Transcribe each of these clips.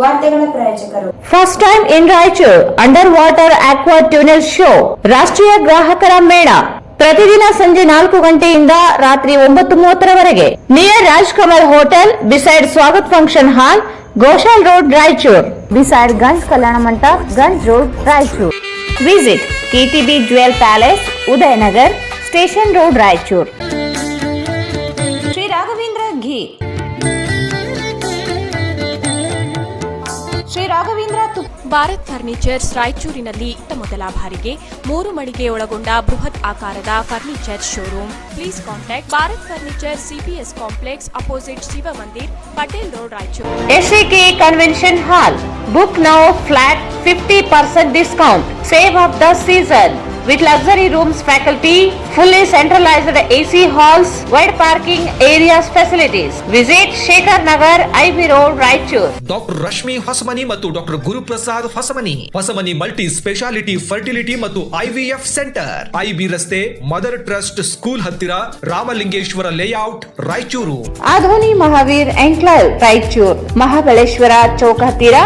ವಾರ್ತೆಗಳ ಪ್ರಾಯೋಜಕರು first time in Raichur under water aqua tunnel show ರಾಷ್ಟ್ರೀಯ ಗ್ರಾಹಕರ ಮೇಳ ಪ್ರತಿದಿನ ಸಂಜೆ 4 ಗಂಟೆಯಿಂದ ರಾತ್ರಿ 9:30 near Raj Kamal hotel beside Swagat function hall Goshal road Raichur beside Ganj ಕಲ್ಯಾಣ ಮಂಟಪ Ganj road Raichur visit KTB jewel palace Udayanagar station road Raichur Shri Raghavendra ghee Shri Raghavendra Bharat furnitures ರಾಯಚೂರಿನಲ್ಲಿ ಮೊದಲ ಬಾರಿಗೆ 3 ಮಳಿಗೆ ಒಳಗೊಂಡ ಬೃಹತ್ ಆಕಾರದ furniture showroom. Please contact Bharat furniture CPS complex opposite Shiva Mandir Patel road Raichur. SAK convention hall book now flat 50% discount save of the season with luxury rooms, faculty, fully centralized AC halls, wide parking areas facilities. Visit Shekhar Nagar, IB Road, Raichur. Doctor Rashmi Hosamani ಮತ್ತು doctor Guruprasad Hosamani multi speciality fertility ಮತ್ತು IVF centre, IB ರಸ್ತೆ, mother trust school ಹತ್ತಿರ, Ramalingeshwara layout, Raichur. Adoni Mahaveer enclave Raichur, Mahabaleshwara ಚೌಕ ಹತ್ತಿರ,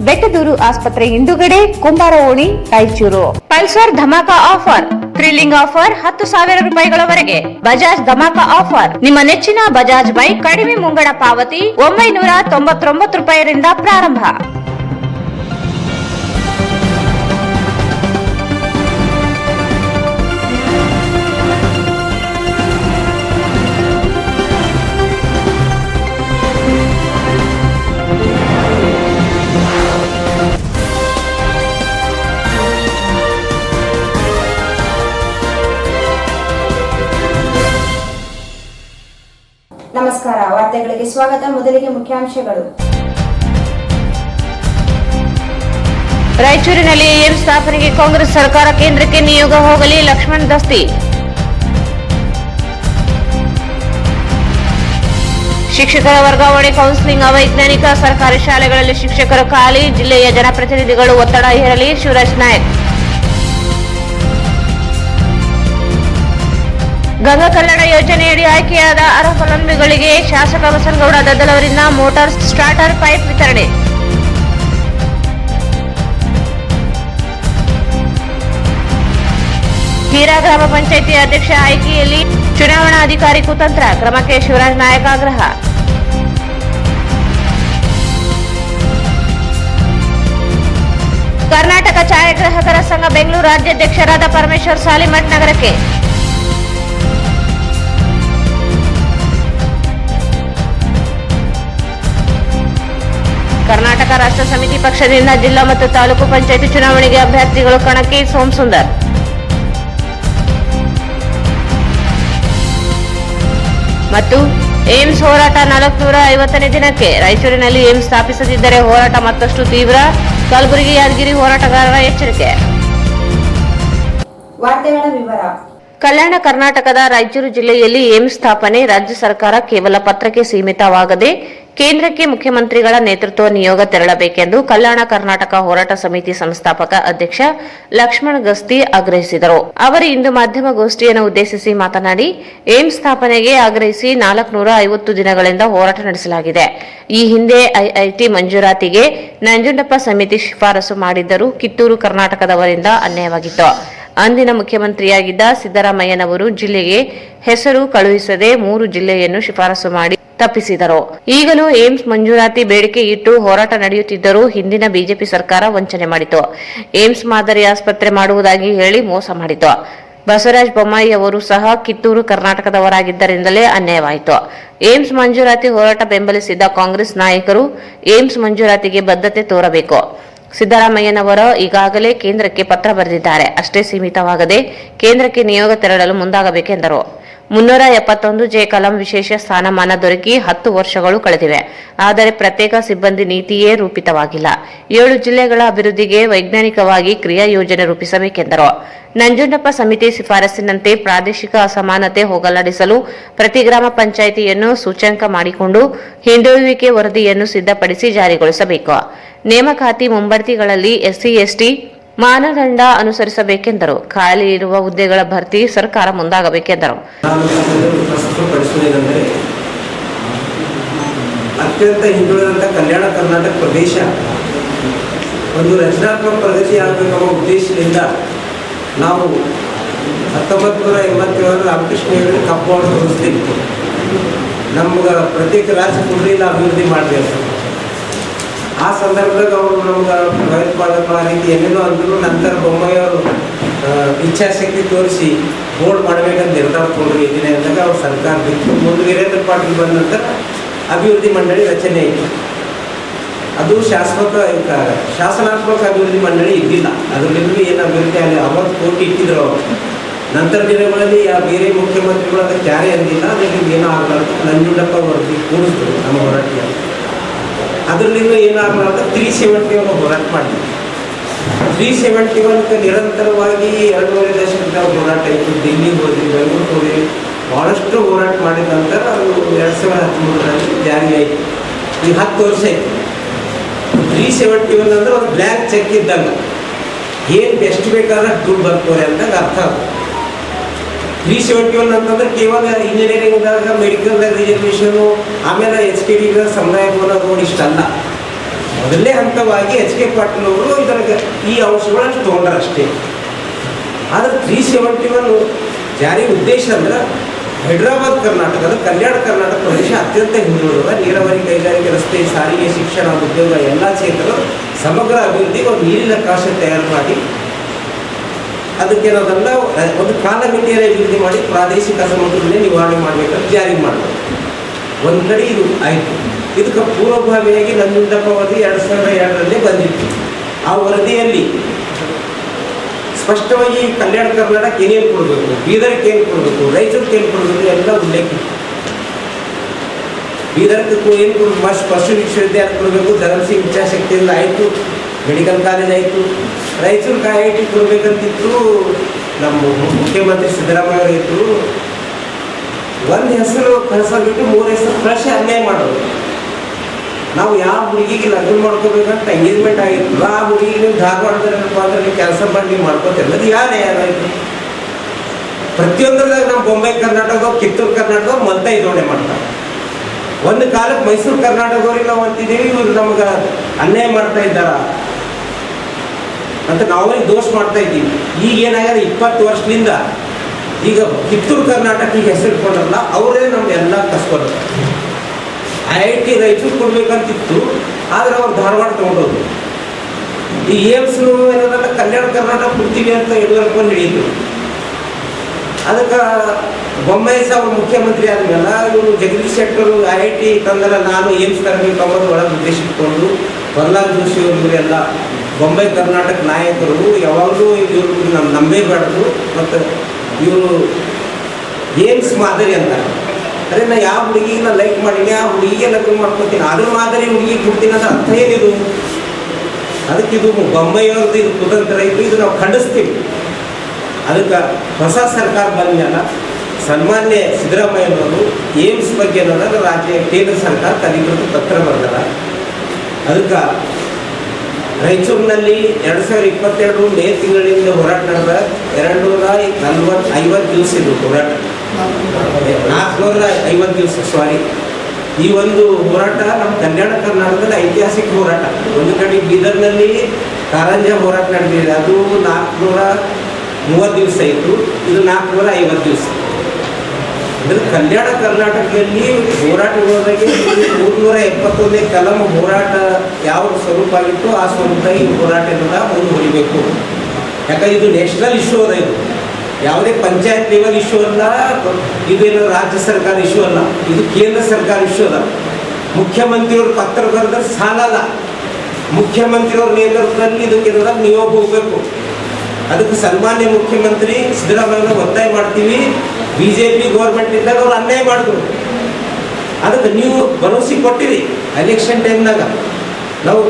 ಬೆಟ್ಟದೂರು ಆಸ್ಪತ್ರೆ ಹಿಂದುಗಡೆ, ಕುಂಬಾರ ಓಣಿ, ರಾಯಚೂರು. ಪಲ್ಸರ್ ಧಮಾಕ ಆಫರ್, ಥ್ರಿಲ್ಲಿಂಗ್ ಆಫರ್ 10,000 ರೂಪಾಯಿಗಳವರೆಗೆ. ಬಜಾಜ್ ಧಮಾಕ ಆಫರ್, ನಿಮ್ಮ ನೆಚ್ಚಿನ ಬಜಾಜ್ ಬೈಕ್ ಕಡಿಮೆ ಮುಂಗಡ ಪಾವತಿ 999 ರೂಪಾಯಿರಿಂದ ಪ್ರಾರಂಭ. ನಮಸ್ಕಾರ, ವಾರ್ತೆಗಳಿಗೆ ಸ್ವಾಗತ. ಮೊದಲಿಗೆ ಮುಖ್ಯಾಂಶಗಳು. ರಾಯಚೂರಿನಲ್ಲಿ ಏಮ್ಸ್ ಸ್ಥಾಪನೆಗೆ ಕಾಂಗ್ರೆಸ್ ಸರ್ಕಾರ ಕೇಂದ್ರಕ್ಕೆ ನಿಯೋಗ ಹೋಗಲಿ, ಲಕ್ಷ್ಮಣ್ ದಸ್ತಿ. ಶಿಕ್ಷಕರ ವರ್ಗಾವಣೆ ಕೌನ್ಸಿಲಿಂಗ್ ಅವೈಜ್ಞಾನಿಕ, ಸರ್ಕಾರಿ ಶಾಲೆಗಳಲ್ಲಿ ಶಿಕ್ಷಕರು ಖಾಲಿ, ಜಿಲ್ಲೆಯ ಜನಪ್ರತಿನಿಧಿಗಳು ಒತ್ತಡ ಹೇರಲಿ, ಶಿವರಾಜ್ ನಾಯಕ್. ಗಂಗಾ ಕಲ್ಯಾಣ ಯೋಜನೆಯಡಿ ಆಯ್ಕೆಯಾದ ಅರ್ಹ ಫಲಾನುಭವಿಗಳಿಗೆ ಶಾಸಕ ಬಸನಗೌಡ ದದ್ದಲ್ ಅವರಿಂದ ಮೋಟಾರ್ ಸ್ಟಾರ್ಟರ್ ಪೈಪ್ ವಿತರಣೆ. ಹೀರಾ ಗ್ರಾಮ ಪಂಚಾಯಿತಿ ಅಧ್ಯಕ್ಷ ಆಯ್ಕೆಯಲ್ಲಿ ಚುನಾವಣಾಧಿಕಾರಿ ಕುತಂತ್ರ, ಕ್ರಮಕ್ಕೆ ಶಿವರಾಜ್ ನಾಯಕ್ ಆಗ್ರಹ. ಕರ್ನಾಟಕ ಛಾಯಾಗ್ರಾಹಕರ ಸಂಘ ಬೆಂಗಳೂರು ರಾಜ್ಯಾಧ್ಯಕ್ಷರಾದ ಪರಮೇಶ್ವರ್ ಸಾಲಿಮಠ್ ನಗರಕ್ಕೆ. ಕರ್ನಾಟಕ ರಾಷ್ಟ್ರ ಸಮಿತಿ ಪಕ್ಷದಿಂದ ಜಿಲ್ಲಾ ಮತ್ತು ತಾಲೂಕು ಪಂಚಾಯಿತಿ ಚುನಾವಣೆಗೆ ಅಭ್ಯರ್ಥಿಗಳು ಕಣಕ್ಕೆ, ಸೋಮಸುಂದರ್. ಮತ್ತು ಏಮ್ಸ್ ಹೋರಾಟ 450ನೇ ದಿನಕ್ಕೆ. ರಾಯಚೂರಿನಲ್ಲಿ ಏಮ್ಸ್ ಸ್ಥಾಪಿಸದಿದ್ದರೆ ಹೋರಾಟ ಮತ್ತಷ್ಟು ತೀವ್ರ, ಕಲಬುರಗಿ ಯಾದಗಿರಿ ಹೋರಾಟಗಾರರ ಎಚ್ಚರಿಕೆ. ವಾರ್ತೆಗಳ ವಿವರ. ಕಲ್ಯಾಣ ಕರ್ನಾಟಕದ ರಾಯಚೂರು ಜಿಲ್ಲೆಯಲ್ಲಿ ಏಮ್ಸ್ ಸ್ಥಾಪನೆ ರಾಜ್ಯ ಸರ್ಕಾರ ಕೇವಲ ಪತ್ರಕ್ಕೆ ಸೀಮಿತವಾಗದೆ ಕೇಂದ್ರಕ್ಕೆ ಮುಖ್ಯಮಂತ್ರಿಗಳ ನೇತೃತ್ವ ನಿಯೋಗ ತೆರಳಬೇಕೆಂದು ಕಲ್ಯಾಣ ಕರ್ನಾಟಕ ಹೋರಾಟ ಸಮಿತಿ ಸಂಸ್ಥಾಪಕ ಅಧ್ಯಕ್ಷ ಲಕ್ಷ್ಮಣ್ ಗಸ್ತಿ ಆಗ್ರಹಿಸಿದರು. ಅವರು ಇಂದು ಮಾಧ್ಯಮಗೋಷ್ಠಿಯನ್ನು ಉದ್ದೇಶಿಸಿ ಮಾತನಾಡಿ, ಏಮ್ಸ್ ಸ್ಥಾಪನೆಗೆ ಆಗ್ರಹಿಸಿ 450 ದಿನಗಳಿಂದ ಹೋರಾಟ ನಡೆಸಲಾಗಿದೆ. ಈ ಹಿಂದೆ ಐಐಟಿ ಮಂಜೂರಾತಿಗೆ ನಂಜುಂಡಪ್ಪ ಸಮಿತಿ ಶಿಫಾರಸು ಮಾಡಿದ್ದರೂ ಕಿತ್ತೂರು ಕರ್ನಾಟಕದವರಿಂದ ಅನ್ಯಾಯವಾಗಿತ್ತು. ಅಂದಿನ ಮುಖ್ಯಮಂತ್ರಿಯಾಗಿದ್ದ ಸಿದ್ದರಾಮಯ್ಯನವರು ಜಿಲ್ಲೆಗೆ ಹೆಸರು ಕಳುಹಿಸದೆ 3 ಜಿಲ್ಲೆಯನ್ನು ಶಿಫಾರಸು ಮಾಡಿ ತಪ್ಪಿಸಿದರು. ಈಗಲೂ ಏಮ್ಸ್ ಮಂಜೂರಾತಿ ಬೇಡಿಕೆ ಇಟ್ಟು ಹೋರಾಟ ನಡೆಯುತ್ತಿದ್ದರೂ ಹಿಂದಿನ ಬಿಜೆಪಿ ಸರ್ಕಾರ ವಂಚನೆ ಮಾಡಿತು. ಏಮ್ಸ್ ಮಾದರಿ ಆಸ್ಪತ್ರೆ ಮಾಡುವುದಾಗಿ ಹೇಳಿ ಮೋಸ ಮಾಡಿತು. ಬಸವರಾಜ ಬೊಮ್ಮಾಯಿ ಅವರು ಸಹ ಕಿತ್ತೂರು ಕರ್ನಾಟಕದವರಾಗಿದ್ದರಿಂದಲೇ ಅನ್ಯಾಯವಾಯಿತು. ಏಮ್ಸ್ ಮಂಜೂರಾತಿ ಹೋರಾಟ ಬೆಂಬಲಿಸಿದ್ದ ಕಾಂಗ್ರೆಸ್ ನಾಯಕರು ಏಮ್ಸ್ ಮಂಜೂರಾತಿಗೆ ಬದ್ಧತೆ ತೋರಬೇಕು. ಸಿದ್ದರಾಮಯ್ಯನವರು ಈಗಾಗಲೇ ಕೇಂದ್ರಕ್ಕೆ ಪತ್ರ ಬರೆದಿದ್ದಾರೆ. ಅಷ್ಟೇ ಸೀಮಿತವಾಗದೆ ಕೇಂದ್ರಕ್ಕೆ ನಿಯೋಗ ತೆರಳಲು ಮುಂದಾಗಬೇಕೆಂದರು. 371 ಜೆ ಕಲಂ ವಿಶೇಷ ಸ್ಥಾನಮಾನ ದೊರಕಿ 10 ವರ್ಷಗಳು ಕಳೆದಿವೆ. ಆದರೆ ಪ್ರತ್ಯೇಕ ಸಿಬ್ಬಂದಿ ನೀತಿಯೇ ರೂಪಿತವಾಗಿಲ್ಲ. 7 ಜಿಲ್ಲೆಗಳ ಅಭಿವೃದ್ಧಿಗೆ ವೈಜ್ಞಾನಿಕವಾಗಿ ಕ್ರಿಯಾ ಯೋಜನೆ ರೂಪಿಸಬೇಕೆಂದರು. ನಂಜುಂಡಪ್ಪ ಸಮಿತಿ ಶಿಫಾರಸಿನಂತೆ ಪ್ರಾದೇಶಿಕ ಅಸಮಾನತೆ ಹೋಗಲಾಡಿಸಲು ಪ್ರತಿ ಗ್ರಾಮ ಪಂಚಾಯಿತಿಯನ್ನು ಸೂಚ್ಯಂಕ ಮಾಡಿಕೊಂಡು ಹಿಂದುಳಿಯುವಿಕೆ ವರದಿಯನ್ನು ಸಿದ್ಧಪಡಿಸಿ ಜಾರಿಗೊಳಿಸಬೇಕು. ನೇಮಕಾತಿ ಮುಂಬಡ್ತಿಗಳಲ್ಲಿ SC ST ಮಾನದಂಡ ಅನುಸರಿಸಬೇಕೆಂದರು. ಖಾಲಿ ಇರುವ ಹುದ್ದೆಗಳ ಭರ್ತಿ ಸರ್ಕಾರ ಮುಂದಾಗಬೇಕೆಂದರು. ಅತ್ಯಂತ ಹಿಂದುಳಿದಂಥ ಕಲ್ಯಾಣ ಕರ್ನಾಟಕ ಪ್ರದೇಶ ಒಂದು ರಚನಾತ್ಮಕ ಪ್ರಗತಿ ಆಗಬೇಕೆಂಬ ಉದ್ದೇಶದಿಂದ ನಾವು 1987 ರಾಮಕೃಷ್ಣ ಹೆಗಡೆ ಕಪ್ಪು ಅವಾರ್ಡ್ ತೋರಿಸ್ತಿತ್ತು. ನಮ್ಗೆ ಪ್ರತ್ಯೇಕ ರಾಜ್ಯ ಕೊಡಲಿಲ್ಲ, ಅಭಿವೃದ್ಧಿ ಮಾಡಬೇಕು. ಆ ಸಂದರ್ಭದಾಗ ಅವರು ನಮ್ಗೆ ಭಯೋತ್ಪಾದಕ ರೀತಿ ಏನೇನೋ ಅಂದರು. ನಂತರ ಬೊಮ್ಮಾಯಿಯವರು ಇಚ್ಛಾಶಕ್ತಿ ತೋರಿಸಿ ಬೋರ್ಡ್ ಮಾಡಬೇಕಂತ ನಿರ್ಧಾರ ಕೊಡ್ರಿ ಇದನ್ನೇ ಅಂದಾಗ ಅವ್ರು ಸರ್ಕಾರ ಬಿಟ್ಟು ಮುಂದೆ ವೀರೇಂದ್ರ ಪಾಟೀಲ್ ಬಂದ ನಂತರ ಅಭಿವೃದ್ಧಿ ಮಂಡಳಿ ರಚನೆ ಆಯಿತು. ಅದು ಶಾಸನಾತ್ಮಕ ಅಭಿವೃದ್ಧಿ ಮಂಡಳಿ ಇದ್ದಿಲ್ಲ. ಅದರಿಂದ ಏನು ಅಭಿವೃದ್ಧಿ ಅಲ್ಲಿ 60 ಕೋಟಿ ಇಟ್ಟಿದ್ರು ಅವರು. ನಂತರ ದಿನಗಳಲ್ಲಿ ಬೇರೆ ಮುಖ್ಯಮಂತ್ರಿಗಳು ಅದಕ್ಕೆ ಜಾರಿ ಅಂದಿಲ್ಲ. ಅದರಿಂದ ಏನೂ ಆಗಲಾರ್ದು ನಂಜುಂಡಪ್ಪ ವರದಿ ಕೂಡಿಸಿದ್ರು ನಮ್ಮ ಹೋರಾಟದಲ್ಲಿ. ಅದರಿಂದ ಏನಾಗಲಾರ್ದು 371 ಹೋರಾಟ ಮಾಡಿದ್ವಿ. 371 ನಿರಂತರವಾಗಿ 2.5 ದಶಕದ ಹೋರಾಟ ಇತ್ತು. ದಿಲ್ಲಿಗೆ ಹೋದ್ರಿ, ಬೆಂಗಳೂರಿಗೆ ಹೋದ್ರಿ, ಭಾಳಷ್ಟು ಹೋರಾಟ ಮಾಡಿದ ನಂತರ ಅದು 2013ರಲ್ಲಿ ಜಾರಿ ಆಯಿತು. ಈಗ 10 ವರ್ಷ ಆಯಿತು. 371 ಅಂದ್ರೆ ಒಂದು ಬ್ಲ್ಯಾಂಕ್ ಚೆಕ್ ಇದ್ದಂಗೆ, ಏನು ಎಷ್ಟು ಬೇಕಾದ್ರೆ ದುಡ್ಡು ಬರ್ತಾರೆ ಅಂದಾಗ ಅರ್ಥ ಆಗುತ್ತೆ. 371 ಅಂತಂದ್ರೆ ಕೇವಲ ಇಂಜಿನಿಯರಿಂಗ್ದಾಗ, ಮೆಡಿಕಲ್ದಾಗ ರಿಸರ್ವೇಷನು, ಆಮೇಲೆ HKD ಸಮುದಾಯ ಭವನ ರೋಡ್ ಇಷ್ಟಲ್ಲ. ಮೊದಲನೇ ಹಂತವಾಗಿ HK ಪಾಟೀಲ್ ಅವರು ಇದ್ರಾಗ ಈ ಅಂಶಗಳನ್ನು ತೊಗೊಂಡ್ರಷ್ಟೇ. ಆದರೆ 371 ಜಾರಿ ಉದ್ದೇಶ ಅಂದ್ರೆ ಹೈದರಾಬಾದ್ ಕರ್ನಾಟಕದ ಕಲ್ಯಾಣ ಕರ್ನಾಟಕ ಪ್ರದೇಶ ಅತ್ಯಂತ ಹಿಂದುಳಿದ ನೀರಾವರಿ, ಕೈಗಾರಿಕೆ, ರಸ್ತೆ, ಸಾರಿಗೆ, ಶಿಕ್ಷಣ, ಉದ್ಯೋಗ ಎಲ್ಲ ಕ್ಷೇತ್ರಗಳು ಸಮಗ್ರ ಅಭಿವೃದ್ಧಿಗೆ ಒಂದು ನೀರಿನ ಕಾಶ ತಯಾರು ಮಾಡಿ ಅದಕ್ಕೇನೋದಲ್ಲ ಒಂದು ಕಾಲಮಿತಿಯಲ್ಲಿ ಅಭಿವೃದ್ಧಿ ಮಾಡಿ ಪ್ರಾದೇಶಿಕ ಅಸಮತೋಲನೆ ನಿವಾರಣೆ ಮಾಡಬೇಕಂತ ಜಾರಿ ಮಾಡಬೇಕು. ಒಂದು ಕಡೆ ಇದು ಆಯಿತು. ಇದಕ್ಕೆ ಪೂರ್ವಭಾವಿಯಾಗಿ ನಂಜುಂಡಪ್ಪ ವರದಿ 2002ರಲ್ಲಿ ಬಂದಿತ್ತು. ಆ ವರದಿಯಲ್ಲಿ ಸ್ಪಷ್ಟವಾಗಿ ಕಲ್ಯಾಣ ಕರ್ನಾಟಕ ಏನೇನು ಕೊಡಬೇಕು, ಬೀದರ್ಗೆ ಏನು ಕೊಡಬೇಕು, ರಾಯಚೂರಿಗೆ ಏನು ಕೊಡಬೇಕು ಎಲ್ಲ ಉಲ್ಲೇಖ. ಬೀದರ್ಗೆ ಏನು ಕೊಡಬೇಕು, ಪಶು ವಿಶ್ವವಿದ್ಯಾಲಯ ಕೊಡಬೇಕು, ಧರ್ಮಸಿಂಗ್ ಇಚ್ಛಾಶಕ್ತಿಯಿಂದ ಆಯಿತು, ಮೆಡಿಕಲ್ ಕಾಲೇಜ್ ಆಯಿತು. ರಾಯಚೂರಿಗೆ IIT ಕೊಡಬೇಕಂತಿತ್ತು. ನಮ್ಮ ಮುಖ್ಯಮಂತ್ರಿ ಸಿದ್ದರಾಮಯ್ಯ ಅವರು ಇದ್ದರು. ಒಂದು ಹೆಸರು ಕಳಿಸೋಬಿಟ್ಟು 3 ಹೆಸರು ಕಳಿಸಿ ಅನ್ಯಾಯ ಮಾಡೋದು. ನಾವು ಯಾವ ಹುಡುಗಿಗೆ ಲಗ್ನ ಮಾಡ್ಕೋಬೇಕಂತ ಎಂಗೇಜ್ಮೆಂಟ್ ಆಗಿರ್ತಲ್ಲ, ಆ ಹುಡುಗಿಗೆ ನೀವು ಧಾರವಾಡದಪ್ಪ ಅಂದ್ರೆ ನೀವು ಕೆಲಸ ಮಾಡಿ ನೀವು ಮಾಡ್ಕೋತಿರಲ್ಲ, ಅದು ಯಾರಾಯ್ತು? ಪ್ರತಿಯೊಂದ್ರದಾಗ ನಮ್ಮ ಬೊಂಬೈ ಕರ್ನಾಟಕದವ್ರು, ಕಿತ್ತೂರು ಕರ್ನಾಟಕದವ್ರು ಮಲ್ತ ಇದೋಣೆ ಮಾಡ್ತಾರೆ. ಒಂದು ಕಾಲಕ್ಕೆ ಮೈಸೂರು ಕರ್ನಾಟಕದವ್ರಿಗೆ ನಾವು ಅಂತಿದ್ದೀವಿ, ಇವ್ರು ನಮ್ಗೆ ಅನ್ಯಾಯ ಮಾಡ್ತಾ ಇದ್ದಾರ ಅಂತ ನಾವೇ ದೋಷ ಮಾಡ್ತಾ ಇದ್ದೀವಿ. ಈಗ ಏನಾಗಿದೆ, 20 ವರ್ಷದಿಂದ ಈಗ ಕಿತ್ತೂರು ಕರ್ನಾಟಕ ಈಗ ಹೆಸರಿಟ್ಕೊಂಡ್ರಲ್ಲ, ಅವರೇ ನಮ್ಗೆಲ್ಲ ಕಸ್ಕೊಂಡು IIT ರಾಯಚೂರು ಕೊಡ್ಬೇಕಂತಿತ್ತು. ಆದರೆ ಅವ್ರು ಧಾರವಾಡ ತೊಗೊಂಡೋದು. ಈ ಏಮ್ಸ್ನು ಏನದಲ್ಲ ಕಲ್ಯಾಣ ಕರ್ನಾಟಕ ಕೊಡ್ತೀವಿ ಅಂತ ಯಡಿಯೂರಪ್ಪನ ಹಿಡಿಯಿತು. ಅದಕ್ಕೆ ಬೊಮ್ಮಾಯಿ ಸಾಹೇಬ್ ಮುಖ್ಯಮಂತ್ರಿ ಆದಮೇಲೆ ಇವರು ಜಗದೀಶ್ ಶೆಟ್ಟರು IIT ತಂದಲ್ಲ, ನಾನು ಏಮ್ಸ್ ತರಬೇಕು ಅನ್ನೋದು ಒಳಗೆ ಉದ್ದೇಶ ಇಟ್ಕೊಂಡು ಪ್ರಹ್ಲಾದ್ ಜೋಶಿ ಅವರಿಗೆಲ್ಲ ಬೊಂಬೈ ಕರ್ನಾಟಕ ನಾಯಕರು ಯಾವಾಗಲೂ ಇವ್ರಿಗೆ ನಾವು ನಂಬೇಬಾರ್ದು. ಮತ್ತು ಇವರು ಏಮ್ಸ್ ಮಾದರಿ ಅಂತ. ಅದೇ ನಾ ಯಾವ ಹುಡುಗಿಗೆ ನಾನು ಲೈಕ್ ಮಾಡೀನಿ, ಆ ಹುಡುಗಿಗೆ ಲಗ್ನ ಮಾಡ್ಕೊತೀನಿ, ಅದ್ರ ಮಾದರಿ ಹುಡುಗಿ ಕೊಡ್ತೀನಿ ಅಂತ ಅರ್ಥ ಏನಿದು? ಅದಕ್ಕೆ ಇದು ಬೊಂಬೈಯವ್ರದ್ದು ಇದು ಕುತಂತ್ರ ಇದ್ದು, ಇದು ನಾವು ಖಂಡಿಸ್ತೀವಿ. ಅದಕ್ಕೆ ಹೊಸ ಸರ್ಕಾರ ಬಂದ್ಮೇಲೆ ಸನ್ಮಾನ್ಯ ಸಿದ್ದರಾಮಯ್ಯನವರು ಏಮ್ಸ್ ಬಗ್ಗೆ ಅನ್ನೋದನ್ನು ಕೇಂದ್ರ ಸರ್ಕಾರಕ್ಕೆ ಅಧಿಕೃತ ಪತ್ರ ಬರೆದಾರ. ಅದಕ್ಕೆ ರಾಯಚೂರಿನಲ್ಲಿ 2022 ಮೇ ತಿಂಗಳಿಂದ ಹೋರಾಟ ನಡೆದ 250 ದಿವಸ ಇದು ಹೋರಾಟ, 450 ದಿವಸ ಈ ಒಂದು ಹೋರಾಟ ನಮ್ಮ ಕಲ್ಯಾಣ ಕರ್ನಾಟಕದಲ್ಲಿ ಐತಿಹಾಸಿಕ ಹೋರಾಟ. ಒಂದು ಕಡೆ ಬೀದರ್ನಲ್ಲಿ ಕಾರಂಜ ಹೋರಾಟ ನಡೆದಿದೆ, ಅದು 430 ದಿವಸ ಇತ್ತು, ಇದು 450 ದಿವಸ. ಅಂದರೆ ಕಲ್ಯಾಣ ಕರ್ನಾಟಕದಲ್ಲಿ ಹೋರಾಟಗಳೊಳಗೆ 371ನೇ ಕಲಂ ಹೋರಾಟ ಯಾವ ಸ್ವರೂಪ ಆಗಿತ್ತು ಆ ಸ್ವರೂಪದಾಗ ಈ ಹೋರಾಟದಿಂದ ಮುಂದುವರಿಬೇಕು. ಯಾಕಂದ್ರೆ ಇದು ನ್ಯಾಷನಲ್ ಇಶ್ಯೂ ಅದ. ಇದು ಯಾವುದೇ ಪಂಚಾಯತ್ ಲೆವೆಲ್ ಇಶ್ಯೂ ಅಲ್ಲ, ಇದೇನು ರಾಜ್ಯ ಸರ್ಕಾರ ಇಶ್ಯೂ ಅಲ್ಲ, ಇದು ಕೇಂದ್ರ ಸರ್ಕಾರ ಇಶ್ಯೂ ಅದ. ಮುಖ್ಯಮಂತ್ರಿಯವ್ರ ಪತ್ರ ಬರೆದ್ರೆ ಸಾಲಲ್ಲ, ಮುಖ್ಯಮಂತ್ರಿಯವ್ರ ನೇತೃತ್ವದಲ್ಲಿ ಇದಕ್ಕೆ ನಿಯೋಗ ಹೋಗಬೇಕು. ಅದಕ್ಕೆ ಸನ್ಮಾನ್ಯ ಮುಖ್ಯಮಂತ್ರಿ ಸಿದ್ದರಾಮಯ್ಯನ ಒತ್ತಾಯ ಮಾಡ್ತೀವಿ. BJP ಗೌರ್ಮೆಂಟ್ ಇದ್ದಾಗ ಅವ್ರು ಅನ್ಯಾಯ ಮಾಡಿದ್ರು, ಅದಕ್ಕೆ ನೀವು ಭರವಸೆ ಕೊಟ್ಟಿರಿ ಎಲೆಕ್ಷನ್ ಟೈಮ್ನಾಗ. ನಾವು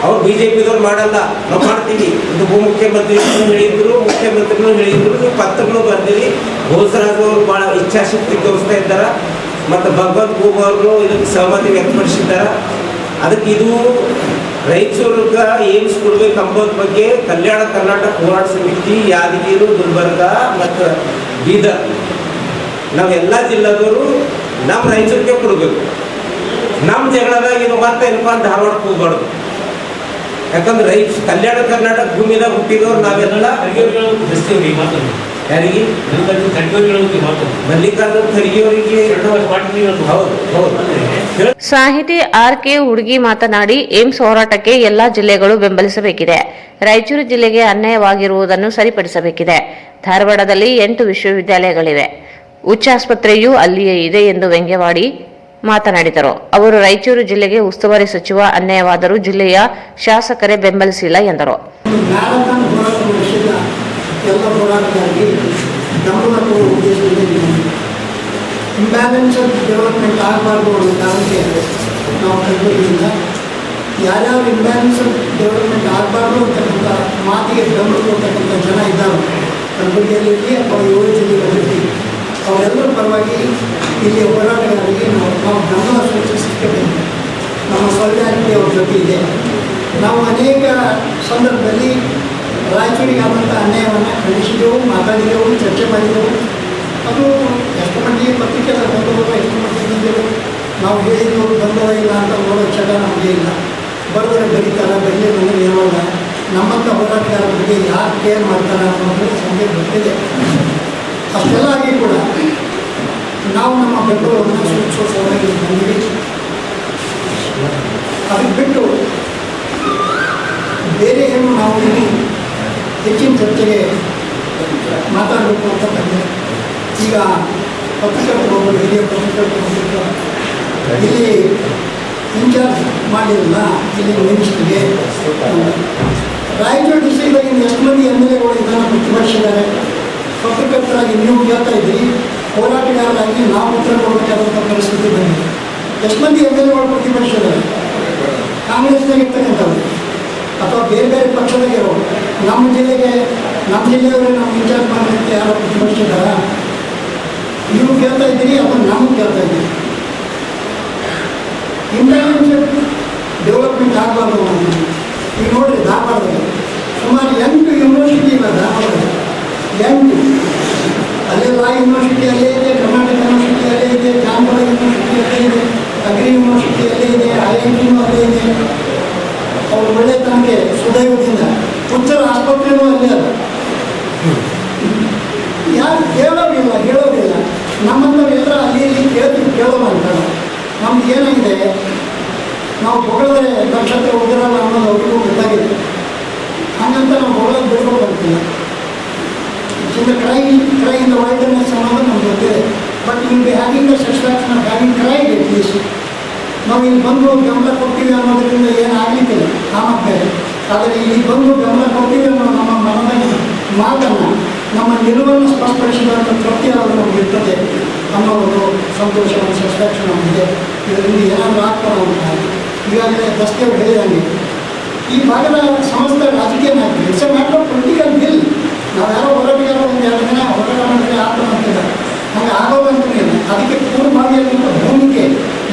ಅವ್ರು BJPದವ್ರು ಮಾಡಲ್ಲ, ನಾವು ಮಾಡ್ತೀವಿ ಇದು ಉಪಮುಖ್ಯಮಂತ್ರಿಗಳು ಹೇಳಿದ್ರು, ಮುಖ್ಯಮಂತ್ರಿಗಳು ಹೇಳಿದ್ರು, ನೀವು ಪತ್ರಗಳು ಬರ್ತೀವಿ. ಭೋಸರಾಜ್ ಅವರು ಭಾಳ ಇಚ್ಛಾಶಕ್ತಿ ತೋರಿಸ್ತಾ ಇದ್ದಾರೆ, ಮತ್ತು ಭಗವಂತ ಖೂಬ್ ಅವರು ಇದಕ್ಕೆ ಸಹಮತಿ ವ್ಯಕ್ತಪಡಿಸಿದ್ದಾರೆ. ಅದಕ್ಕೆ ಇದು ರಾಯಚೂರಿಗೆ ಏಮ್ಸ್ ಕೊಡ್ಬೇಕು ಅಂಬೋದ್ರ ಬಗ್ಗೆ ಕಲ್ಯಾಣ ಕರ್ನಾಟಕ ಹೋರಾಟ ಸಮಿತಿ, ಯಾದಗಿರಿ, ಗುಲ್ಬರ್ಗ ಮತ್ತು ಬೀದರ್ ನಾವೆಲ್ಲ ಜಿಲ್ಲಾದವರು ನಮ್ಮ ರಾಯಚೂರಿಗೆ ಕೊಡಬೇಕು. ನಮ್ಮ ಜಗಳದಾಗ ಇದು ಮತ್ತೆ ಏನಪ್ಪ ಧಾರವಾಡಕ್ಕೆ ಹೋಗ್ಬಾರ್ದು. ಯಾಕಂದ್ರೆ ಈ ಕಲ್ಯಾಣ ಕರ್ನಾಟಕ ಭೂಮಿದಾಗ ಹುಟ್ಟಿದವ್ರು ನಾವೆಲ್ಲ ಯಾರಿಗೆ ಮಲ್ಲಿಕಾರ್ಜುನ ಖರ್ಗೆ ಅವರಿಗೆ ಹೌದು. ಸಾಹಿತಿ ಆರ್.ಕೆ. ಹುಡುಗಿ ಮಾತನಾಡಿ, ಏಮ್ಸ್ ಹೋರಾಟಕ್ಕೆ ಎಲ್ಲಾ ಜಿಲ್ಲೆಗಳು ಬೆಂಬಲಿಸಬೇಕಿದೆ. ರಾಯಚೂರು ಜಿಲ್ಲೆಗೆ ಅನ್ಯಾಯವಾಗಿರುವುದನ್ನು ಸರಿಪಡಿಸಬೇಕಿದೆ. ಧಾರವಾಡದಲ್ಲಿ 8 ವಿಶ್ವವಿದ್ಯಾಲಯಗಳಿವೆ. ಉಚ್ಚಾಸ್ಪತ್ರೆಯೂ ಅಲ್ಲಿಯೇ ಇದೆ ಎಂದು ವ್ಯಂಗ್ಯವಾಡಿ ಮಾತನಾಡಿದರು. ಅವರು ರಾಯಚೂರು ಜಿಲ್ಲೆಗೆ ಉಸ್ತುವಾರಿ ಸಚಿವ ಅನ್ಯಾಯವಾದರೂ ಜಿಲ್ಲೆಯ ಶಾಸಕರೇ ಬೆಂಬಲಿಸಿಲ್ಲ ಎಂದರು. ಎಲ್ಲ ಹೋರಾಟಕ್ಕಾಗಿ ಗಮನ ಕೊಡುವ ಉದ್ದೇಶದಿಂದ ಇಂಬ್ಯಾಲೆನ್ಸ್ ಡೆವಲಪ್ಮೆಂಟ್ ಆಗಬಾರ್ದು ಅನ್ನೋ ಕಾರಣಕ್ಕೆ ನಾವು ಕಲ್ಬುರ್ಗಿಯಿಂದ ಯಾರ್ಯಾರು ಇಂಬ್ಯಾಲೆನ್ಸ್ ಡೆವಲಪ್ಮೆಂಟ್ ಆಗಬಾರ್ದು ಅಂತಕ್ಕಂಥ ಮಾತಿಗೆ ಗಮನ ಕೊಡ್ತಕ್ಕಂಥ ಜನ ಇದ್ದಾರೆ ಕಲಬುರಗಿಯಲ್ಲಿ ಅಥವಾ 7 ಜಿಲ್ಲೆಗಳಲ್ಲಿ ಅವರೆಲ್ಲರ ಪರವಾಗಿ ಇಲ್ಲಿ ಹೋರಾಟಗಾರರಿಗೆ ನಾವು ಗಮನ ಸೂಚಿಸಬೇಕು. ನಮ್ಮ solidarity ಅವ್ರ ಜೊತೆ ಇದೆ. ನಾವು ಅನೇಕ ಸಂದರ್ಭದಲ್ಲಿ ರಾಯಚೂರಿಗೆ ಆದಂಥ ಅನ್ಯಾಯವನ್ನು ಖಂಡಿಸಿದೆವು, ಮಾತಾಡಿದೆವು, ಚರ್ಚೆ ಮಾಡಿದೆವು. ಅದು ಎಷ್ಟು ಮಟ್ಟಿಗೆ ಪತ್ರಿಕೆಲ್ಲ ಬಂದವು, ಎಷ್ಟು ಮಟ್ಟಿಗೆ ಬಂದೆವು, ನಾವು ಹೇಳಿದ್ದು ಬಂದವ ಇಲ್ಲ ಅಂತ ನೋಡೋ ಛಲ ನಮಗೆ ಇಲ್ಲ. ಬರೆದರೆ ಬರೀತಾರೆ, ಬರಲಿ ಬಂದರೆ ಏನಲ್ಲ. ನಮ್ಮಂಥ ಹೋರಾಟಗಾರರ ಬಗ್ಗೆ ಯಾರು ಕೇರ್ ಮಾಡ್ತಾರೆ ಅನ್ನೋದು ಸಂದೇಹ ಗೊತ್ತಿದೆ. ಅಷ್ಟೆಲ್ಲ ಆಗಿ ಕೂಡ ನಾವು ನಮ್ಮ ಬೆಂಬಲವನ್ನು ಸೂಚಿಸೋ ಸಲುವಾಗಿ ಬಂದಿವಿ. ಅದಕ್ಕೆ ಬಿಟ್ಟು ಬೇರೆ ಏನು ನಾವು ಇಲ್ಲಿ ಹೆಚ್ಚಿನ ಚರ್ಚೆಗೆ ಮಾತಾಡಬೇಕು ಅಂತ ಬಂದೆ. ಈಗ ಪತ್ರಕರ್ತರು ಹಿರಿಯ ಪತ್ರಕರ್ತರು ಇಲ್ಲಿ ಇನ್ಚಾರ್ಜ್ ಮಾಡಿರಲ್ಲ, ಇಲ್ಲಿ ಮಿನಿಸ್ಟ್ರಿಗೆ ರಾಯಚೂರು ಡಿಸ್ಟ್ರಿಕ್ಟಾಗಿ ಎಷ್ಟು ಮಂದಿ MLAಗಳು ಇದನ್ನು ಪ್ರತಿಭಟಿಸಿದ್ದಾರೆ. ಪತ್ರಕರ್ತರಾಗಿ ನೀವು ಕೇಳ್ತಾ ಇದ್ದೀರಿ, ಹೋರಾಟಗಾರರಾಗಿ ನಾವು ಉತ್ತರ ಕೊಡಬೇಕಾದಂಥ ಪರಿಸ್ಥಿತಿ ಬಂದಿದೆ. ಎಷ್ಟು ಮಂದಿ MLAಗಳು ಪ್ರತಿಭಟಿಸಿದ್ದಾರೆ? ಕಾಂಗ್ರೆಸ್ನಾಗ ಇರ್ತಕ್ಕಂಥವ್ರು ಅಥವಾ ಬೇರೆ ಬೇರೆ ಪಕ್ಷದಾಗಿರೋ ನಮ್ಮ ಜಿಲ್ಲೆಯವರೇ ನಾವು ಇನ್ಚಾರ್ಜ್ ಮಾಡಲಿಕ್ಕೆ ಯಾರೋ ಪ್ರತಿಭಟಿಸಿದಾರ? ನೀವು ಕೇಳ್ತಾ ಇದ್ದೀರಿ ಅಥವಾ ನಮಗೆ ಕೇಳ್ತಾ ಇದ್ದೀರಿ? ಇಂಬ್ಯಾಲೆನ್ಸ್ ಡೆವಲಪ್ಮೆಂಟ್ ಆಗಬಾರ್ದು. ಈಗ ನೋಡಿರಿ, ಧಾರವಾಡದಲ್ಲಿ ಸುಮಾರು 8 ಯೂನಿವರ್ಸಿಟಿ ಇಲ್ಲ. ಧಾರವಾಡದಲ್ಲಿ 8. ಅಲ್ಲೇ ಲಾ ಯೂನಿವರ್ಸಿಟಿ ಅಲ್ಲೇ ಇದೆ, ಕರ್ನಾಟಕ ಯೂನಿವರ್ಸಿಟಿ ಅಲ್ಲೇ ಇದೆ, ಜಾನಪದ ಯೂನಿವರ್ಸಿಟಿ ಅಲ್ಲೇ ಇದೆ, ಅಗ್ರಿ ಯೂನಿವರ್ಸಿಟಿ ಅಲ್ಲೇ ಇದೆ, IITನೂ ಅಲ್ಲೇ ಇದೆ. ಅವ್ರು ಒಳ್ಳೆತನಕ್ಕೆ ಸುದೈವದಿಂದ ಹುಚ್ಚರ ಆಸ್ಪತ್ರೆಯೂ ಅಲ್ಲೇ ಅದ. ಯಾರು ಹೇಳೋದಿಲ್ಲ. ನಮ್ಮಂಥವ್ರೆಲ್ಲ ಅಲ್ಲಿ ಇಲ್ಲಿ ಕೇಳೋಲ್ಲ ಅಂತಾರೆ. ನಮ್ದು ಏನಾಗಿದೆ, ನಾವು ಹೊಗಳಿದ್ರೆ ನಕ್ಷತ್ರ ಹೋಗಿರಲ್ಲ ಅನ್ನೋದು ಅವ್ರಿಗೂ ಗೊತ್ತಾಗಿದೆ. ಹಾಗಂತ ನಾವು ಹೊಗಳೋದು ಬಿಡ್ಕೊಂಡು ಬರ್ತೀವಿ. ಕ್ರೈಯಿಂದ ವೈಲ್ಡ್ನೆಸ್ ಅನ್ನೋದು ನಮ್ಗೆ ಗೊತ್ತಿದೆ. But will be having the satisfaction of having cried at least. ನಾವು ಇಲ್ಲಿ ಬಂದು ಗಮನ ಕೊಡ್ತೀವಿ ಅನ್ನೋದರಿಂದ ಏನಾಗಲಿಕ್ಕಿಲ್ಲ, ಆಮೇಲೆ. ಆದರೆ ಇಲ್ಲಿ ಬಂದು ಗಮನ ಕೊಡ್ತೀವಿ ಅನ್ನೋ ನಮ್ಮ ಮನದ ಮಾತನ್ನು, ನಮ್ಮ ನಿಲುವನ್ನು ಸ್ಪಷ್ಟಪಡಿಸಿದಂಥ ತೃಪ್ತಿ ಆದರೂ ನಮ್ಗೆ ಇರ್ತದೆ ಅನ್ನೋ ಒಂದು ಸಂತೋಷ, ಒಂದು ಸ್ಯಾಟಿಸ್ಫ್ಯಾಕ್ಷನ್ ನಮಗಿದೆ. ಇದರಿಂದ ಏನಾದರೂ ಆಗ್ತಾರೋ ಅಂತ ಈಗಾಗಲೇ ದಸ್ತಿಯವರು ಹೇಳಿದಂಗೆ ಈ ಭಾಗದ ಸಮಸ್ತ ರಾಜಕೀಯ ನಾಯಕರು it's A matter of political will. ನಾವು ಯಾರೋ ಹೊರಟಿಗಾರೋ ಒಂದು 2 ದಿನ ಹೋರಾಟ ಮಾಡಿದ್ರೆ ಆತ್ಮಹತ್ಯೆ ಹಾಗೆ ಆಗೋದಂತಲೇ ಇಲ್ಲ. ಅದಕ್ಕೆ ಪೂರ್ವಭಾವಿಯಾದಂಥ ಭೂಮಿಕೆ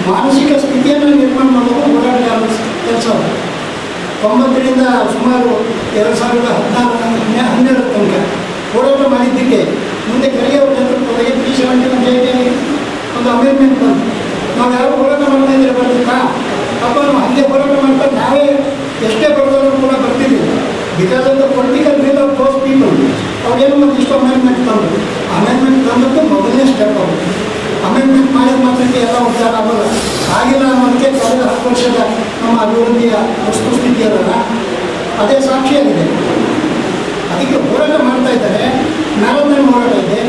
ಮಾನಸಿಕ ಸ್ಥಿತಿಯನ್ನು ನಿರ್ಮಾಣ ಮಾಡೋದು ಹೋರಾಟಗಾರರ ಕೆಲಸ. 90ರಿಂದ ಸುಮಾರು 2012 ತನಕ ಹೋರಾಟ ಮಾಡಿದ್ದಕ್ಕೆ ಮುಂದೆ ಖರ್ಗೆ ಅವರ ನೇತೃತ್ವದಲ್ಲಿ 370 ಒಂದು ಅಮೆಂಡ್ಮೆಂಟ್ ಬಂತು. ನಾವು ಯಾರು ಹೋರಾಟ ಮಾಡ್ತಾ ಇದ್ರೆ ಬರ್ಬೇಕಾ ಅಥವಾ ನಾವು ಹಂಗೆ ಹೋರಾಟ ಮಾಡ್ತಾ ನಾವೇ ಎಷ್ಟೇ ಬರೋದಾದ್ರೂ ಕೂಡ ಬರ್ತಿದ್ದಿಲ್ಲ. Because of the political will of those people ಅವ್ರೇನು ಒಂದಿಷ್ಟು ಅಮೆಂಡ್ಮೆಂಟ್ ತಂದರು. ಅಮೆಂಡ್ಮೆಂಟ್ ತಂದದ್ದು ಮೊದಲನೇ ಸ್ಟೆಪ್ ಆಗುತ್ತೆ. ಅಮೆಂಡ್ಮೆಂಟ್ ಮಾಡಿದ ಮಾತ್ರಕ್ಕೆ ಎಲ್ಲ ಉದ್ಧಾರ ಆಗೋಲ್ಲ. ಆಗಿಲ್ಲ ಅನ್ನೋದಕ್ಕೆ ಕಳೆದ 10 ವರ್ಷದ ನಮ್ಮ ಅಭಿವೃದ್ಧಿಯ ವಸ್ತುಸ್ಥಿತಿ ಅದಲ್ಲ, ಅದೇ ಸಾಕ್ಷಿಯಾಗಿದೆ. ಅದಕ್ಕೆ ಹೋರಾಟ ಮಾಡ್ತಾ ಇದ್ದಾರೆ. ಮ್ಯಾರಥಾನ್ ಹೋರಾಟ ಇದೆ.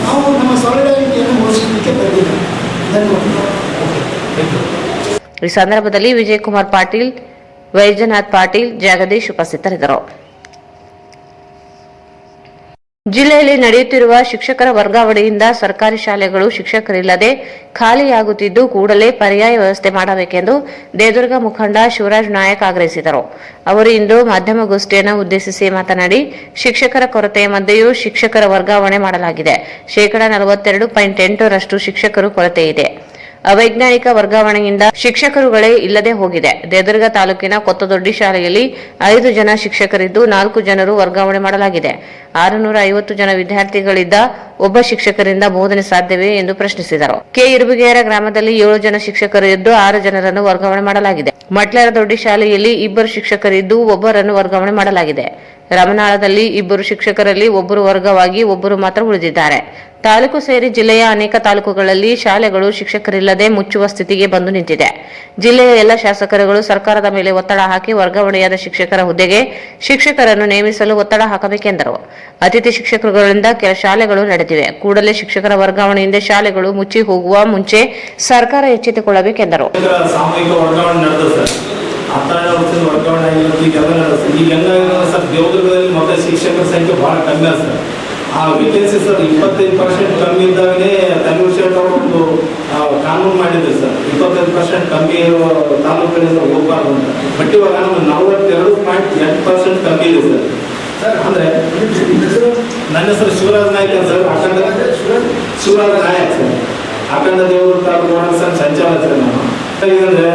ನಾವು ನಮ್ಮ ಸಾಲಿಡಾರಿಟಿಯನ್ನು ಘೋಷಿಸಲಿಕ್ಕೆ ಬಂದಿದ್ದೇವೆ. ಧನ್ಯವಾದ. ಈ ಸಂದರ್ಭದಲ್ಲಿ ವಿಜಯಕುಮಾರ್ ಪಾಟೀಲ್, ವೈಜನಾಥ್ ಪಾಟೀಲ್, ಜಗದೀಶ್ ಉಪಸ್ಥಿತರಿದ್ದರು. ಜಿಲ್ಲೆಯಲ್ಲಿ ನಡೆಯುತ್ತಿರುವ ಶಿಕ್ಷಕರ ವರ್ಗಾವಣೆಯಿಂದ ಸರ್ಕಾರಿ ಶಾಲೆಗಳು ಶಿಕ್ಷಕರಿಲ್ಲದೆ ಖಾಲಿಯಾಗುತ್ತಿದ್ದು, ಕೂಡಲೇ ಪರ್ಯಾಯ ವ್ಯವಸ್ಥೆ ಮಾಡಬೇಕೆಂದು ದೇವದುರ್ಗ ಮುಖಂಡ ಶಿವರಾಜ್ ನಾಯಕ್ ಆಗ್ರಹಿಸಿದರು. ಅವರು ಇಂದು ಮಾಧ್ಯಮಗೋಷ್ಠಿಯನ್ನು ಉದ್ದೇಶಿಸಿ ಮಾತನಾಡಿ, ಶಿಕ್ಷಕರ ಕೊರತೆಯ ಮಧ್ಯೆಯೂ ಶಿಕ್ಷಕರ ವರ್ಗಾವಣೆ ಮಾಡಲಾಗಿದೆ. 42.8% ಶಿಕ್ಷಕರು ಕೊರತೆ ಇದೆ. ಅವೈಜ್ಞಾನಿಕ ವರ್ಗಾವಣೆಯಿಂದ ಶಿಕ್ಷಕರುಗಳೇ ಇಲ್ಲದೆ ಹೋಗಿದೆ. ದೇವದುರ್ಗ ತಾಲೂಕಿನ ಕೊತ್ತದೊಡ್ಡಿ ಶಾಲೆಯಲ್ಲಿ 5 ಜನ ಶಿಕ್ಷಕರಿದ್ದು 4 ಜನರು ವರ್ಗಾವಣೆ ಮಾಡಲಾಗಿದೆ. 650 ಜನ ವಿದ್ಯಾರ್ಥಿಗಳಿದ್ದ ಒಬ್ಬ ಶಿಕ್ಷಕರಿಂದ ಬೋಧನೆ ಸಾಧ್ಯವೇ ಎಂದು ಪ್ರಶ್ನಿಸಿದರು. ಕೆ ಇರುಬುಗೇರ ಗ್ರಾಮದಲ್ಲಿ 7 ಜನ ಶಿಕ್ಷಕರು ಇದ್ದು 6 ಜನರನ್ನು ವರ್ಗಾವಣೆ ಮಾಡಲಾಗಿದೆ. ಮಟ್ಲರ ದೊಡ್ಡಿ ಶಾಲೆಯಲ್ಲಿ 2 ಶಿಕ್ಷಕರಿದ್ದು ಒಬ್ಬರನ್ನು ವರ್ಗಾವಣೆ ಮಾಡಲಾಗಿದೆ. ರಾಮನಾಳದಲ್ಲಿ 2 ಶಿಕ್ಷಕರಲ್ಲಿ ಒಬ್ಬರು ವರ್ಗವಾಗಿ ಒಬ್ಬರು ಮಾತ್ರ ಉಳಿದಿದ್ದಾರೆ. ತಾಲೂಕು ಸೇರಿ ಜಿಲ್ಲೆಯ ಅನೇಕ ತಾಲೂಕುಗಳಲ್ಲಿ ಶಾಲೆಗಳು ಶಿಕ್ಷಕರಿಲ್ಲದೆ ಮುಚ್ಚುವ ಸ್ಥಿತಿಗೆ ಬಂದು ನಿಂತಿದೆ. ಜಿಲ್ಲೆಯ ಎಲ್ಲ ಶಾಸಕರುಗಳು ಸರ್ಕಾರದ ಮೇಲೆ ಒತ್ತಡ ಹಾಕಿ ವರ್ಗಾವಣೆಯಾದ ಶಿಕ್ಷಕರ ಹುದ್ದೆಗೆ ಶಿಕ್ಷಕರನ್ನು ನೇಮಿಸಲು ಒತ್ತಡ ಹಾಕಬೇಕೆಂದರು. ಅತಿಥಿ ಶಿಕ್ಷಕರುಗಳಿಂದ ಕೆಲ ಶಾಲೆಗಳು ನಡೆದಿವೆ. ಕೂಡಲೇ ಶಿಕ್ಷಕರ ವರ್ಗಾವಣೆಯಿಂದ ಶಾಲೆಗಳು ಮುಚ್ಚಿ ಹೋಗುವ ಮುಂಚೆ ಸರ್ಕಾರ ಎಚ್ಚೆತ್ತುಕೊಳ್ಳಬೇಕೆಂದರು. ಸಾಮೂಹಿಕ ವರ್ಗಾವಣೆ ನಡೆದ ಸರ್ 12 ವರ್ಷದ ವರ್ಗಾವಣೆ ಆಗಿರೋದು ಈಗೆಲ್ಲ ನಡೆಸ್ತದೆ. ಈಗ ಹೆಂಗಾಗಿದೆ ಸರ್, ದೇವದುರ್ಗದಲ್ಲಿ ಮತ್ತೆ ಶಿಕ್ಷಕರ ಸಂಖ್ಯೆ ಭಾಳ ಕಮ್ಮಿ ಅದ ಸರ್. ಆ ವೇಕೆನ್ಸಿ ಸರ್ 25% ಕಮ್ಮಿ ಇದ್ದಾಗಲೇ ತನ್ವೀರ್ ಶೇಟ್ ಅವರು ಒಂದು ಕಾನೂನು ಮಾಡಿದ್ರು ಸರ್, 25% ಕಮ್ಮಿ ಇರುವ ತಾಲೂಕುಗಳಿಂದ ಹೋಗಬಾರ್ದು ಅಂತ. ಬಟ್ ಇವಾಗ ನಮ್ಗೆ 42.8% ಕಮ್ಮಿ ಇದೆ ಸರ್. ಅಂದರೆ ನನ್ನ ಹೆಸರು ಶಿವರಾಜ್ ನಾಯ್ಕ ಸರ್, ಅಖಂಡ ಶಿವರಾಜ್ ನಾಯಕ್ ಸರ್, ಅಖಂಡ ದೇವದುರ್ಗ ತಾಲೂಕು ಸರ್ ಸಂಚಾಲಕ ಸರ್. ನಾನು ಏನಂದ್ರೆ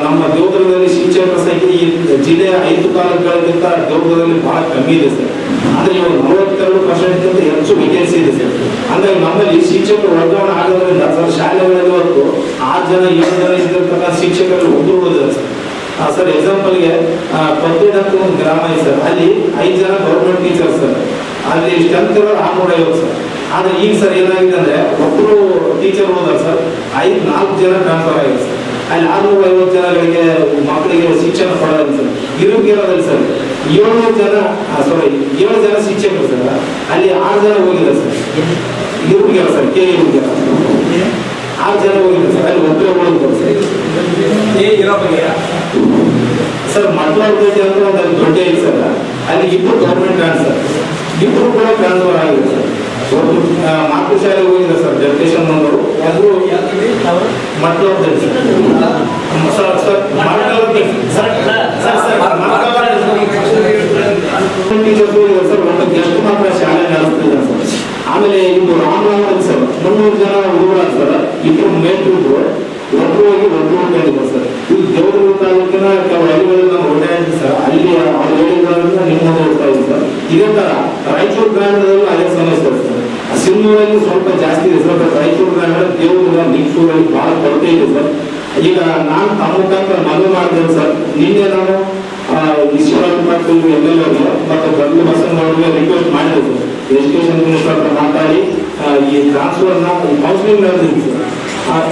ನಮ್ಮ ದೇವದುರ್ಗದಲ್ಲಿ ಶಿಕ್ಷಕರ ಸಂಖ್ಯೆ ಈ ಜಿಲ್ಲೆಯ 5 ತಾಲೂಕುಗಳಿಗಿಂತ ದೇವದುರ್ಗದಲ್ಲಿ ಬಹಳ ಕಮ್ಮಿ ಇದೆ ಸರ್. ಅಂದ್ರೆ ಇವಾಗ 42% ಹೆಚ್ಚು ವೇಕೆನ್ಸಿ ಇದೆ ಸರ್. ಅಂದ್ರೆ ನಮ್ಮಲ್ಲಿ ಶಿಕ್ಷಕರು ವರ್ಗಾವಣೆ ಆಗೋದ್ರಿಂದ ಸರ್ ಶಾಲೆಗಳಲ್ಲಿ ಇವತ್ತು 6 ಜನ 7 ಜನ ಇದ್ದಿರ್ತಕ್ಕಂಥ ಶಿಕ್ಷಕರು ಉಳಿದಿದ್ದಾರೆ ಸರ್. ಸರ್ ಎಕ್ಸಾಂಪಲ್ಗೆ ಕೊತ್ತೇಡ್ ಅಂತ ಒಂದು ಗ್ರಾಮ ಇದೆ ಸರ್, ಅಲ್ಲಿ 5 ಜನ ಗೌರ್ಮೆಂಟ್ ಟೀಚರ್ ಸರ್, ಅಲ್ಲಿ ಸ್ಟ್ರೆಂತ್ ಇರೋರು 650 ಸರ್. ಆದ್ರೆ ಈಗ ಸರ್ ಏನಾಗಿದೆ ಅಂದ್ರೆ ಒಬ್ಬರು ಟೀಚರ್ ಹೋದಾರೆ ಸರ್, 4 ಜನ ಟ್ರಾನ್ಸ್ಫರ್ ಆಗಿದೆ ಸರ್. ಅಲ್ಲಿ 650 ಜನಗಳಿಗೆ ಮಕ್ಕಳಿಗೆ ಶಿಕ್ಷಣ ಕೊಡೋದಿಲ್ಲ ಸರ್. ಇರುಗೇರದಲ್ಲಿ ಸರ್ 7 ಜನ ಶಿಕ್ಷಕರು ಸರ್, ಅಲ್ಲಿ 6 ಜನ ಹೋಗಿದ್ದಾರೆ ಸರ್. ಇರುಗೇರ ಸರ್, ಕೆ ಇರುಗೇರ 6 ಜನ ಹೋಗಿದ್ದಾರೆ ಸರ್, ಅಲ್ಲಿ ಒಬ್ಬರೇ ಹೋಗಿದ್ದಾರೆ ಸರ್. ಸರ್ ಮಟ್ಲಾರ್ದೊಡ್ಡಿ ಅಂದ್ರೆ ಒಂದು ದೊಡ್ಡ ಇದೆ ಸರ್, ಅಲ್ಲಿ 2 ಗೌರ್ಮೆಂಟ್ ಟ್ರಾನ್ಸ್ ಸರ್, 2 ಕೂಡ ಟ್ರಾನ್ಸ್ಫರ್ ಆಗಿದೆ ಸರ್. ಒಬ್ಬರು ಮಾತೃ ಶಾಲೆ ಹೋಗಿದ್ದಾರೆ ಸರ್, ಡೆಪ್ಯುಟೇಷನ್ ಬಂದವರು ಎಲ್ಲರೂ ಮಟ್ಲಾರ್ದೊಡ್ಡಿ ಸರ್. ಸರ್ ಒಂದು ಗೆಸ್ಟ್ ಮಾತ್ರ ಶಾಲೆ ನಡೆಸ್ತಿದ್ದಾರೆ ಸರ್. ಆಮೇಲೆ ಇದು ರಾಮನಗರ ಸರ್ 300 ಜನ ಹುಡುಗರ ಸರ್, 2 ಮೇಟ್ರಿದ್ರು, ಒಬ್ಬರು ಹೋಗಿ ಒಬ್ಬರು ಹೇಳಿದ್ದಾರೆ ಸರ್. ಇದು ದೇವದುರ್ಗ ತಾಲೂಕಿನ ಕೆಲವು ಹಳ್ಳಿಗಳಲ್ಲಿ ನಾವು ಓಡಾಡಿದ್ವಿ ಸರ್, ಅಲ್ಲಿ ಅವ್ರು ಹೇಳಿದ್ರಿಂದ ನಿಮ್ಮ ಹೋಗ್ತಾ ಇದ್ದೀವಿ ಸರ್. ಇದೇ ತರ ರಾಯಚೂರು ಗ್ರಾಮೀಣದಲ್ಲೂ ಅದೇ ಸಮಸ್ಯೆ ಸರ್. ಸಿನ್ನೂರಲ್ಲಿ ಸ್ವಲ್ಪ ಜಾಸ್ತಿ ಇದೆ ಸರ್, ರಾಯಚೂರು ಗ್ರಾಮೀಣ ದೇವದುರ್ಗ ನಿಂಗಸೂರಲ್ಲಿ ಬಹಳ ಕೊರತೆ ಇದೆ ಸರ್. ಈಗ ನಾನು ತಮ್ಮ ಮುಖಾಂತರ ಮನವಿ ಮಾಡಿದ್ದೇನೆ ಸರ್. ನಿನ್ನೆ ನಾನು ಈಶ್ವರಪ್ಪ ಪಾಟೀಲ್ MLA ಮತ್ತು ಗಂಗು ಬಸವನಗೌಡರಿಗೆ ರಿಕ್ವೆಸ್ಟ್ ಮಾಡಿದೆ ಸರ್, ಎಜುಕೇಶನ್ ಮಿನಿಸ್ಟರ್ ಹತ್ರ ಮಾತಾಡಿ ಈ ಟ್ರಾನ್ಸ್ಫರ್ನ ಕೌನ್ಸಿಲಿಂಗ್ ನಡೆದಿದೆ ಸರ್.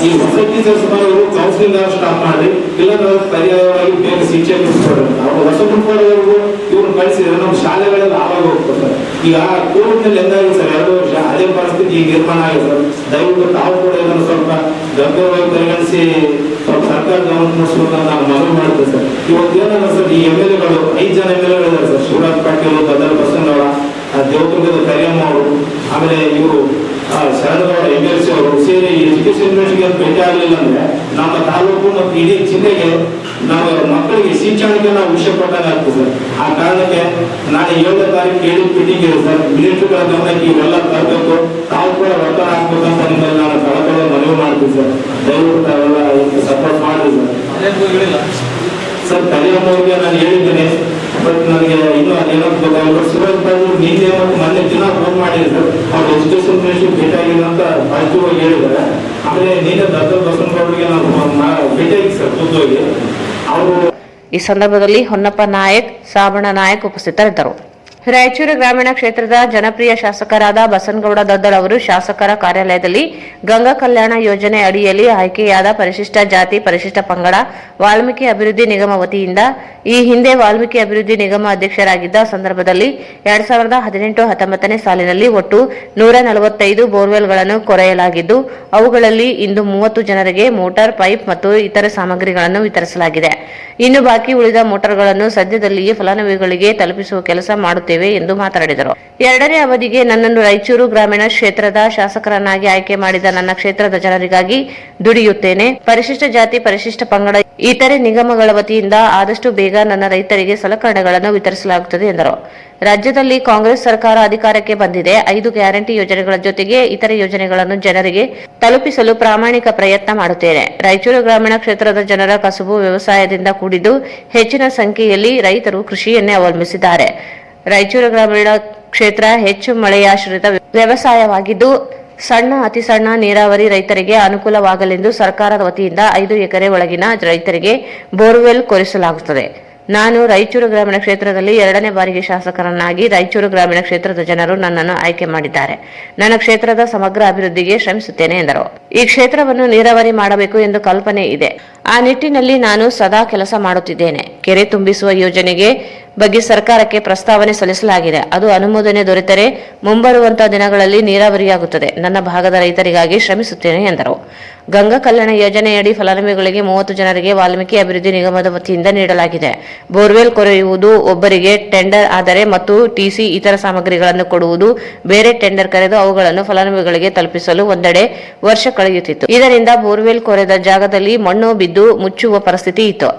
ಈ ಹೊಸ ಟೀಚರ್ಸ್ ಬರೋರು ಕೌನ್ಸಿಲಿಂಗ್ ಸ್ಟಾಪ್ ಮಾಡಿ, ಇಲ್ಲಾಂದ್ರೆ ಪರ್ಯಾಯವಾಗಿ ಬೇಗ ಶಿಕ್ಷಕರು ಕೊಡ್ರಿ. ಅವ್ರು ಹೊಸ ಮುಂದುವರೆವರೆಗೂ ಇವ್ರು ಕಳಿಸಿದ್ರೆ ನಮ್ಮ ಶಾಲೆಗಳೆಲ್ಲ ಆವಾಗ ಹೋಗ್ತಾರೆ ಸರ್. ಈಗ ಕೋವಿಡ್ನಲ್ಲಿ ಎಂದಾಗಿದೆ ಸರ್ 2 ವರ್ಷ, ಅದೇ ಪರಿಸ್ಥಿತಿ ಈಗ ನಿರ್ಮಾಣ ಆಗಿದೆ ಸರ್. ದಯವಿಟ್ಟು ತಾವು ಕೂಡ ಇದನ್ನು ಸ್ವಲ್ಪ ಗಂಭೀರವಾಗಿ ಪರಿಗಣಿಸಿ ಸ್ವಲ್ಪ ಸರ್ಕಾರ ಗಮನ ಮುಡಿಸ್ಬೇಕಂತ ನಾನು ಮನವಿ ಮಾಡ್ತೇನೆ ಸರ್. ಇವತ್ತು ಏನಾಗ ಸರ್, ಈ MLAಗಳು 5 ಜನ MLAಗಳಿದ್ದಾರೆ ಸರ್, ಶಿವರಾಜ್ ಪಾಟೀಲ್, ಗದ್ದಲ ಬಸವನಗೌಡ, ದೇವದುರ್ಗದ ಕರಿಯಮ್ಮ ಅವರು, ಆಮೇಲೆ ಇವರು ಶರಣಗೌಡ MLC ಅವರು ಸೇರಿ ಎಜುಕೇಶನ್ ಮಿನಿಸ್ಟರ್ಗೆ ಭೇಟಿ ಆಗಲಿಲ್ಲ ಅಂದ್ರೆ ನಮ್ಮ ತಾಲೂಕು ಮತ್ತು ಇಡೀ ಜಿಲ್ಲೆಗೆ ನಾವು ಮಕ್ಕಳಿಗೆ ಶಿಕ್ಷಣಕ್ಕೆ ನಾವು ವಿಷಯ ಕೊಟ್ಟಾಗ ಆಗ್ತದೆ ಸರ್. ಆ ಕಾರಣಕ್ಕೆ ನಾಳೆ 7ನೇ ತಾರೀಕು ಕೇಳಿ ಮೀಟಿಂಗ್ ಇದೆ ಸರ್, ಮಿನಿಸ್ಟರ್ಗಳ ಗಮನಕ್ಕೆ ಇವೆಲ್ಲ ತರಬೇಕು, ತಾವು ಕೂಡ ಒತ್ತಡ ಹಾಕ್ಬೇಕಂತ ನಿಮ್ಮಲ್ಲಿ ನಾನು ಕಳಕಳಿ ಮನವಿ ಮಾಡ್ತೀವಿ ಸರ್. ದಯವಿಟ್ಟು ತಾವೆಲ್ಲ ಸಪೋರ್ಟ್ ಮಾಡಿ ಸರ್. ಕರಿಯಮ್ಮವ್ರಿಗೆ ನಾನು ಹೇಳಿದ್ದೇನೆ, ಬಟ್ ನನಗೆ ಇನ್ನೂ ಅದೇನೋ ಗೊತ್ತಾಗಲ್ಲ. ಶಿವರಾಜ್ ಪಾಟೀಲ್ ನಿನ್ನೆ ಮತ್ತು ಮೊನ್ನೆ ದಿನ ಫೋನ್ ಮಾಡಿದ್ರು ಸರ್, ಅವ್ರು ಎಜುಕೇಶನ್ ಮಿನಿಸ್ಟರ್ ಭೇಟಿ ಆಗಿಲ್ಲ ಅಂತ ಪಾಸಿಟಿವ್ ಹೇಳಿದ್ದಾರೆ. ಆಮೇಲೆ ನಿನ್ನೆ ಗದ್ದಲ ಬಸವನಗೌಡರಿಗೆ ನಾವು ಭೇಟಿಯಾಗಿ ಸರ್ ಖುದ್ದಾಗಿ ಅವರು. ಈ ಸಂದರ್ಭದಲ್ಲಿ ಹೊನ್ನಪ್ಪ ನಾಯಕ್, ಸಾಬಣ್ಣ ನಾಯಕ್ ಉಪಸ್ಥಿತರಿದ್ದರು. ರಾಯಚೂರು ಗ್ರಾಮೀಣ ಕ್ಷೇತ್ರದ ಜನಪ್ರಿಯ ಶಾಸಕರಾದ ಬಸನಗೌಡ ದದ್ದಲ್ ಅವರು ಶಾಸಕರ ಕಾರ್ಯಾಲಯದಲ್ಲಿ ಗಂಗಾ ಕಲ್ಯಾಣ ಯೋಜನೆ ಅಡಿಯಲ್ಲಿ ಆಯ್ಕೆಯಾದ ಪರಿಶಿಷ್ಟ ಜಾತಿ, ಪರಿಶಿಷ್ಟ ಪಂಗಡ, ವಾಲ್ಮೀಕಿ ಅಭಿವೃದ್ಧಿ ನಿಗಮ ವತಿಯಿಂದ ಈ ಹಿಂದೆ ವಾಲ್ಮೀಕಿ ಅಭಿವೃದ್ಧಿ ನಿಗಮ ಅಧ್ಯಕ್ಷರಾಗಿದ್ದ ಸಂದರ್ಭದಲ್ಲಿ 2018-19ನೇ ಸಾಲಿನಲ್ಲಿ ಒಟ್ಟು 145 ಬೋರ್ವೆಲ್ಗಳನ್ನು ಕೊರೆಯಲಾಗಿದ್ದು, ಅವುಗಳಲ್ಲಿ ಇಂದು 30 ಜನರಿಗೆ ಮೋಟಾರ್, ಪೈಪ್ ಮತ್ತು ಇತರೆ ಸಾಮಗ್ರಿಗಳನ್ನು ವಿತರಿಸಲಾಗಿದೆ. ಇನ್ನು ಬಾಕಿ ಉಳಿದ ಮೋಟಾರ್ಗಳನ್ನು ಸದ್ಯದಲ್ಲಿಯೇ ಫಲಾನುಭವಿಗಳಿಗೆ ತಲುಪಿಸುವ ಕೆಲಸ ಮಾಡುತ್ತೇವೆ ಎಂದು ಮಾತನಾಡಿದರು. ಎರಡನೇ ಅವಧಿಗೆ ನನ್ನನ್ನು ರಾಯಚೂರು ಗ್ರಾಮೀಣ ಕ್ಷೇತ್ರದ ಶಾಸಕರನ್ನಾಗಿ ಆಯ್ಕೆ ಮಾಡಿದ ನನ್ನ ಕ್ಷೇತ್ರದ ಜನರಿಗಾಗಿ ದುಡಿಯುತ್ತೇನೆ. ಪರಿಶಿಷ್ಟ ಜಾತಿ, ಪರಿಶಿಷ್ಟ ಪಂಗಡ, ಇತರೆ ನಿಗಮಗಳ ವತಿಯಿಂದ ಆದಷ್ಟು ಬೇಗ ನನ್ನ ರೈತರಿಗೆ ಸಲಕರಣೆಗಳನ್ನು ವಿತರಿಸಲಾಗುತ್ತದೆ ಎಂದರು. ರಾಜ್ಯದಲ್ಲಿ ಕಾಂಗ್ರೆಸ್ ಸರ್ಕಾರ ಅಧಿಕಾರಕ್ಕೆ ಬಂದಿದೆ. 5 ಗ್ಯಾರಂಟಿ ಯೋಜನೆಗಳ ಜೊತೆಗೆ ಇತರೆ ಯೋಜನೆಗಳನ್ನು ಜನರಿಗೆ ತಲುಪಿಸಲು ಪ್ರಾಮಾಣಿಕ ಪ್ರಯತ್ನ ಮಾಡುತ್ತೇನೆ. ರಾಯಚೂರು ಗ್ರಾಮೀಣ ಕ್ಷೇತ್ರದ ಜನರ ಕಸುಬು ವ್ಯವಸಾಯದಿಂದ ಕೂಡಿದ್ದು ಹೆಚ್ಚಿನ ಸಂಖ್ಯೆಯಲ್ಲಿ ರೈತರು ಕೃಷಿಯನ್ನೇ ಅವಲಂಬಿಸಿದ್ದಾರೆ. ರಾಯಚೂರು ಗ್ರಾಮೀಣ ಕ್ಷೇತ್ರ ಹೆಚ್ಚು ಮಳೆಯಾಶ್ರಿತ ವ್ಯವಸಾಯವಾಗಿದ್ದು ಅತಿ ಸಣ್ಣ ನೀರಾವರಿ ರೈತರಿಗೆ ಅನುಕೂಲವಾಗಲೆಂದು ಸರ್ಕಾರದ ವತಿಯಿಂದ 5 ಎಕರೆ ಒಳಗಿನ ರೈತರಿಗೆ ಬೋರ್ವೆಲ್ ಕೊರೆಸಲಾಗುತ್ತದೆ. ನಾನು ರಾಯಚೂರು ಗ್ರಾಮೀಣ ಕ್ಷೇತ್ರದಲ್ಲಿ 2ನೇ ಬಾರಿಗೆ ಶಾಸಕರನ್ನಾಗಿ ರಾಯಚೂರು ಗ್ರಾಮೀಣ ಕ್ಷೇತ್ರದ ಜನರು ನನ್ನನ್ನು ಆಯ್ಕೆ ಮಾಡಿದ್ದಾರೆ. ನನ್ನ ಕ್ಷೇತ್ರದ ಸಮಗ್ರ ಅಭಿವೃದ್ಧಿಗೆ ಶ್ರಮಿಸುತ್ತೇನೆ ಎಂದರು. ಈ ಕ್ಷೇತ್ರವನ್ನು ನೀರಾವರಿ ಮಾಡಬೇಕು ಎಂದು ಕಲ್ಪನೆ ಇದೆ. ಆ ನಿಟ್ಟಿನಲ್ಲಿ ನಾನು ಸದಾ ಕೆಲಸ ಮಾಡುತ್ತಿದ್ದೇನೆ. ಕೆರೆ ತುಂಬಿಸುವ ಯೋಜನೆಗೆ ಬಗ್ಗೆ ಸರ್ಕಾರಕ್ಕೆ ಪ್ರಸ್ತಾವನೆ ಸಲ್ಲಿಸಲಾಗಿದೆ. ಅದು ಅನುಮೋದನೆ ದೊರೆತರೆ ಮುಂಬರುವಂತಹ ದಿನಗಳಲ್ಲಿ ನೀರಾವರಿಯಾಗುತ್ತದೆ. ನನ್ನ ಭಾಗದ ರೈತರಿಗಾಗಿ ಶ್ರಮಿಸುತ್ತೇನೆ ಎಂದರು. ಗಂಗಾ ಕಲ್ಯಾಣ ಯೋಜನೆಯಡಿ ಫಲಾನುಭವಿಗಳಿಗೆ 30 ಜನರಿಗೆ ವಾಲ್ಮೀಕಿ ಅಭಿವೃದ್ಧಿ ನಿಗಮದ ವತಿಯಿಂದ ನೀಡಲಾಗಿದೆ. ಬೋರ್ವೆಲ್ ಕೊರೆಯುವುದು ಒಬ್ಬರಿಗೆ ಟೆಂಡರ್ ಆದರೆ ಮತ್ತು ಟಿಸಿ ಇತರ ಸಾಮಗ್ರಿಗಳನ್ನು ಕೊಡುವುದು ಬೇರೆ ಟೆಂಡರ್ ಕರೆದು ಅವುಗಳನ್ನು ಫಲಾನುಭವಿಗಳಿಗೆ ತಲುಪಿಸಲು ಒಂದೆಡೆ ವರ್ಷ ಕಳೆಯುತ್ತಿತ್ತು. ಇದರಿಂದ ಬೋರ್ವೆಲ್ ಕೊರೆದ ಜಾಗದಲ್ಲಿ ಮಣ್ಣು ಬಿದ್ದು ಮುಚ್ಚುವ ಪರಿಸ್ಥಿತಿ ಇತ್ತು.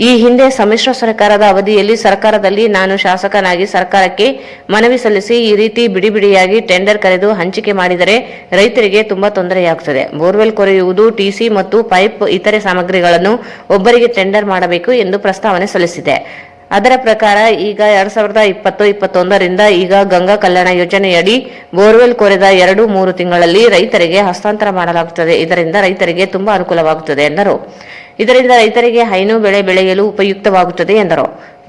ಈ ಹಿಂದೆ ಸಮ್ಮಿಶ್ರ ಸರ್ಕಾರದ ಅವಧಿಯಲ್ಲಿ ಸರ್ಕಾರದಲ್ಲಿ ನಾನು ಶಾಸಕನಾಗಿ ಸರ್ಕಾರಕ್ಕೆ ಮನವಿ ಸಲ್ಲಿಸಿ ಈ ರೀತಿ ಬಿಡಿಬಿಡಿಯಾಗಿ ಟೆಂಡರ್ ಕರೆದು ಹಂಚಿಕೆ ಮಾಡಿದರೆ ರೈತರಿಗೆ ತುಂಬಾ ತೊಂದರೆಯಾಗುತ್ತದೆ. ಬೋರ್ವೆಲ್ ಕೊರೆಯುವುದು, ಟಿಸಿ ಮತ್ತು ಪೈಪ್ ಇತರೆ ಸಾಮಗ್ರಿಗಳನ್ನು ಒಬ್ಬರಿಗೆ ಟೆಂಡರ್ ಮಾಡಬೇಕು ಎಂದು ಪ್ರಸ್ತಾವನೆ ಸಲ್ಲಿಸಿದೆ. ಅದರ ಪ್ರಕಾರ ಈಗ 2020-21ರಿಂದ ಈಗ ಗಂಗಾ ಕಲ್ಯಾಣ ಯೋಜನೆಯಡಿ ಬೋರ್ವೆಲ್ ಕೊರೆದ 2-3 ತಿಂಗಳಲ್ಲಿ ರೈತರಿಗೆ ಹಸ್ತಾಂತರ ಮಾಡಲಾಗುತ್ತದೆ. ಇದರಿಂದ ರೈತರಿಗೆ ತುಂಬಾ ಅನುಕೂಲವಾಗುತ್ತದೆ ಎಂದರು. ಇದರಿಂದ ರೈತರಿಗೆ ಹೈನು ಬೆಳೆ ಬೆಳೆಯಲು ಉಪಯುಕ್ತವಾಗುತ್ತದೆ ಎಂದರು.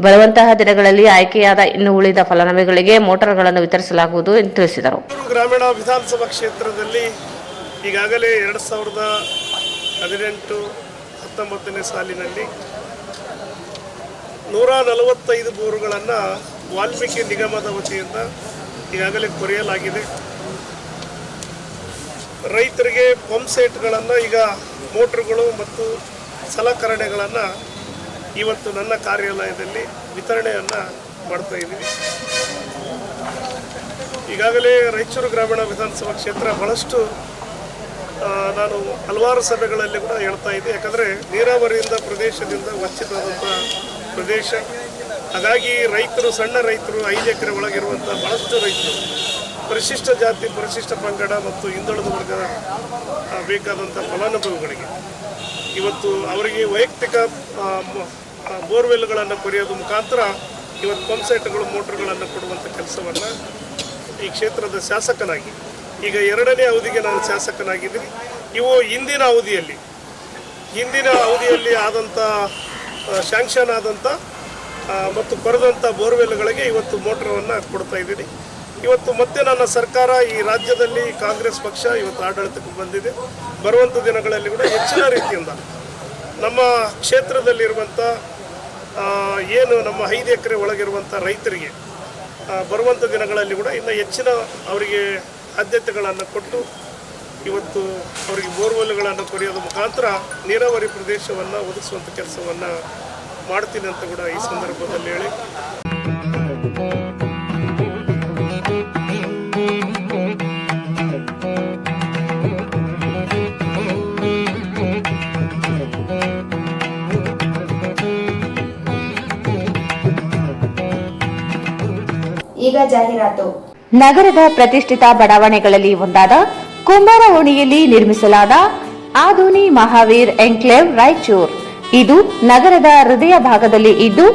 ಬರುವಂತಹ ದಿನಗಳಲ್ಲಿ ಆಯ್ಕೆಯಾದ ಇನ್ನು ಉಳಿದ ಫಲಾನುಭವಿಗಳಿಗೆ ಮೋಟಾರ್ಗಳನ್ನು ವಿತರಿಸಲಾಗುವುದು ಎಂದು ತಿಳಿಸಿದರು. ಗ್ರಾಮೀಣ ವಿಧಾನಸಭಾ ಕ್ಷೇತ್ರದಲ್ಲಿ ಈಗಾಗಲೇ 2018-19ನೇ ಸಾಲಿನಲ್ಲಿ 145 ಬೋರುಗಳನ್ನು ವಾಲ್ಮೀಕಿ ನಿಗಮದ ವತಿಯಿಂದ ಈಗಾಗಲೇ ಕೊರೆಯಲಾಗಿದೆ. ರೈತರಿಗೆ ಪಂಪ್ ಸೆಟ್ಗಳನ್ನು ಈಗ ಮೋಟ್ರುಗಳು ಮತ್ತು ಸಲಕರಣೆಗಳನ್ನು ಇವತ್ತು ನನ್ನ ಕಾರ್ಯಾಲಯದಲ್ಲಿ ವಿತರಣೆಯನ್ನು ಮಾಡ್ತಾ ಇದ್ದೀವಿ. ಈಗಾಗಲೇ ರಾಯಚೂರು ಗ್ರಾಮೀಣ ವಿಧಾನಸಭಾ ಕ್ಷೇತ್ರ ಬಹಳಷ್ಟು ನಾನು ಹಲವಾರು ಸಭೆಗಳಲ್ಲಿ ಕೂಡ ಹೇಳ್ತಾ ಇದ್ದೆ. ಯಾಕಂದರೆ ನೀರಾವರಿಯಿಂದ ಪ್ರದೇಶದಿಂದ ವಂಚಿತವಾದಂಥ ಪ್ರದೇಶ. ಹಾಗಾಗಿ ರೈತರು, ಸಣ್ಣ ರೈತರು, 5 ಎಕರೆ ಒಳಗಿರುವಂಥ ಭಾಳಷ್ಟು ರೈತರು, ಪರಿಶಿಷ್ಟ ಜಾತಿ, ಪರಿಶಿಷ್ಟ ಪಂಗಡ ಮತ್ತು ಹಿಂದುಳಿದ ವರ್ಗದ ಬೇಕಾದಂಥ ಫಲಾನುಭವಿಗಳಿಗೆ ಇವತ್ತು ಅವರಿಗೆ ವೈಯಕ್ತಿಕ ಬೋರ್ವೆಲ್ಗಳನ್ನು ಕೊರೆಯೋದು ಮುಖಾಂತರ ಇವತ್ತು ಪಂಪ್ ಸೆಟ್ಗಳು, ಮೋಟ್ರುಗಳನ್ನು ಕೊಡುವಂಥ ಕೆಲಸವನ್ನು ಈ ಕ್ಷೇತ್ರದ ಶಾಸಕನಾಗಿ ಈಗ 2ನೇ ಅವಧಿಗೆ ನಾನು ಶಾಸಕನಾಗಿದ್ದೀನಿ. ಇವು ಹಿಂದಿನ ಅವಧಿಯಲ್ಲಿ ಆದಂಥ ಶಾಂಕ್ಷನ್ ಆದಂಥ ಮತ್ತು ಕೊರೆದಂಥ ಬೋರ್ವೆಲ್ಗಳಿಗೆ ಇವತ್ತು ಮೋಟ್ರವನ್ನು ಕೊಡ್ತಾ ಇದ್ದೀನಿ. ಇವತ್ತು ಮತ್ತೆ ನನ್ನ ಸರ್ಕಾರ ಈ ರಾಜ್ಯದಲ್ಲಿ ಕಾಂಗ್ರೆಸ್ ಪಕ್ಷ ಇವತ್ತು ಆಡಳಿತಕ್ಕೆ ಬಂದಿದೆ. ಬರುವಂಥ ದಿನಗಳಲ್ಲಿ ಕೂಡ ಹೆಚ್ಚಿನ ರೀತಿಯಿಂದ ನಮ್ಮ ಕ್ಷೇತ್ರದಲ್ಲಿರುವಂಥ ಏನು ನಮ್ಮ 5 ಎಕರೆ ಒಳಗಿರುವಂಥ ರೈತರಿಗೆ ಬರುವಂಥ ದಿನಗಳಲ್ಲಿ ಕೂಡ ಇನ್ನು ಹೆಚ್ಚಿನ ಅವರಿಗೆ ಆದ್ಯತೆಗಳನ್ನು ಕೊಟ್ಟು ಇವತ್ತು ಅವರಿಗೆ ಬೋರ್ವೆಲ್ಗಳನ್ನು ಕೊರೆಯೋದ್ರ ಮುಖಾಂತರ ನೀರಾವರಿ ಪ್ರದೇಶವನ್ನು ಒದಗಿಸುವಂಥ ಕೆಲಸವನ್ನು ಮಾಡ್ತೀನಿ ಅಂತ ಕೂಡ ಈ ಸಂದರ್ಭದಲ್ಲಿ ಹೇಳಿ. ಈಗ ಜಾಹೀರಾತು. ನಗರದ ಪ್ರತಿಷ್ಠಿತ ಬಡಾವಣೆಗಳಲ್ಲಿ ಒಂದಾದ ಕುಂಬಾರ ಓಣಿಯಲ್ಲಿ ನಿರ್ಮಿಸಲಾದ ಆಧುನಿ ಮಹಾವೀರ್ ಎನ್ಕ್ಲೇವ್ ರಾಯಚೂರ್. ಇದು ನಗರದ ಹೃದಯ ಭಾಗದಲ್ಲಿ ಇದ್ದು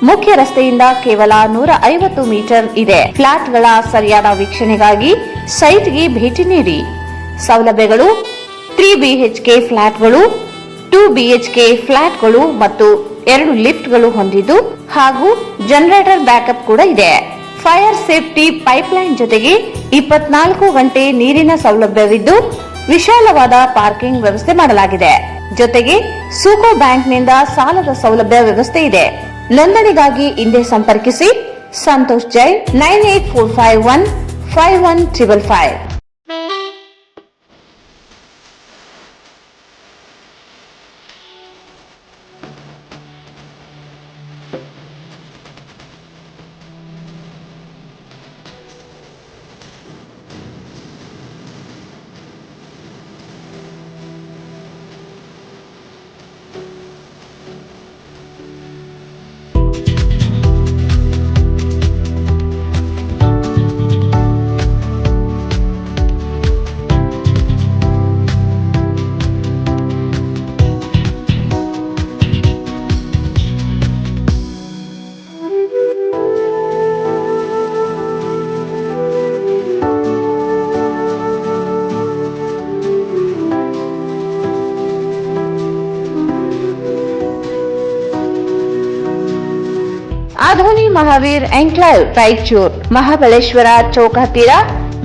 ಮುಖ್ಯ ರಸ್ತೆಯಿಂದ ಕೇವಲ 150 ಮೀಟರ್ ಇದೆ. ಫ್ಲಾಟ್ಗಳ ಸರಿಯಾದ ವೀಕ್ಷಣೆಗಾಗಿ ಸೈಟ್ಗೆ ಭೇಟಿ ನೀಡಿ. ಸೌಲಭ್ಯಗಳು: 3 BHK ಫ್ಲಾಟ್ಗಳು, 2 BHK ಫ್ಲಾಟ್ಗಳು ಮತ್ತು 2 ಲಿಫ್ಟ್ಗಳು ಹೊಂದಿದ್ದು ಹಾಗೂ ಜನರೇಟರ್ ಬ್ಯಾಕಪ್ ಕೂಡ ಇದೆ. ಫೈರ್ ಸೇಫ್ಟಿ ಪೈಪ್ಲೈನ್ ಜೊತೆಗೆ 24 ಗಂಟೆ ನೀರಿನ ಸೌಲಭ್ಯವಿದ್ದು ವಿಶಾಲವಾದ ಪಾರ್ಕಿಂಗ್ ವ್ಯವಸ್ಥೆ ಮಾಡಲಾಗಿದೆ. ಜೊತೆಗೆ ಸೂಕೋ ಬ್ಯಾಂಕ್ನಿಂದ ಸಾಲದ ಸೌಲಭ್ಯ ವ್ಯವಸ್ಥೆ ಇದೆ. ನೋಂದಣಿಗಾಗಿ ಹಿಂದೆ ಸಂಪರ್ಕಿಸಿ ಸಂತೋಷ್ ಜೈನ್ 9845151555. ಆಧೋನಿ ಮಹಾವೀರ್ ಎನ್ಕ್ಲೇವ್ ರಾಯಚೂರ್, ಮಹಾಬಲೇಶ್ವರ ಚೌಕ ಹತ್ತಿರ,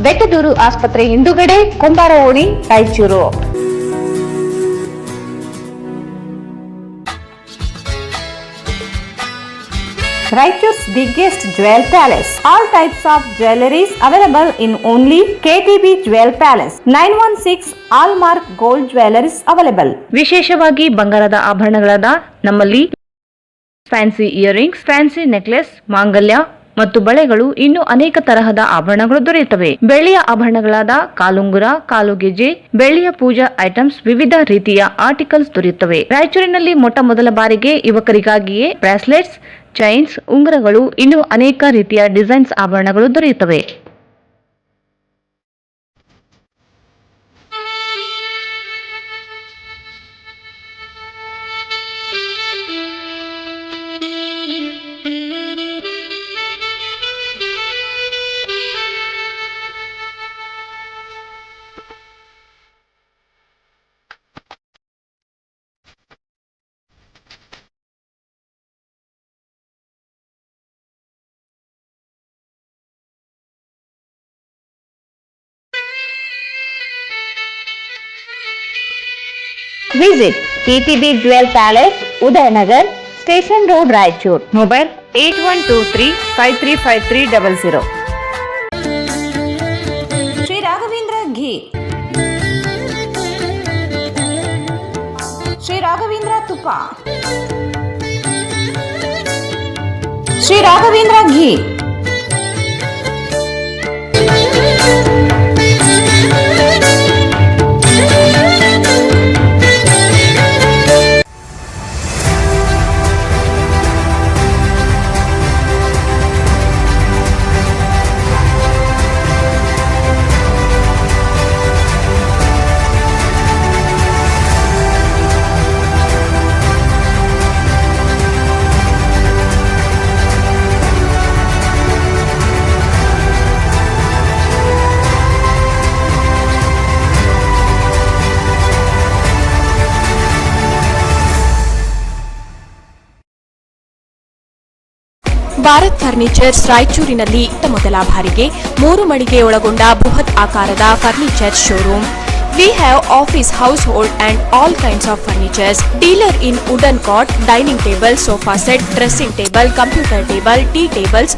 ಬೆಟ್ಟದೂರು ಆಸ್ಪತ್ರೆ ಹಿಂದುಗಡೆ, ಕುಂಬಾರ ಓಣಿ, Raichur. Raichur's biggest jewel palace. All types of jewelries available in only KTB Jewel Palace. 916 Allmark Gold Jewelries available. ವಿಶೇಷವಾಗಿ ಬಂಗಾರದ ಆಭರಣಗಳಾದ ನಮ್ಮಲ್ಲಿ ಫ್ಯಾನ್ಸಿ ಇಯರಿಂಗ್ಸ್, ಫ್ಯಾನ್ಸಿ ನೆಕ್ಲೆಸ್, ಮಾಂಗಲ್ಯ ಮತ್ತು ಬಳೆಗಳು ಇನ್ನೂ ಅನೇಕ ತರಹದ ಆಭರಣಗಳು ದೊರೆಯುತ್ತವೆ. ಬೆಳ್ಳಿಯ ಆಭರಣಗಳಾದ ಕಾಲುಂಗುರ, ಕಾಲುಗೆಜೆ, ಬೆಳ್ಳಿಯ ಪೂಜಾ ಐಟಮ್ಸ್, ವಿವಿಧ ರೀತಿಯ ಆರ್ಟಿಕಲ್ಸ್ ದೊರೆಯುತ್ತವೆ. ರಾಯಚೂರಿನಲ್ಲಿ ಮೊಟ್ಟ ಮೊದಲ ಬಾರಿಗೆ ಯುವಕರಿಗಾಗಿಯೇ ಬ್ರಾಸ್ಲೆಟ್ಸ್, ಚೈನ್ಸ್, ಉಂಗುರಗಳು, ಇನ್ನೂ ಅನೇಕ ರೀತಿಯ ಡಿಸೈನ್ಸ್ ಆಭರಣಗಳು ದೊರೆಯುತ್ತವೆ. Visit KTB Jewel Palace, Udayanagar, Station Road, Raichur. Mobile 8123-535300. Sri Raghavendra Ghee, Sri Raghavendra Tupa, Sri Raghavendra Ghee. Bharat furnitures ರಾಯಚೂರಿನಲ್ಲಿ ಮೊದಲ ಬಾರಿಗೆ 3 ಮಳಿಗೆ ಒಳಗೊಂಡ ಬೃಹತ್ ಆಕಾರದ furniture showroom. We have office, household and all kinds of furnitures. Dealer in wooden cot, dining table, sofa set, dressing table, computer table, tea tables,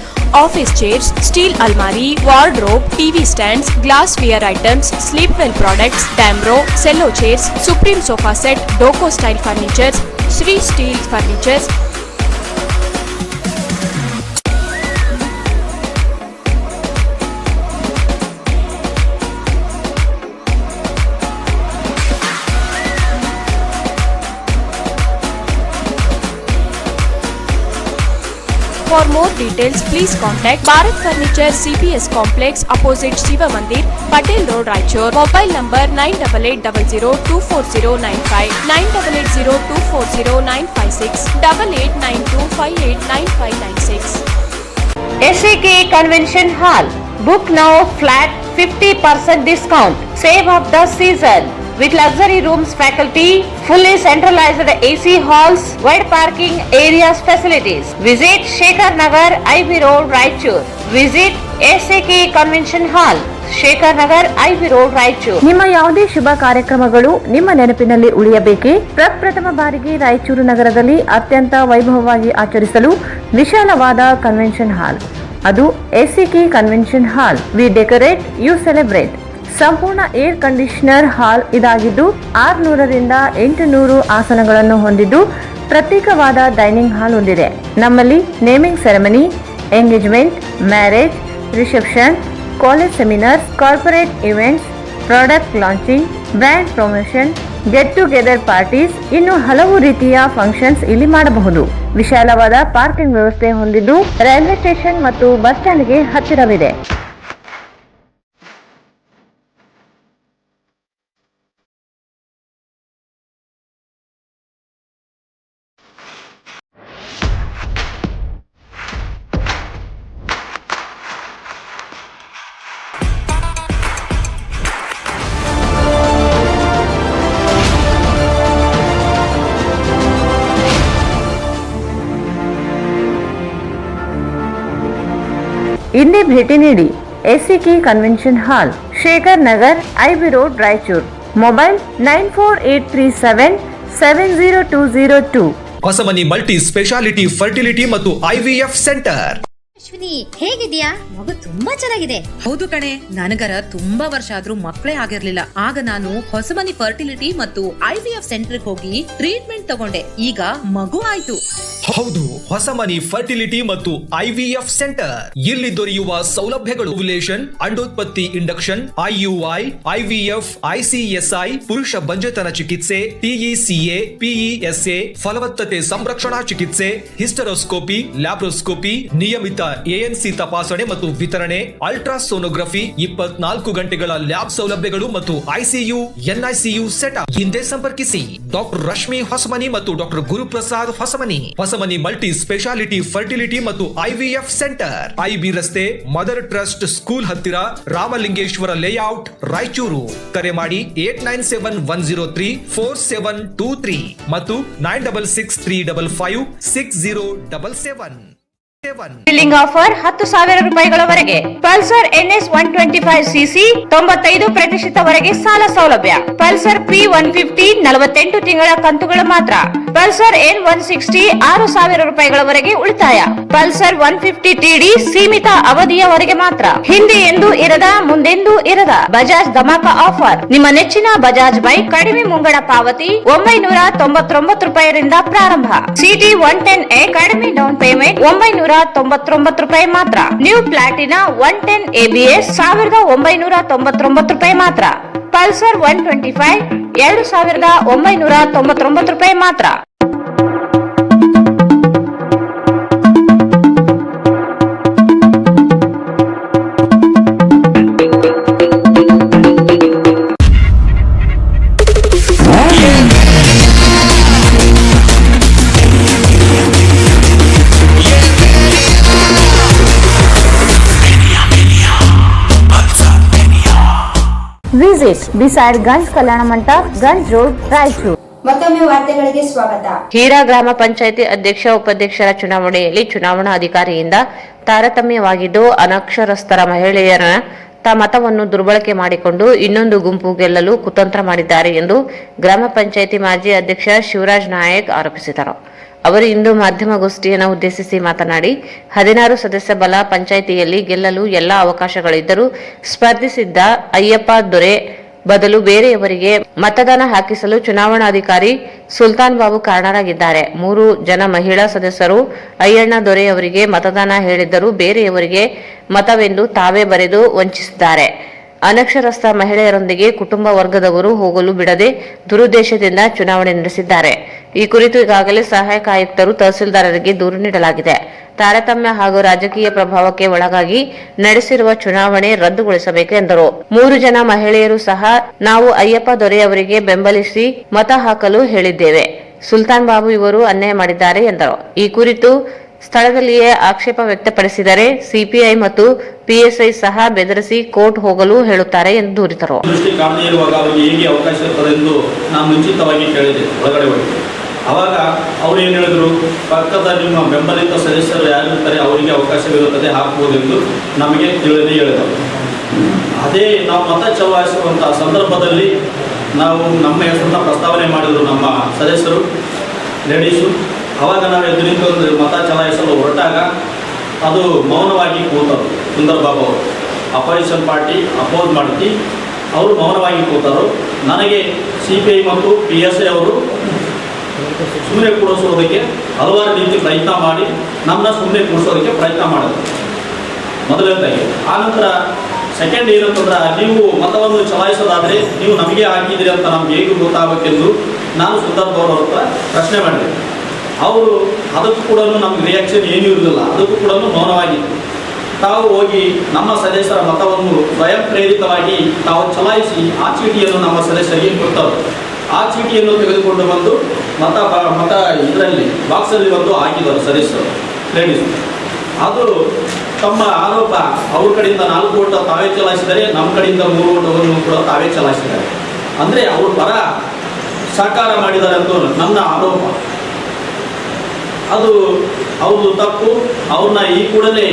office chairs, steel almari, wardrobe, TV stands, glassware items, sleepwell products, Damro, cello chairs, Supreme sofa set, Doco style furnitures, Sri Steel furnitures. For more details, please contact Bharat Furniture CPS Complex opposite Shiva Mandir, Patel Road, Raichur. Mobile number 9880240959, 9880240956, 8892589596. SAK Convention Hall. Book now, flat 50% discount. Save of the season. With luxury rooms, faculty, fully centralized AC halls, wide parking areas, facilities. Visit Shekhar Nagar, IB Road, Raichur. Visit SAK Convention Hall, Shekhar Nagar, IB Road, Raichur. ನಿಮ್ಮ ಯಾವುದೇ ಶುಭ ಕಾರ್ಯಕ್ರಮಗಳು ನಿಮ್ಮ ನೆನಪಿನಲ್ಲಿ ಉಳಿಯಬೇಕೇ? ಪ್ರಪ್ರಥಮ ಬಾರಿಗೆ ರಾಯಚೂರು ನಗರದಲ್ಲಿ ಅತ್ಯಂತ ವೈಭವವಾಗಿ ಆಚರಿಸಲು ವಿಶಾಲವಾದ ಕನ್ವೆನ್ಷನ್ ಹಾಲ್, ಅದು SAK convention hall. We decorate, you celebrate. ಸಂಪೂರ್ಣ ಏರ್ ಕಂಡೀಷನರ್ ಹಾಲ್ ಇದಾಗಿದ್ದು 600 ರಿಂದ 800 ಆಸನಗಳನ್ನು ಹೊಂದಿದ್ದು ಪ್ರತ್ಯೇಕವಾದ ಡೈನಿಂಗ್ ಹಾಲ್ ಹೊಂದಿದೆ. ನಮ್ಮಲ್ಲಿ naming ceremony, engagement, marriage, reception, college seminars, corporate events, product launching, brand promotion, get together parties, ಇನ್ನು ಹಲವು ರೀತಿಯ ಫಂಕ್ಷನ್ಸ್ ಇಲ್ಲಿ ಮಾಡಬಹುದು. ವಿಶಾಲವಾದ ಪಾರ್ಕಿಂಗ್ ವ್ಯವಸ್ಥೆ ಹೊಂದಿದ್ದು ರೈಲ್ವೆ ಸ್ಟೇಷನ್ ಮತ್ತು ಬಸ್ ಸ್ಟ್ಯಾಂಡ್ಗೆ ಹತ್ತಿರವಿದೆ. ಇಂದೇ ಭೇಟಿ ನೀಡಿ SCK convention hall, Shekhar Nagar, IB road, Raichur. Mobile 9483770202. Hosamani multi speciality fertility ಮತ್ತು IVF ಸೆಂಟರ್. ಅಶ್ವಿನಿ ಹೇಗಿದ್ಯಾ? ಮಗು ತುಂಬಾ ಚೆನ್ನಾಗಿದೆ. ಹೌದು ಕಣೆ, ನನಗರ ತುಂಬಾ ವರ್ಷ ಆದ್ರೂ ಮಕ್ಕಳೇ ಆಗಿರ್ಲಿಲ್ಲ. ಆಗ ನಾನು ಹೊಸಮನಿ ಫರ್ಟಿಲಿಟಿ ಮತ್ತು IVF ಸೆಂಟರ್ಗೆ ಹೋಗಿ ಟ್ರೀಟ್ಮೆಂಟ್ ತಗೊಂಡೆ. ಈಗ ಮಗು ಆಯ್ತು. ಹೌದು, ಹೊಸಮನಿ ಫರ್ಟಿಲಿಟಿ ಮತ್ತು IVF ಸೆಂಟರ್. ಇಲ್ಲಿ ದೊರೆಯುವ ಸೌಲಭ್ಯಗಳು: ಓವ್ಯುಲೇಷನ್, ಅಂಡೋತ್ಪತ್ತಿ, ಇಂಡಕ್ಷನ್, IUI, IVF, ICSI, ಪುರುಷ ಬಂಜೆತನ ಚಿಕಿತ್ಸೆ, TECA, PESA, ಫಲವತ್ತತೆ ಸಂರಕ್ಷಣಾ ಚಿಕಿತ್ಸೆ, ಹಿಸ್ಟರೋಸ್ಕೋಪಿ, ಲ್ಯಾಬ್ರೋಸ್ಕೋಪಿ, ನಿಯಮಿತ ANC ತಪಾಸಣೆ ಮತ್ತು ವಿತರಣೆ, ಅಲ್ಟ್ರಾಸೋನೋಗ್ರಫಿ, 24 ಗಂಟೆಗಳ ಲ್ಯಾಬ್ ಸೌಲಭ್ಯಗಳು ಮತ್ತು ICU, NICU ಸೆಟಪ್. ಹಿಂದೆ ಸಂಪರ್ಕಿಸಿ ಡಾಕ್ಟರ್ ರಶ್ಮಿ ಹೊಸಮನಿ ಮತ್ತು doctor Guruprasad Hosamani. Hosamani multi speciality fertility ಮತ್ತು IVF ಸೆಂಟರ್, IB ರಸ್ತೆ, ಮದರ್ ಟ್ರಸ್ಟ್ ಸ್ಕೂಲ್ ಹತ್ತಿರ, ರಾಮಲಿಂಗೇಶ್ವರ ಲೇಔಟ್, ರಾಯಚೂರು. ಕರೆ ಮಾಡಿ 8971034723 ಮತ್ತು 9663556077. ಬಿಲ್ಲಿಂಗ್ ಆಫರ್ 10,000 ರೂಪಾಯಿಗಳವರೆಗೆ. ಪಲ್ಸರ್ NS 125cc 95% ಸಾಲ ಸೌಲಭ್ಯ. ಪಲ್ಸರ್ P150 48 ತಿಂಗಳ ಕಂತುಗಳು ಮಾತ್ರ. ಪಲ್ಸರ್ N160 6,000 ರೂಪಾಯಿಗಳವರೆಗೆ ಉಳಿತಾಯ. ಪಲ್ಸರ್ 150 TD ಸೀಮಿತ ಅವಧಿಯವರೆಗೆ ಮಾತ್ರ. ಹಿಂದೆ ಎಂದು ಇರದ, ಮುಂದೆಂದೂ ಇರದ ಬಜಾಜ್ ಧಮಾಕ ಆಫರ್. ನಿಮ್ಮ ನೆಚ್ಚಿನ ಬಜಾಜ್ ಬೈಕ್ ಕಡಿಮೆ ಮುಂಗಡ ಪಾವತಿ 999 ರೂಪಾಯಿರಿಂದ ಪ್ರಾರಂಭ. CT 110A ಕಡಿಮೆ ಡೌನ್ ಪೇಮೆಂಟ್ 999 ರೂಪಾಯಿ ಮಾತ್ರ. ನ್ಯೂ ಪ್ಲಾಟಿನಾ 110 ABS 1999 ರೂಪಾಯಿ ಮಾತ್ರ. ಪಲ್ಸರ್ 125 2,999 ರೂಪಾಯಿ ಮಾತ್ರ. Visit beside Ganj Kalyana Mandap, Ganj Road, Raichur. ಮತ್ತೊಮ್ಮೆ ವಾರ್ತೆಗಳಿಗೆ ಸ್ವಾಗತ. ಹೀರಾ ಗ್ರಾಮ ಪಂಚಾಯಿತಿ ಅಧ್ಯಕ್ಷ ಉಪಾಧ್ಯಕ್ಷರ ಚುನಾವಣೆಯಲ್ಲಿ ಚುನಾವಣಾ ಅಧಿಕಾರಿಯಿಂದ ತಾರತಮ್ಯವಾಗಿದ್ದು ಅನಕ್ಷರಸ್ಥರ ಮಹಿಳೆಯರ ಮತವನ್ನು ದುರ್ಬಳಕೆ ಮಾಡಿಕೊಂಡು ಇನ್ನೊಂದು ಗುಂಪು ಗೆಲ್ಲಲು ಕುತಂತ್ರ ಮಾಡಿದ್ದಾರೆ ಎಂದು ಗ್ರಾಮ ಪಂಚಾಯಿತಿ ಮಾಜಿ ಅಧ್ಯಕ್ಷ ಶಿವರಾಜ್ ನಾಯಕ್ ಆರೋಪಿಸಿದರು. ಅವರು ಇಂದು ಮಾಧ್ಯಮಗೋಷ್ಠಿಯನ್ನು ಉದ್ದೇಶಿಸಿ ಮಾತನಾಡಿ 16 ಸದಸ್ಯ ಬಲ ಪಂಚಾಯಿತಿಯಲ್ಲಿ ಗೆಲ್ಲಲು ಎಲ್ಲಾ ಅವಕಾಶಗಳಿದ್ದರೂ ಸ್ಪರ್ಧಿಸಿದ್ದ ಅಯ್ಯಪ್ಪ ದೊರೆ ಬದಲು ಬೇರೆಯವರಿಗೆ ಮತದಾನ ಹಾಕಿಸಲು ಚುನಾವಣಾಧಿಕಾರಿ ಸುಲ್ತಾನ್ ಬಾಬು ಕಾರಣರಾಗಿದ್ದಾರೆ. 3 ಜನ ಮಹಿಳಾ ಸದಸ್ಯರು ಅಯ್ಯಣ್ಣ ದೊರೆಯವರಿಗೆ ಮತದಾನ ಹೇಳಿದ್ದರೂ ಬೇರೆಯವರಿಗೆ ಮತವೆಂದು ತಾವೇ ಬರೆದು ವಂಚಿಸಿದ್ದಾರೆ. ಅನಕ್ಷರಸ್ಥ ಮಹಿಳೆಯರೊಂದಿಗೆ ಕುಟುಂಬ ವರ್ಗದವರು ಹೋಗಲು ಬಿಡದೆ ದುರುದ್ದೇಶದಿಂದ ಚುನಾವಣೆ ನಡೆಸಿದ್ದಾರೆ. ಈ ಕುರಿತು ಈಗಾಗಲೇ ಸಹಾಯಕ ಆಯುಕ್ತರು ತಹಸೀಲ್ದಾರರಿಗೆ ದೂರು ನೀಡಲಾಗಿದೆ. ತಾರತಮ್ಯ ಹಾಗೂ ರಾಜಕೀಯ ಪ್ರಭಾವಕ್ಕೆ ಒಳಗಾಗಿ ನಡೆಸಿರುವ ಚುನಾವಣೆ ರದ್ದುಗೊಳಿಸಬೇಕು ಎಂದರು. 3 ಜನ ಮಹಿಳೆಯರು ಸಹ ನಾವು ಅಯ್ಯಪ್ಪ ದೊರೆಯವರಿಗೆ ಬೆಂಬಲಿಸಿ ಮತ ಹಾಕಲು ಹೇಳಿದ್ದೇವೆ. ಸುಲ್ತಾನ್ ಬಾಬು ಇವರು ಅನ್ಯಾಯ ಮಾಡಿದ್ದಾರೆ ಎಂದರು. ಈ ಕುರಿತು ಸ್ಥಳದಲ್ಲಿಯೇ ಆಕ್ಷೇಪ ವ್ಯಕ್ತಪಡಿಸಿದರೆ ಸಿಪಿಐ ಮತ್ತು PSI ಸಹ ಬೆದರಿಸಿ ಕೋರ್ಟ್ ಹೋಗಲು ಹೇಳುತ್ತಾರೆ ಎಂದು ದೂರಿದರು. ದೃಷ್ಟಿ ಕಾಣದೇ ಇರುವಾಗ ಅವರಿಗೆ ಹೇಗೆ ಅವಕಾಶ ಇರ್ತದೆ ಎಂದು ನಾನು ಮುಂಚಿತವಾಗಿ ಕೇಳಿದೆ. ಒಳಗಡೆ ಹೋಗಿ ಆವಾಗ ಅವರು ಏನು ಹೇಳಿದ್ರು, ಪಕ್ಕದ ನಿಮ್ಮ ಬೆಂಬಲಿತ ಸದಸ್ಯರು ಯಾರಿರ್ತಾರೆ ಅವರಿಗೆ ಅವಕಾಶವಿರುತ್ತದೆ ಹಾಕಬಹುದೆಂದು ನಮಗೆ ತಿಳಿದೇ ಹೇಳಿದರು. ಅದೇ ನಾವು ಮತ ಚಲಾಯಿಸುವಂಥ ಸಂದರ್ಭದಲ್ಲಿ ನಾವು ನಮ್ಮ ಹೆಸರನ್ನ ಪ್ರಸ್ತಾವನೆ ಮಾಡಿದರು ನಮ್ಮ ಸದಸ್ಯರು ಲೇಡೀಸು. ಆವಾಗ ನಾವು ಎದುರಿನ ಮತ ಚಲಾಯಿಸಲು ಹೊರಟಾಗ ಅದು ಮೌನವಾಗಿ ಕೂತರು. ಸುಂದರ್ ಬಾಬು ಅವರು ಅಪೋಸಿಷನ್ ಪಾರ್ಟಿ ಅಪೋಸ್ ಮಾಡಿ ಅವರು ಮೌನವಾಗಿ ಕೂತರು. ನನಗೆ CPI ಮತ್ತು PSI ಅವರು ಸುಮ್ಮನೆ ಕೂಡಿಸೋದಕ್ಕೆ ಹಲವಾರು ರೀತಿ ಪ್ರಯತ್ನ ಮಾಡಿ ನಮ್ಮನ್ನ ಸುಮ್ಮನೆ ಕೂಡಿಸೋದಕ್ಕೆ ಪ್ರಯತ್ನ ಮಾಡಿದ್ರು ಮೊದಲನೇದಾಗಿ. ಆನಂತರ ಸೆಕೆಂಡ್ ಏನಂತಂದ್ರೆ, ನೀವು ಮತವನ್ನು ಚಲಾಯಿಸೋದಾದರೆ ನೀವು ನಮಗೆ ಹಾಕಿದ್ದೀರಿ ಅಂತ ನಮ್ಗೆ ಹೇಗೆ ಗೊತ್ತಾಗಬೇಕೆಂದು ನಾನು ಸುಂದರ್ ಬಾಬು ಅವ್ರ ಹತ್ರ ಪ್ರಶ್ನೆ ಮಾಡಿದೆ. ಅವರು ಅದಕ್ಕೂ ಕೂಡ ನಮ್ಗೆ ರಿಯಾಕ್ಷನ್ ಏನೂ ಇರಲಿಲ್ಲ, ಅದಕ್ಕೂ ಕೂಡ ಮೌನವಾಗಿತ್ತು. ತಾವು ಹೋಗಿ ನಮ್ಮ ಸದಸ್ಯರ ಮತವನ್ನು ಸ್ವಯಂ ಪ್ರೇರಿತವಾಗಿ ತಾವು ಚಲಾಯಿಸಿ ಆ ಚೀಟಿಯನ್ನು ನಮ್ಮ ಸದಸ್ಯರಿಗೆ ಕೊಟ್ಟರು. ಆ ಚೀಟಿಯನ್ನು ತೆಗೆದುಕೊಂಡು ಬಂದು ಮತ ಇದರಲ್ಲಿ ಬಾಕ್ಸಲ್ಲಿ ಬಂದು ಹಾಕಿದರು ಸದಸ್ಯರು ಲೇಡೀಸ್. ಅದು ತಮ್ಮ ಆರೋಪ, ಅವ್ರ ಕಡೆಯಿಂದ 4 ಓಟ ತಾವೇ ಚಲಾಯಿಸಿದರೆ, ನಮ್ಮ ಕಡೆಯಿಂದ 3 ಓಟವನ್ನು ಕೂಡ ತಾವೇ ಚಲಾಯಿಸಿದ್ದಾರೆ. ಅಂದರೆ ಅವರು ಪರ ಸಹಕಾರ ಮಾಡಿದ್ದಾರೆ ಅಂತ ನನ್ನ ಆರೋಪ. ಅದು ಅವ್ರದ್ದು ತಪ್ಪು. ಅವ್ರನ್ನ ಈ ಕೂಡಲೇ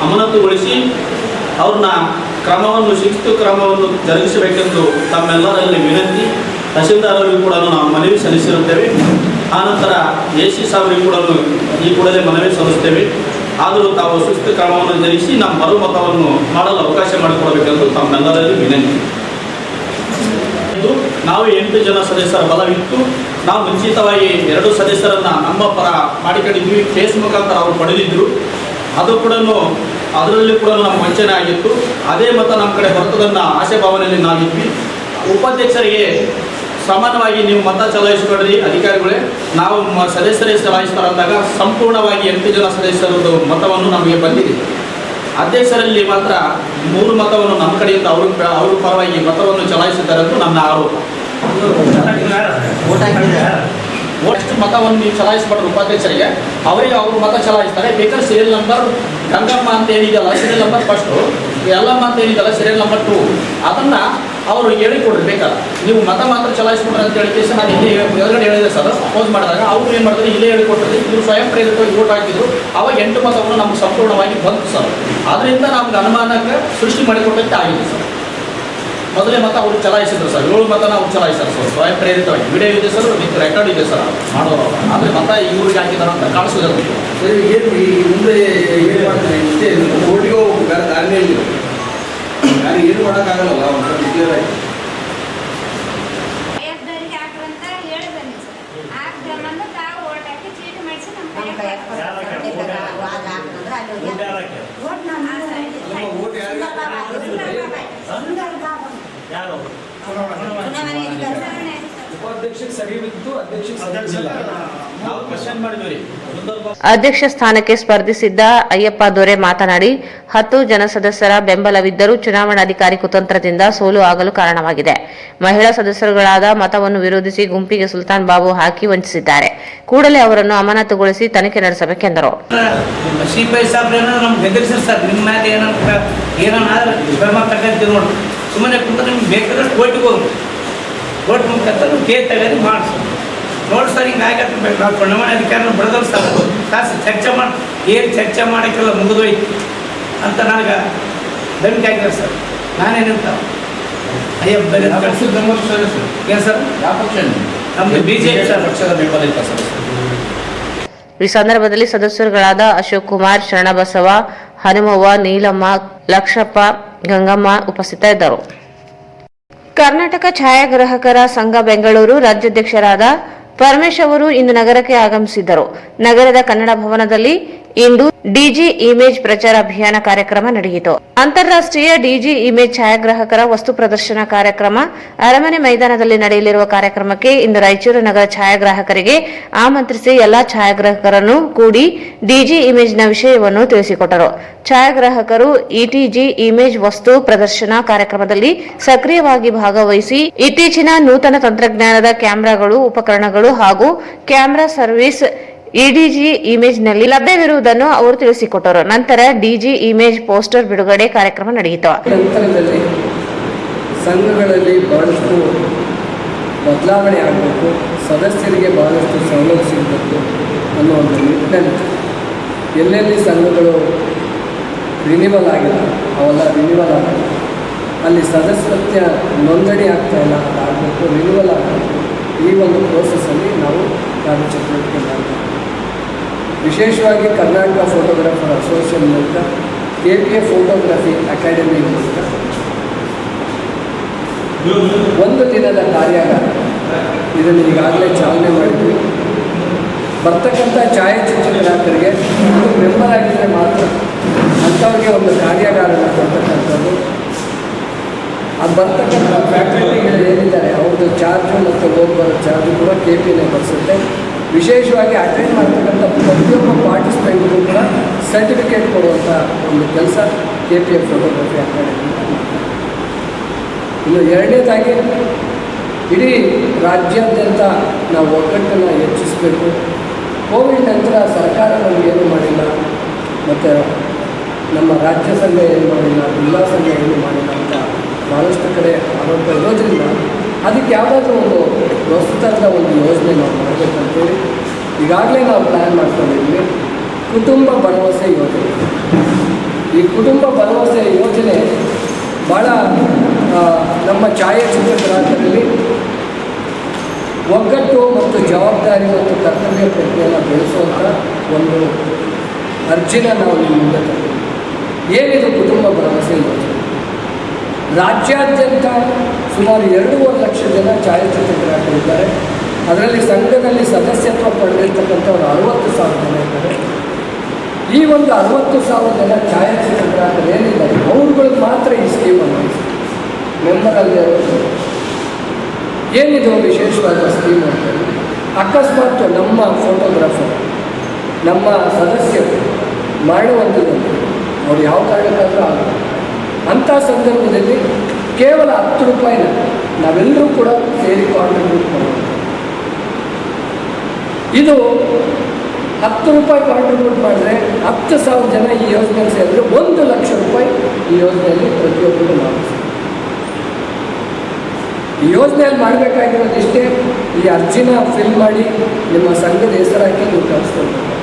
ಅಮಾನತುಗೊಳಿಸಿ ಅವ್ರನ್ನ ಶಿಸ್ತು ಕ್ರಮವನ್ನು ಜರುಗಿಸಬೇಕೆಂದು ತಮ್ಮೆಲ್ಲರಲ್ಲಿ ವಿನಂತಿ. ತಹಶೀಲ್ದಾರ್ ಅವರಿಗೂ ಕೂಡ ನಾವು ಮನವಿ ಸಲ್ಲಿಸಿರುತ್ತೇವೆ. ಆನಂತರ AC ಸಾಹೇಬರಿಗೂ ಕೂಡ ಈ ಕೂಡಲೇ ಮನವಿ ಸಲ್ಲಿಸುತ್ತೇವೆ. ಆದರೂ ತಾವು ಶಿಸ್ತು ಕ್ರಮವನ್ನು ಜರುಗಿಸಿ ನಮ್ಮ ಮರುಮತವನ್ನು ಮಾಡಲು ಅವಕಾಶ ಮಾಡಿಕೊಡಬೇಕೆಂದು ತಮ್ಮೆಲ್ಲರಲ್ಲಿ ವಿನಂತಿ. ನಾವು 8 ಜನ ಸದಸ್ಯರ ಬಲವಿತ್ತು. ನಾವು ಮುಂಚಿತವಾಗಿ 2 ಸದಸ್ಯರನ್ನು ನಮ್ಮ ಪರ ಮಾಡಿಕೊಂಡಿದ್ವಿ. ಕೇಸ್ ಮುಖಾಂತರ ಅವರು ಪಡೆದಿದ್ದರು. ಅದು ಕೂಡ ಅದರಲ್ಲಿ ಕೂಡ ನಮ್ಮ ವಂಚನೆ ಆಗಿತ್ತು. ಅದೇ ಮತ ನಮ್ಮ ಕಡೆ ಬರ್ತದನ್ನ ಆಶೆ ಭಾವನೆಯಲ್ಲಿ ನಾವಿದ್ವಿ. ಉಪಾಧ್ಯಕ್ಷರಿಗೆ ಸಮಾನವಾಗಿ ನೀವು ಮತ ಚಲಾಯಿಸಿಕೊಡ್ರಿ ಅಧಿಕಾರಿಗಳೇ, ನಾವು ಸದಸ್ಯರೇ ಚಲಾಯಿಸ್ತಾರಂದಾಗ ಸಂಪೂರ್ಣವಾಗಿ 8 ಜನ ಸದಸ್ಯರದ್ದು ಮತವನ್ನು ನಮಗೆ ಬಂದಿದೆ. ಅಧ್ಯಕ್ಷರಲ್ಲಿ ಮಾತ್ರ 3 ಮತವನ್ನು ನಮ್ಮ ಕಡೆಯಿಂದ ಅವ್ರ ಪರವಾಗಿ ಮತವನ್ನು ಚಲಾಯಿಸಿದ್ದಾರೆ ಅಂತ ನನ್ನ ಆರೋಪ. ಎಷ್ಟು ಮತವನ್ನು ನೀವು ಚಲಾಯಿಸಬಾರ್ದು ಉಪಾಧ್ಯಕ್ಷರಿಗೆ, ಅವರಿಗೆ ಅವರು ಮತ ಚಲಾಯಿಸ್ತಾರೆ. ಬೇಕಾದ್ರೆ ಸೀರಿಯಲ್ ನಂಬರ್ ಗಂಗಮ್ಮ ಅಂತ ಏನಿದೆಯಲ್ಲ ಸೀರಿಯಲ್ ನಂಬರ್ ಫಸ್ಟು, ಎಲ್ಲಮ್ಮ ಅಂತ ಏನಿದೆಯಲ್ಲ ಸೀರಿಯಲ್ ನಂಬರ್ 2, ಅದನ್ನು ಅವರು ಹೇಳಿಕೊಡ್ರಿ. ಬೇಕಾದ್ರೆ ನೀವು ಮತ ಮಾತ್ರ ಚಲಾಯಿಸ್ಬಿಟ್ರೆ ಅಂತ ಹೇಳಿ ಕೇಸ ನಾನು ಇಲ್ಲಿ ಎದುರುಗಡೆ ಹೇಳಿದೆ ಸರ್. ಅಪೋಸ್ ಮಾಡಿದಾಗ ಅವ್ರು ಏನು ಮಾಡಿದ್ರೆ ಇಲ್ಲೇ ಹೇಳಿಕೊಟ್ರಿ. ಇವರು ಸ್ವಯಂ ಪ್ರೇರಿತವಾಗಿ ವೋಟ್ ಹಾಕಿದ್ರು. ಅವಾಗ 8 ಮತವನ್ನು ನಮ್ಗೆ ಸಂಪೂರ್ಣವಾಗಿ ಬಂತು ಸರ್. ಅದರಿಂದ ನಮ್ಗೆ ಅನುಮಾನಕ್ಕೆ ಸೃಷ್ಟಿ ಮಾಡಿಕೊಟ್ಟಂತೆ ಆಗಿದೆ ಸರ್. ಮೊದಲೇ ಮತ ಅವರು ಚಲಾಯಿಸಿದ್ರು ಸರ್. 7 ಮತನ ಅವ್ರು ಚಲಾಯಿಸ್ತಾರೆ ಸರ್ ಸ್ವಯಂ ಪ್ರೇರಿತವಾಗಿ. ವಿಡಿಯೋ ಇದೆ ಸರ್, ವಿತ್ ರೆಕಾರ್ಡ್ ಇದೆ ಸರ್ ಮಾಡೋರು. ಆದರೆ ಮತ ಇವ್ರಿಗೆ ಹಾಕಿದಾರೆ ಅಂತ ಕಾಣಿಸೋದಿಲ್ಲ ಸರ್. ಏನು ಮುಂದೆ ಏನು ಮಾಡ್ತಾರೆ ಇಷ್ಟೇ ಓಟಿಗೆ ಹೋಗ್ಬೇಕಾದ್ರೆ ದಾರಿಯಲ್ಲಿ ನಾನು ಏನು ಮಾಡೋಕ್ಕಾಗಲ್ಲ. ಕ್ಲಿಯರ್ ಆಗಿ ಅಧ್ಯಕ್ಷ ಸ್ಥಾನಕ್ಕೆ ಸ್ಪರ್ಧಿಸಿದ್ದ ಅಯ್ಯಪ್ಪ ದೊರೆ ಮಾತನಾಡಿ 10 ಜನ ಸದಸ್ಯರ ಬೆಂಬಲವಿದ್ದರೂ ಚುನಾವಣಾಧಿಕಾರಿ ಕುತಂತ್ರದಿಂದ ಸೋಲು ಆಗಲು ಕಾರಣವಾಗಿದೆ. ಮಹಿಳಾ ಸದಸ್ಯರುಗಳಾದ ಮತವನ್ನು ವಿರೋಧಿಸಿ ಗುಂಪಿಗೆ ಸುಲ್ತಾನ್ ಬಾಬು ಹಾಕಿ ವಂಚಿಸಿದ್ದಾರೆ. ಕೂಡಲೇ ಅವರನ್ನು ಅಮಾನತುಗೊಳಿಸಿ ತನಿಖೆ ನಡೆಸಬೇಕೆಂದರು. ಸುಮ್ಮನೆ ಕುಂತ ನಿಮ್ಗೆ ಬೇಕಾದ್ರೆ ಕೋರ್ಟಿಗೆ ಹೋಗಿ ಕೋರ್ಟ್ ಮುಖಾಂತರ ಕೇಸ್ ತೆಗೆದು ಮಾಡಿಸಿ ನೋಡಿ ಸರ್. ಹಿಂಗೆ ಆಗತ್ತೆ ನಾವು ಚುನಾವಣೆ ಅಧಿಕಾರಿನ ಬಡದವ್ರು ಸರ್ ಕಾಸು ಚರ್ಚೆ ಮಾಡಿ ಏನು ಚರ್ಚೆ ಮಾಡೋಕ್ಕೆಲ್ಲ ಮುಗಿದೋಯ್ತು ಅಂತ ನನಗೆ ಧಮಕಿ ಆಗಿದ್ದಾರೆ ಸರ್. ನಾನೇನಂತ ಅಯ್ಯಪ್ಪ ಏನು ಸರ್ ಯಾವ ಪಕ್ಷ ನಮ್ಮದು BJP ಪಕ್ಷದ ಬೆಂಬಲ ಇತ್ತ ಸರ್. ಈ ಸಂದರ್ಭದಲ್ಲಿ ಸದಸ್ಯರುಗಳಾದ ಅಶೋಕ್ ಕುಮಾರ್, ಶರಣಬಸವ, ಹನುಮವ್ವ, ನೀಲಮ್ಮ, ಲಕ್ಷಪ್ಪ, ಗಂಗಮ್ಮ ಉಪಸ್ಥಿತರಿದ್ದರು. ಕರ್ನಾಟಕ ಛಾಯಾಗ್ರಾಹಕರ ಸಂಘ ಬೆಂಗಳೂರು ರಾಜ್ಯಾಧ್ಯಕ್ಷರಾದ ಪರಮೇಶ್ ಅವರು ಇಂದು ನಗರಕ್ಕೆ ಆಗಮಿಸಿದ್ದರು. ನಗರದ ಕನ್ನಡ ಭವನದಲ್ಲಿ ಇಂದು ಡಿಜಿ ಇಮೇಜ್ ಪ್ರಚಾರ ಅಭಿಯಾನ ಕಾರ್ಯಕ್ರಮ ನಡೆಯಿತು. ಅಂತಾರಾಷ್ಟ್ರೀಯ ಡಿಜಿ ಇಮೇಜ್ ಛಾಯಾಗ್ರಾಹಕರ ವಸ್ತು ಪ್ರದರ್ಶನ ಕಾರ್ಯಕ್ರಮ ಅರಮನೆ ಮೈದಾನದಲ್ಲಿ ನಡೆಯಲಿರುವ ಕಾರ್ಯಕ್ರಮಕ್ಕೆ ಇಂದು ರಾಯಚೂರು ನಗರ ಛಾಯಾಗ್ರಾಹಕರಿಗೆ ಆಮಂತ್ರಿಸಿ ಎಲ್ಲಾ ಛಾಯಾಗ್ರಾಹಕರನ್ನು ಕೂಡಿ ಡಿಜಿ ಇಮೇಜ್ನ ವಿಷಯವನ್ನು ತಿಳಿಸಿಕೊಟ್ಟರು. ಛಾಯಾಗ್ರಾಹಕರು ಇಟಿಜಿ ಇಮೇಜ್ ವಸ್ತು ಪ್ರದರ್ಶನ ಕಾರ್ಯಕ್ರಮದಲ್ಲಿ ಸಕ್ರಿಯವಾಗಿ ಭಾಗವಹಿಸಿ ಇತ್ತೀಚಿನ ನೂತನ ತಂತ್ರಜ್ಞಾನದ ಕ್ಯಾಮೆರಾಗಳು, ಉಪಕರಣಗಳು ಹಾಗೂ ಕ್ಯಾಮೆರಾ ಸರ್ವಿಸ್ ಇಡಿಜಿ ಇಮೇಜ್ನಲ್ಲಿ ಲಭ್ಯವಿರುವುದನ್ನು ಅವರು ತಿಳಿಸಿಕೊಟ್ಟರು. ನಂತರ ಡಿಜಿ ಇಮೇಜ್ ಪೋಸ್ಟರ್ ಬಿಡುಗಡೆ ಕಾರ್ಯಕ್ರಮ ನಡೆಯಿತು. ನಂತರದಲ್ಲಿ ಸಂಘಗಳಲ್ಲಿ ಬಹಳಷ್ಟು ಬದಲಾವಣೆ ಆಗಬೇಕು, ಸದಸ್ಯರಿಗೆ ಬಹಳಷ್ಟು ಸವಲತ್ತು ಸಿಗಬೇಕು ಅನ್ನೋ ಒಂದು ನಿಟ್ಟಿನಲ್ಲಿ ಎಲ್ಲೆಲ್ಲಿ ಸಂಘಗಳು ರಿನಿವಲ್ ಆಗಿಲ್ಲ ಅವೆಲ್ಲ ರಿನಿವಲ್ ಆಗಬೇಕು. ಅಲ್ಲಿ ಸದಸ್ಯತ್ವ ನೋಂದಣಿ ಆಗ್ತಾ ಇಲ್ಲ, ಅದಾಗಬೇಕು, ರಿನಿವಲ್ ಆಗಬೇಕು. ಈ ಒಂದು ಪ್ರೋಸೆಸ್ಸಲ್ಲಿ ನಾವು ಕಾರ್ಯಚಟುವಟಿಕೆ ಮಾಡ್ತೀವಿ. ವಿಶೇಷವಾಗಿ ಕರ್ನಾಟಕ ಫೋಟೋಗ್ರಾಫರ್ ಅಸೋಸಿಯೇಷನ್ ಮೂಲಕ KPA ಫೋಟೋಗ್ರಫಿ ಅಕಾಡೆಮಿ ಮೂಲಕ ಒಂದು ದಿನದ ಕಾರ್ಯಾಗಾರ ಇದನ್ನು ಈಗಾಗಲೇ ಚಾಲನೆ ಮಾಡಿದ್ವಿ. ಬರ್ತಕ್ಕಂಥ ಛಾಯಾಚಿತ್ರಗ್ರಾಹಕರಿಗೆ ಒಂದು ಮೆಂಬರ್ ಆಗಿದ್ದರೆ ಮಾತ್ರ ಅಂಥವ್ರಿಗೆ ಒಂದು ಕಾರ್ಯಾಗಾರನ ಕೊಡ್ತಕ್ಕಂಥದ್ದು. ಅದು ಬರ್ತಕ್ಕಂಥ ಫ್ಯಾಕಲ್ಟಿಗಳು ಏನಿದ್ದಾರೆ ಅವ್ರದ್ದು ಚಾರ್ಜು ಮತ್ತು ಹೋಗ್ಬರೋ ಚಾರ್ಜು ಕೂಡ KPAನೇ ಬರೆಸುತ್ತೆ. ವಿಶೇಷವಾಗಿ ಅಟೆಂಡ್ ಮಾಡ್ತಕ್ಕಂಥ ಪ್ರತಿಯೊಬ್ಬ ಪಾರ್ಟಿಸಿಪೆಂಟ್ಗೂ ಕೂಡ ಸರ್ಟಿಫಿಕೇಟ್ ಕೊಡುವಂಥ ಒಂದು ಕೆಲಸ KPA ಫೋಟೋಗ್ರಫಿ ಅಕಾಡೆಮಿ. ಇನ್ನು ಎರಡನೇದಾಗಿ ಇಡೀ ರಾಜ್ಯಾದ್ಯಂತ ನಾವು ಒಗ್ಗಟ್ಟನ್ನು ಹೆಚ್ಚಿಸಬೇಕು. ಕೋವಿಡ್ ನಂತರ ಸರ್ಕಾರ ನಮಗೇನು ಮಾಡಿಲ್ಲ, ಮತ್ತು ನಮ್ಮ ರಾಜ್ಯ ಸಂಘ ಏನು ಮಾಡಿಲ್ಲ, ಜಿಲ್ಲಾ ಸಂಘ ಏನು ಮಾಡಿಲ್ಲ ಅಂತ ಭಾಳಷ್ಟು ಕಡೆ ಆರೋಪ ಇರೋದ್ರಿಂದ ಅದಕ್ಕೆ ಯಾವುದಾದ್ರೂ ಒಂದು ಪ್ರಸ್ತುತದ ಒಂದು ಯೋಜನೆ ನಾವು ಮಾಡಬೇಕಂತೇಳಿ ಈಗಾಗಲೇ ನಾವು ಪ್ಲ್ಯಾನ್ ಮಾಡ್ಕೊಂಡಿದ್ವಿ ಕುಟುಂಬ ಭರವಸೆ ಯೋಜನೆ. ಈ ಕುಟುಂಬ ಭರವಸೆ ಯೋಜನೆ ಭಾಳ ನಮ್ಮ ಛಾಯಾಚಿತ್ರಗ್ರಾಹಕರಲ್ಲಿ ಒಗ್ಗಟ್ಟು ಮತ್ತು ಜವಾಬ್ದಾರಿ ಮತ್ತು ಕರ್ತವ್ಯ ಪ್ರಜ್ಞೆಯನ್ನು ಬೆಳೆಸುವಂಥ ಒಂದು ಅರ್ಜಿನ ನಾವು ನಿಮ್ಮ ಮುಂದೆ ತಂದಿದ್ದೀವಿ. ಏನಿದು ಕುಟುಂಬ ಭರವಸೆ ಯೋಜನೆ? ರಾಜ್ಯಾದ್ಯಂತ ಸುಮಾರು 2.5 ಲಕ್ಷ ಜನ ಛಾಯಾಚಿತ್ರಗ್ರಾಹಕರಿದ್ದಾರೆ. ಅದರಲ್ಲಿ ಸಂಘದಲ್ಲಿ ಸದಸ್ಯತ್ವ ಪಡೆದಿರ್ತಕ್ಕಂಥವ್ರು 60,000 ಜನ ಇದ್ದಾರೆ. ಈ ಒಂದು 60,000 ಜನ ಛಾಯಾಚಿತ್ರಗ್ರಾಹಕರು ಏನಿದ್ದಾರೆ ಅವ್ರುಗಳಿಗೆ ಮಾತ್ರ ಈ ಸ್ಕೀಮ್ ಅನ್ವಯಿಸಿ ಮೆಂಬರಲ್ಲಿ ಏನಿದು ವಿಶೇಷವಾದ ಸ್ಕೀಮ್ ಅಂತ ಅಕಸ್ಮಾತ್ ನಮ್ಮ ಫೋಟೋಗ್ರಾಫರ್ ನಮ್ಮ ಸದಸ್ಯರು ಮಾಡುವಂಥದ್ದು ಅವ್ರು ಯಾವ ಕಾರಣಕ್ಕಾದರೂ ಆಗಲ್ಲ. ಅಂಥ ಸಂದರ್ಭದಲ್ಲಿ ಕೇವಲ 10 ರೂಪಾಯಿನ ನಾವೆಲ್ಲರೂ ಕೂಡ ಸೇರಿ ಕಾಂಟ್ರಿಬ್ಯೂಟ್ ಮಾಡೋದು. ಇದು 10 ರೂಪಾಯಿ ಕಾಂಟ್ರಿಬ್ಯೂಟ್ ಮಾಡಿದ್ರೆ 10,000 ಜನ ಈ ಯೋಜನೆಯಲ್ಲಿ ಸೇರಿದ್ರೆ 1 ಲಕ್ಷ ರೂಪಾಯಿ ಈ ಯೋಜನೆಯಲ್ಲಿ ಪ್ರತಿಯೊಬ್ಬರು ಮಾಡಿಸ್ತಾರೆ. ಈ ಯೋಜನೆಯಲ್ಲಿ ಮಾಡಬೇಕಾಗಿರೋದು ಇಷ್ಟೇ, ಈ ಅರ್ಜಿನ ಫಿಲ್ ಮಾಡಿ ನಿಮ್ಮ ಸಂಘದ ಹೆಸರು ಹಾಕಿ ನೀವು ಕಳಿಸ್ಕೊಳ್ಬೇಕು,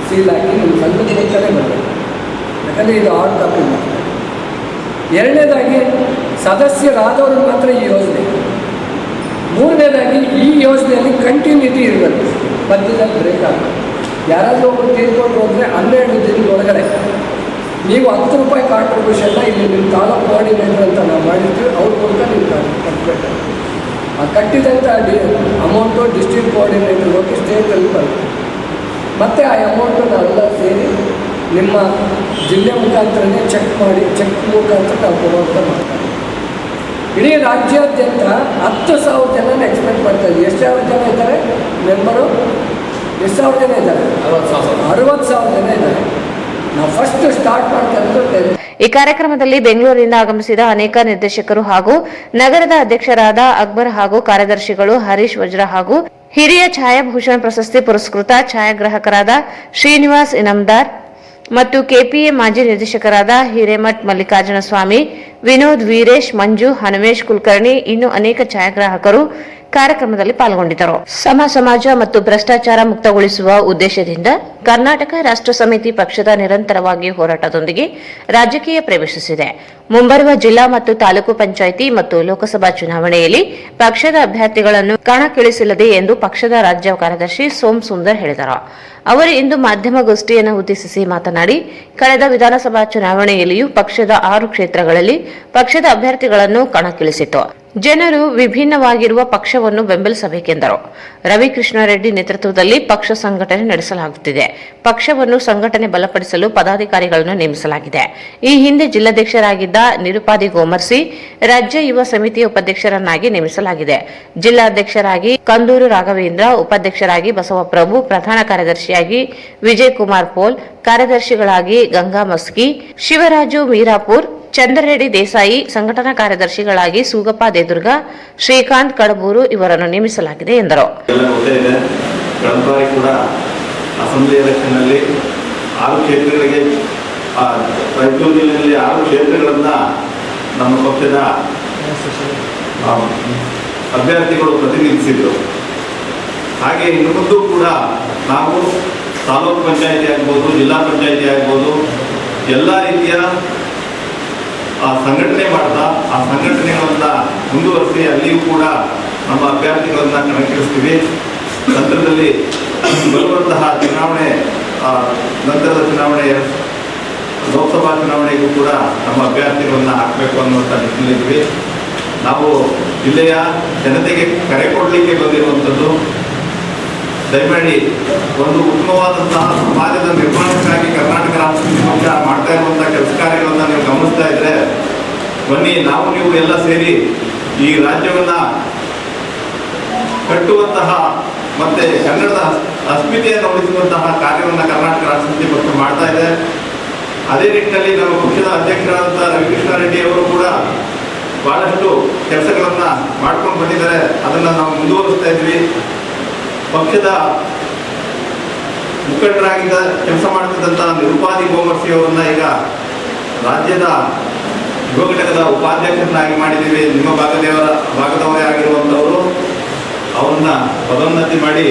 ಸೀಲ್ ಹಾಕಿ ನಿಮ್ಮ ಸಂಘದ ಮೂಲಕನೇ ಬರಬೇಕು. ಯಾಕಂದರೆ ಇದು ಹಾರ್ಡ್ ಕಾಪಿ ಮಾತ್ರ. ಎರಡನೇದಾಗಿ ಸದಸ್ಯರಾದವ್ರಿಗೆ ಮಾತ್ರ ಈ ಯೋಜನೆ. ಮೂರನೇದಾಗಿ ಈ ಯೋಜನೆಯಲ್ಲಿ ಕಂಟಿನ್ಯೂಟಿ ಇರಬೇಕು, ಮಧ್ಯದಲ್ಲಿ ಬ್ರೇಕ್ ಆಗಬೇಕು. ಯಾರಾದರೂ ಒಬ್ಬರು ತೀರ್ಕೊಂಡು ಹೋದರೆ 12 ದಿನದ ಒಳಗಡೆ ನೀವು 10 ರೂಪಾಯಿ ಕಾಂಟ್ರಿಬ್ಯೂಷನ್ನ ಇಲ್ಲಿ ನಿಮ್ಮ ತಾಲೂಕು ಕೋಆರ್ಡಿನೇಟರ್ ಅಂತ ನಾವು ಮಾಡಿರ್ತೀವಿ, ಅವ್ರ ಮೂಲಕ ನೀವು ಕಟ್ಟಬೇಕು. ಆ ಕಟ್ಟಿದಂಥ ಅಮೌಂಟು ಡಿಸ್ಟ್ರಿಕ್ಟ್ ಕೋಆರ್ಡಿನೇಟರ್ ಹೋಗಿ ಸ್ಟೇಟಲ್ಲಿ ಬರುತ್ತೆ. ಮತ್ತು ಆ ಅಮೌಂಟು ನಾವೆಲ್ಲ ಸೇರಿ ನಿಮ್ಮ ಜಿಲ್ಲೆ ಮುಖಾಂತರನೇ ಚೆಕ್ ಮಾಡಿ ಚೆಕ್ ಮುಖಾಂತರ ನಾವು ಕೊಡುವಂಥ ಮಾಡ್ತಾರೆ. ಇಡೀ ರಾಜ್ಯಾದ್ಯಂತ 10,000 ಜನನ ಎಕ್ಸ್ಪೆಕ್ಟ್ ಮಾಡ್ತಾ ಇದ್ದೀವಿ. ಎಷ್ಟು ಸಾವಿರ ಜನ ಇದ್ದಾರೆ ಮೆಂಬರು? ಎಷ್ಟು ಸಾವಿರ ಜನ ಇದ್ದಾರೆ? 60,000 ಜನ ಇದ್ದಾರೆ. ನಾವು ಫಸ್ಟ್ ಸ್ಟಾರ್ಟ್ ಮಾಡ್ತಾ ಇರೋದು. ಈ ಕಾರ್ಯಕ್ರಮದಲ್ಲಿ ಬೆಂಗಳೂರಿನಿಂದ ಆಗಮಿಸಿದ ಅನೇಕ ನಿರ್ದೇಶಕರು ಹಾಗೂ ನಗರದ ಅಧ್ಯಕ್ಷರಾದ ಅಕ್ಬರ್ ಹಾಗೂ ಕಾರ್ಯದರ್ಶಿಗಳು ಹರೀಶ್ ವಜ್ರ ಹಾಗೂ ಹಿರಿಯ ಛಾಯಾಭೂಷಣ್ ಪ್ರಶಸ್ತಿ ಪುರಸ್ಕೃತ ಛಾಯಾಗ್ರಾಹಕರಾದ ಶ್ರೀನಿವಾಸ್ ಇನಾಮದಾರ್ ಮತ್ತು ಕೆಪಿಎ ಮಾಜಿ ನಿರ್ದೇಶಕರಾದ ಹಿರೇಮಠ್ ಮಲ್ಲಿಕಾರ್ಜುನ ಸ್ವಾಮಿ, ವಿನೋದ್ ವೀರೇಶ್, ಮಂಜು, ಹನುಮೇಶ್ ಕುಲಕರ್ಣಿ ಇನ್ನೂ ಅನೇಕ ಛಾಯಾಗ್ರಾಹಕರು ಕಾರ್ಯಕ್ರಮದಲ್ಲಿ ಪಾಲ್ಗೊಂಡಿದ್ದರು. ಸಮಾಜ ಮತ್ತು ಭ್ರಷ್ಟಾಚಾರ ಮುಕ್ತಗೊಳಿಸುವ ಉದ್ದೇಶದಿಂದ ಕರ್ನಾಟಕ ರಾಷ್ಟ್ರ ಸಮಿತಿ ಪಕ್ಷದ ನಿರಂತರವಾಗಿ ಹೋರಾಟದೊಂದಿಗೆ ರಾಜಕೀಯ ಪ್ರವೇಶಿಸಿದೆ. ಮುಂಬರುವ ಜಿಲ್ಲಾ ಮತ್ತು ತಾಲೂಕು ಪಂಚಾಯಿತಿ ಮತ್ತು ಲೋಕಸಭಾ ಚುನಾವಣೆಯಲ್ಲಿ ಪಕ್ಷದ ಅಭ್ಯರ್ಥಿಗಳನ್ನು ಕಣಕ್ಕಿಳಿಸಲಿದೆ ಎಂದು ಪಕ್ಷದ ರಾಜ್ಯ ಕಾರ್ಯದರ್ಶಿ ಸೋಮ್ ಸುಂದರ್ ಹೇಳಿದರು. ಅವರು ಇಂದು ಮಾಧ್ಯಮಗೋಷ್ಠಿಯನ್ನು ಉದ್ದೇಶಿಸಿ ಮಾತನಾಡಿ, ಕಳೆದ ವಿಧಾನಸಭಾ ಚುನಾವಣೆಯಲ್ಲಿಯೂ ಪಕ್ಷದ 6 ಕ್ಷೇತ್ರಗಳಲ್ಲಿ ಪಕ್ಷದ ಅಭ್ಯರ್ಥಿಗಳನ್ನು ಕಣಕ್ಕಿಳಿಸಿತು. ಜನರು ವಿಭಿನ್ನವಾಗಿರುವ ಪಕ್ಷವನ್ನು ಬೆಂಬಲಿಸಬೇಕೆಂದರು. ರವಿಕೃಷ್ಣಾರೆಡ್ಡಿ ನೇತೃತ್ವದಲ್ಲಿ ಪಕ್ಷ ಸಂಘಟನೆ ನಡೆಸಲಾಗುತ್ತಿದೆ. ಪಕ್ಷವನ್ನು ಸಂಘಟನೆ ಬಲಪಡಿಸಲು ಪದಾಧಿಕಾರಿಗಳನ್ನು ನೇಮಿಸಲಾಗಿದೆ. ಈ ಹಿಂದೆ ಜಿಲ್ಲಾಧ್ಯಕ್ಷರಾಗಿದ್ದ ನಿರುಪಾದಿ ಗೋಮರ್ಸಿ ರಾಜ್ಯ ಯುವ ಸಮಿತಿಯ ಉಪಾಧ್ಯಕ್ಷರನ್ನಾಗಿ ನೇಮಿಸಲಾಗಿದೆ. ಜಿಲ್ಲಾಧ್ಯಕ್ಷರಾಗಿ ಕಂದೂರು ರಾಘವೇಂದ್ರ, ಉಪಾಧ್ಯಕ್ಷರಾಗಿ ಬಸವಪ್ರಭು, ಪ್ರಧಾನ ಕಾರ್ಯದರ್ಶಿಯಾಗಿ ವಿಜಯಕುಮಾರ್ ಪೋಲ್, ಕಾರ್ಯದರ್ಶಿಗಳಾಗಿ ಗಂಗಾ ಮಸ್ಕಿ, ಶಿವರಾಜು ಮೀರಾಪುರ್, ಚಂದ್ರರೆಡ್ಡಿ ದೇಸಾಯಿ, ಸಂಘಟನಾ ಕಾರ್ಯದರ್ಶಿಗಳಾಗಿ ಸೂಗಪ್ಪ ದೇದುರ್ಗ, ಶ್ರೀಕಾಂತ್ ಕಡಬೂರು ಇವರನ್ನು ನೇಮಿಸಲಾಗಿದೆ ಎಂದರು. ಕೂಡ ಅಸೆಂಬ್ಲಿ ಎಲೆಕ್ಷನ್ ನಲ್ಲಿ 6 ಕ್ಷೇತ್ರಗಳಿಗೆ ರಾಯಚೂರು ಜಿಲ್ಲೆಯಲ್ಲಿ 6 ಕ್ಷೇತ್ರಗಳನ್ನ ನಮ್ಮ ಪಕ್ಷದ ಅಭ್ಯರ್ಥಿಗಳು ಪ್ರತಿನಿಧಿಸಿದ್ರು. ಹಾಗೆ ಇನ್ನು ಮುಂದೆ ಕೂಡ ನಾವು ತಾಲೂಕು ಪಂಚಾಯಿತಿ ಆಗ್ಬೋದು, ಜಿಲ್ಲಾ ಪಂಚಾಯಿತಿ ಆಗ್ಬೋದು, ಎಲ್ಲ ರೀತಿಯ ಸಂಘಟನೆ ಮಾಡ್ತಾ ಆ ಸಂಘಟನೆಗಳನ್ನ ಮುಂದುವರಿಸಿ ಅಲ್ಲಿಯೂ ಕೂಡ ನಮ್ಮ ಅಭ್ಯರ್ಥಿಗಳನ್ನ ಕಣಕ್ಕಿಳಿಸ್ತೀವಿ. ನಂತರದಲ್ಲಿ ಬರುವಂತಹ ಚುನಾವಣೆ, ನಂತರದ ಚುನಾವಣೆ ಲೋಕಸಭಾ ಚುನಾವಣೆಗೂ ಕೂಡ ನಮ್ಮ ಅಭ್ಯರ್ಥಿಗಳನ್ನ ಹಾಕಬೇಕು ಅನ್ನುವಂಥ ನಿಟ್ಟಿನಲ್ಲಿದ್ವಿ. ನಾವು ಜಿಲ್ಲೆಯ ಜನತೆಗೆ ಕರೆ ಕೊಡಲಿಕ್ಕೆ ಬಂದಿರುವಂಥದ್ದು, ದಯಮಾಡಿ ಒಂದು ಉತ್ತಮವಾದಂತಹ ಸಮಾಜದ ನಿರ್ಮಾಣಕ್ಕಾಗಿ ಕರ್ನಾಟಕ ರಾಷ್ಟ್ರ ಪಕ್ಷ ಮಾಡ್ತಾ ಇರುವಂತಹ ಕೆಲಸ ಕಾರ್ಯಗಳನ್ನ ನೀವು ಗಮನಿಸ್ತಾ ಇದ್ರೆ, ಬನ್ನಿ ನಾವು ನೀವು ಎಲ್ಲ ಸೇರಿ ಈ ರಾಜ್ಯವನ್ನ ಕಟ್ಟುವಂತಹ ಮತ್ತೆ ಕನ್ನಡದ ಅಸ್ಮಿತೆಯನ್ನು ಉಳಿಸುವಂತಹ ಕಾರ್ಯವನ್ನು ಕರ್ನಾಟಕ ರಾಷ್ಟ್ರ ಸಮಿತಿ ಪಕ್ಷ ಮಾಡ್ತಾ ಇದೆ. ಅದೇ ನಿಟ್ಟಿನಲ್ಲಿ ನಮ್ಮ ಪಕ್ಷದ ಅಧ್ಯಕ್ಷರಾದಂತಹ ರವಿಕೃಷ್ಣಾರೆಡ್ಡಿ ಅವರು ಕೂಡ ಬಹಳಷ್ಟು ಕೆಲಸಗಳನ್ನ ಮಾಡ್ಕೊಂಡು ಬಂದಿದ್ದಾರೆ. ಅದನ್ನ ನಾವು ಮುಂದುವರಿಸ್ತಾ ಇದ್ವಿ. ಪಕ್ಷದ ಮುಖಂಡರಾಗಿದ್ದ ಕೆಲಸ ಮಾಡ್ತಿದ್ದಂತಹ ನಿರುಪಾದಿ ಗೋಮರ್ಸಿ ಅವರನ್ನ ಈಗ ರಾಜ್ಯದ ಯುವ ಘಟಕದ ಉಪಾಧ್ಯಕ್ಷರನ್ನಾಗಿ ಮಾಡಿದ್ದೀವಿ. ನಿಮ್ಮ ಭಾಗದವರೇ ಆಗಿರುವಂಥವರು, ಅವ್ರನ್ನ ಪದೋನ್ನತಿ ಮಾಡಿ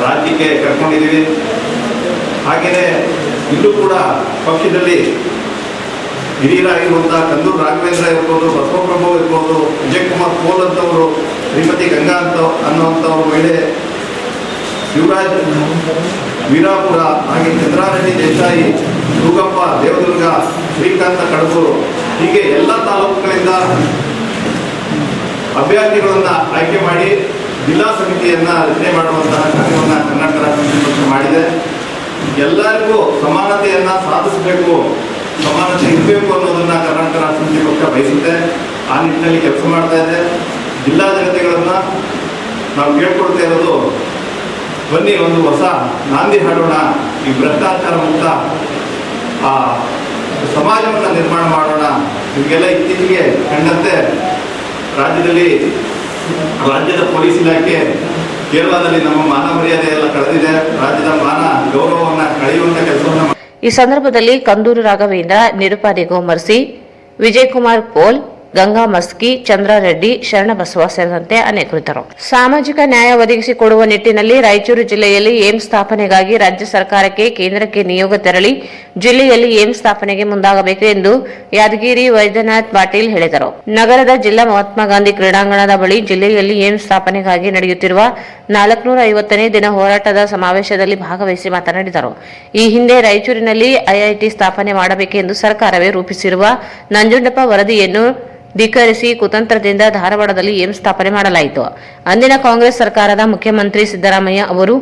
ರಾಜ್ಯಕ್ಕೆ ಕರ್ಕೊಂಡಿದ್ದೀವಿ. ಹಾಗೆಯೇ ಇಲ್ಲೂ ಕೂಡ ಪಕ್ಷದಲ್ಲಿ ಹಿರಿಯರಾಗಿರುವಂಥ ಕಂದೂರು ರಾಘವೇಂದ್ರ ಇರ್ಬೋದು, ಬಸವಪ್ರಭು ಇರ್ಬೋದು, ವಿಜಯಕುಮಾರ್ ಪೋಲ್ ಅಂತವರು, ಶ್ರೀಮತಿ ಗಂಗಾ ಅನ್ನುವಂಥವ್ರ ಮಹಿಳೆ, ಶಿವರಾಜ್ ವೀರಾಪುರ, ಹಾಗೆ ಚಂದ್ರಾರೆಡ್ಡಿ ದೇಸಾಯಿ, ರೂಗಪ್ಪ ದೇವದುರ್ಗ, ಶ್ರೀಕಾಂತ ಕಡಬೂರು, ಹೀಗೆ ಎಲ್ಲ ತಾಲೂಕುಗಳಿಂದ ಅಭ್ಯರ್ಥಿಗಳನ್ನು ಆಯ್ಕೆ ಮಾಡಿ ಜಿಲ್ಲಾ ಸಮಿತಿಯನ್ನು ರಚನೆ ಮಾಡುವಂತಹ ಕಾರ್ಯವನ್ನು ಕರ್ನಾಟಕ ರಾಜ್ಯ ಸಮಿತಿ ಪಕ್ಷ ಮಾಡಿದೆ. ಎಲ್ಲರಿಗೂ ಸಮಾನತೆಯನ್ನು ಸಾಧಿಸಬೇಕು, ಸಮಾನತೆ ಇರಬೇಕು ಅನ್ನೋದನ್ನು ಕರ್ನಾಟಕ ರಾಜ್ಯ ಸಮಿತಿ ಪಕ್ಷ ಬಯಸುತ್ತೆ. ಆ ನಿಟ್ಟಿನಲ್ಲಿ ಕೆಲಸ ಮಾಡ್ತಾ ಇದೆ. ಜಿಲ್ಲಾ ಜನತೆಗಳನ್ನು ನಾವು ಕೇಳ್ಕೊಡ್ತಾ ಇರೋದು, ಬನ್ನಿ ಒಂದು ಹೊಸ ನಾಂದಿ ಹಾಡೋಣ, ಈ ಭ್ರಷ್ಟಾಚಾರ ಮುಕ್ತ ಆ ಸಮಾಜವನ್ನು ನಿರ್ಮಾಣ ಮಾಡೋಣ. ಇವಾಗೆಲ್ಲ ಇತ್ತೀಚೆಗೆ ಕಂಡಂತೆ ರಾಜ್ಯದ ಪೊಲೀಸ್ ಇಲಾಖೆ ಕೇರಳದಲ್ಲಿ ನಮ್ಮ ಮಾನ ಮರ್ಯಾದೆ ಎಲ್ಲ ಕಳೆದಿದೆ. ರಾಜ್ಯದ ಮಾನ ಗೌರವವನ್ನು ಕಳೆಯುವಂತ ಕೆಲಸವನ್ನು. ಈ ಸಂದರ್ಭದಲ್ಲಿ ಕಂದೂರು ರಾಘವೇಂದ್ರ, ನಿರುಪಾದಿ ಗೋಮರ್ಸಿ, ವಿಜಯಕುಮಾರ್ ಪೋಲ್, ಗಂಗಾ ಮಸ್ಕಿ, ಚಂದ್ರಾರೆಡ್ಡಿ, ಶರಣಬಸವ ಸೇರಿದಂತೆ ಅನೇಕರಿದ್ದರು. ಸಾಮಾಜಿಕ ನ್ಯಾಯ ಒದಗಿಸಿಕೊಡುವ ನಿಟ್ಟಿನಲ್ಲಿ ರಾಯಚೂರು ಜಿಲ್ಲೆಯಲ್ಲಿ ಏಮ್ಸ್ ಸ್ಥಾಪನೆಗಾಗಿ ರಾಜ್ಯ ಸರ್ಕಾರಕ್ಕೆ ಕೇಂದ್ರಕ್ಕೆ ನಿಯೋಗ ತೆರಳಿ ಜಿಲ್ಲೆಯಲ್ಲಿ ಏಮ್ಸ್ ಸ್ಥಾಪನೆಗೆ ಮುಂದಾಗಬೇಕು ಎಂದು ಯಾದಗಿರಿ ವೈದ್ಯನಾಥ್ ಪಾಟೀಲ್ ಹೇಳಿದರು. ನಗರದ ಜಿಲ್ಲಾ ಮಹಾತ್ಮ ಗಾಂಧಿ ಕ್ರೀಡಾಂಗಣದ ಬಳಿ ಜಿಲ್ಲೆಯಲ್ಲಿ ಏಮ್ಸ್ ಸ್ಥಾಪನೆಗಾಗಿ ನಡೆಯುತ್ತಿರುವ 450ನೇ ದಿನ ಹೋರಾಟದ ಸಮಾವೇಶದಲ್ಲಿ ಭಾಗವಹಿಸಿ ಮಾತನಾಡಿದರು. ಈ ಹಿಂದೆ ರಾಯಚೂರಿನಲ್ಲಿ ಐಐಟಿ ಸ್ಥಾಪನೆ ಮಾಡಬೇಕೆಂದು ಸರ್ಕಾರವೇ ರೂಪಿಸಿರುವ ನಂಜುಂಡಪ್ಪ ವರದಿಯನ್ನು ಧಿಕ್ಕರಿಸಿ ಕುತಂತ್ರದಿಂದ ಧಾರವಾಡದಲ್ಲಿ ಏಮ್ಸ್ ಸ್ಥಾಪನೆ ಮಾಡಲಾಯಿತು. ಅಂದಿನ ಕಾಂಗ್ರೆಸ್ ಸರ್ಕಾರದ ಮುಖ್ಯಮಂತ್ರಿ ಸಿದ್ದರಾಮಯ್ಯ ಅವರು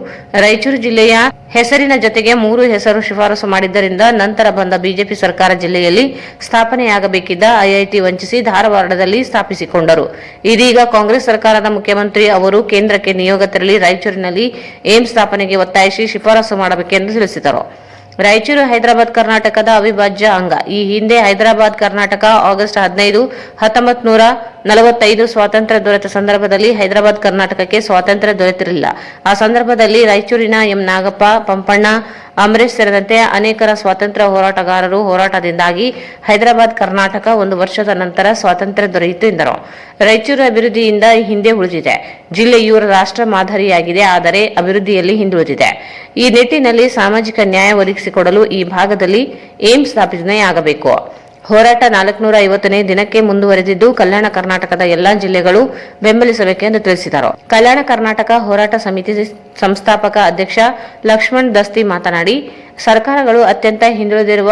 ರಾಯಚೂರು ಜಿಲ್ಲೆಯ ಹೆಸರಿನ ಜೊತೆಗೆ 3 ಹೆಸರು ಶಿಫಾರಸು ಮಾಡಿದ್ದರಿಂದ ನಂತರ ಬಂದ ಬಿಜೆಪಿ ಸರ್ಕಾರ ಜಿಲ್ಲೆಯಲ್ಲಿ ಸ್ಥಾಪನೆಯಾಗಬೇಕಿದ್ದ ಐಐಟಿ ವಂಚಿಸಿ ಧಾರವಾಡದಲ್ಲಿ ಸ್ಥಾಪಿಸಿಕೊಂಡರು. ಇದೀಗ ಕಾಂಗ್ರೆಸ್ ಸರ್ಕಾರದ ಮುಖ್ಯಮಂತ್ರಿ ಅವರು ಕೇಂದ್ರಕ್ಕೆ ನಿಯೋಗ ತೆರಳಿ ರಾಯಚೂರಿನಲ್ಲಿ ಏಮ್ಸ್ ಸ್ಥಾಪನೆಗೆ ಒತ್ತಾಯಿಸಿ ಶಿಫಾರಸು ಮಾಡಬೇಕೆಂದು ತಿಳಿಸಿದರು. ರಾಯಚೂರು ಹೈದರಾಬಾದ್ ಕರ್ನಾಟಕದ ಅವಿಭಾಜ್ಯ ಅಂಗ. ಈ ಹಿಂದೆ ಹೈದರಾಬಾದ್ ಕರ್ನಾಟಕ ಆಗಸ್ಟ್ 15, 1945 ಸ್ವಾತಂತ್ರ್ಯ ದೊರೆತ ಸಂದರ್ಭದಲ್ಲಿ ಹೈದರಾಬಾದ್ ಕರ್ನಾಟಕಕ್ಕೆ ಸ್ವಾತಂತ್ರ್ಯ ದೊರೆತಿರಲಿಲ್ಲ. ಆ ಸಂದರ್ಭದಲ್ಲಿ ರಾಯಚೂರಿನ ಎಂ ನಾಗಪ್ಪ, ಪಂಪಣ್ಣ, ಅಮರೇಶ್ ಸೇರಿದಂತೆ ಅನೇಕರ ಸ್ವಾತಂತ್ರ್ಯ ಹೋರಾಟಗಾರರು ಹೋರಾಟದಿಂದಾಗಿ ಹೈದರಾಬಾದ್ ಕರ್ನಾಟಕ 1 ವರ್ಷದ ನಂತರ ಸ್ವಾತಂತ್ರ್ಯ ದೊರೆಯಿತು ಎಂದರು. ರಾಯಚೂರು ಅಭಿವೃದ್ಧಿಯಿಂದ ಹಿಂದೆ ಉಳಿದಿದೆ. ಜಿಲ್ಲೆಯು ರಾಷ್ಟ್ರ ಮಾದರಿಯಾಗಿದೆ, ಆದರೆ ಅಭಿವೃದ್ಧಿಯಲ್ಲಿ ಹಿಂದುಳಿದಿದೆ. ಈ ನಿಟ್ಟಿನಲ್ಲಿ ಸಾಮಾಜಿಕ ನ್ಯಾಯ ಒದಗಿಸಿಕೊಡಲು ಈ ಭಾಗದಲ್ಲಿ ಏಮ್ಸ್ ಸ್ಥಾಪನೆಯಾಗಬೇಕು. ಹೋರಾಟ 450ನೇ ದಿನಕ್ಕೆ ಮುಂದುವರೆದಿದ್ದು ಕಲ್ಯಾಣ ಕರ್ನಾಟಕದ ಎಲ್ಲಾ ಜಿಲ್ಲೆಗಳು ಬೆಂಬಲಿಸಬೇಕೆಂದು ತಿಳಿಸಿದರು. ಕಲ್ಯಾಣ ಕರ್ನಾಟಕ ಹೋರಾಟ ಸಮಿತಿ ಸಂಸ್ಥಾಪಕ ಅಧ್ಯಕ್ಷ ಲಕ್ಷ್ಮಣ್ ದಸ್ತಿ ಮಾತನಾಡಿ, ಸರ್ಕಾರಗಳು ಅತ್ಯಂತ ಹಿಂದುಳಿದಿರುವ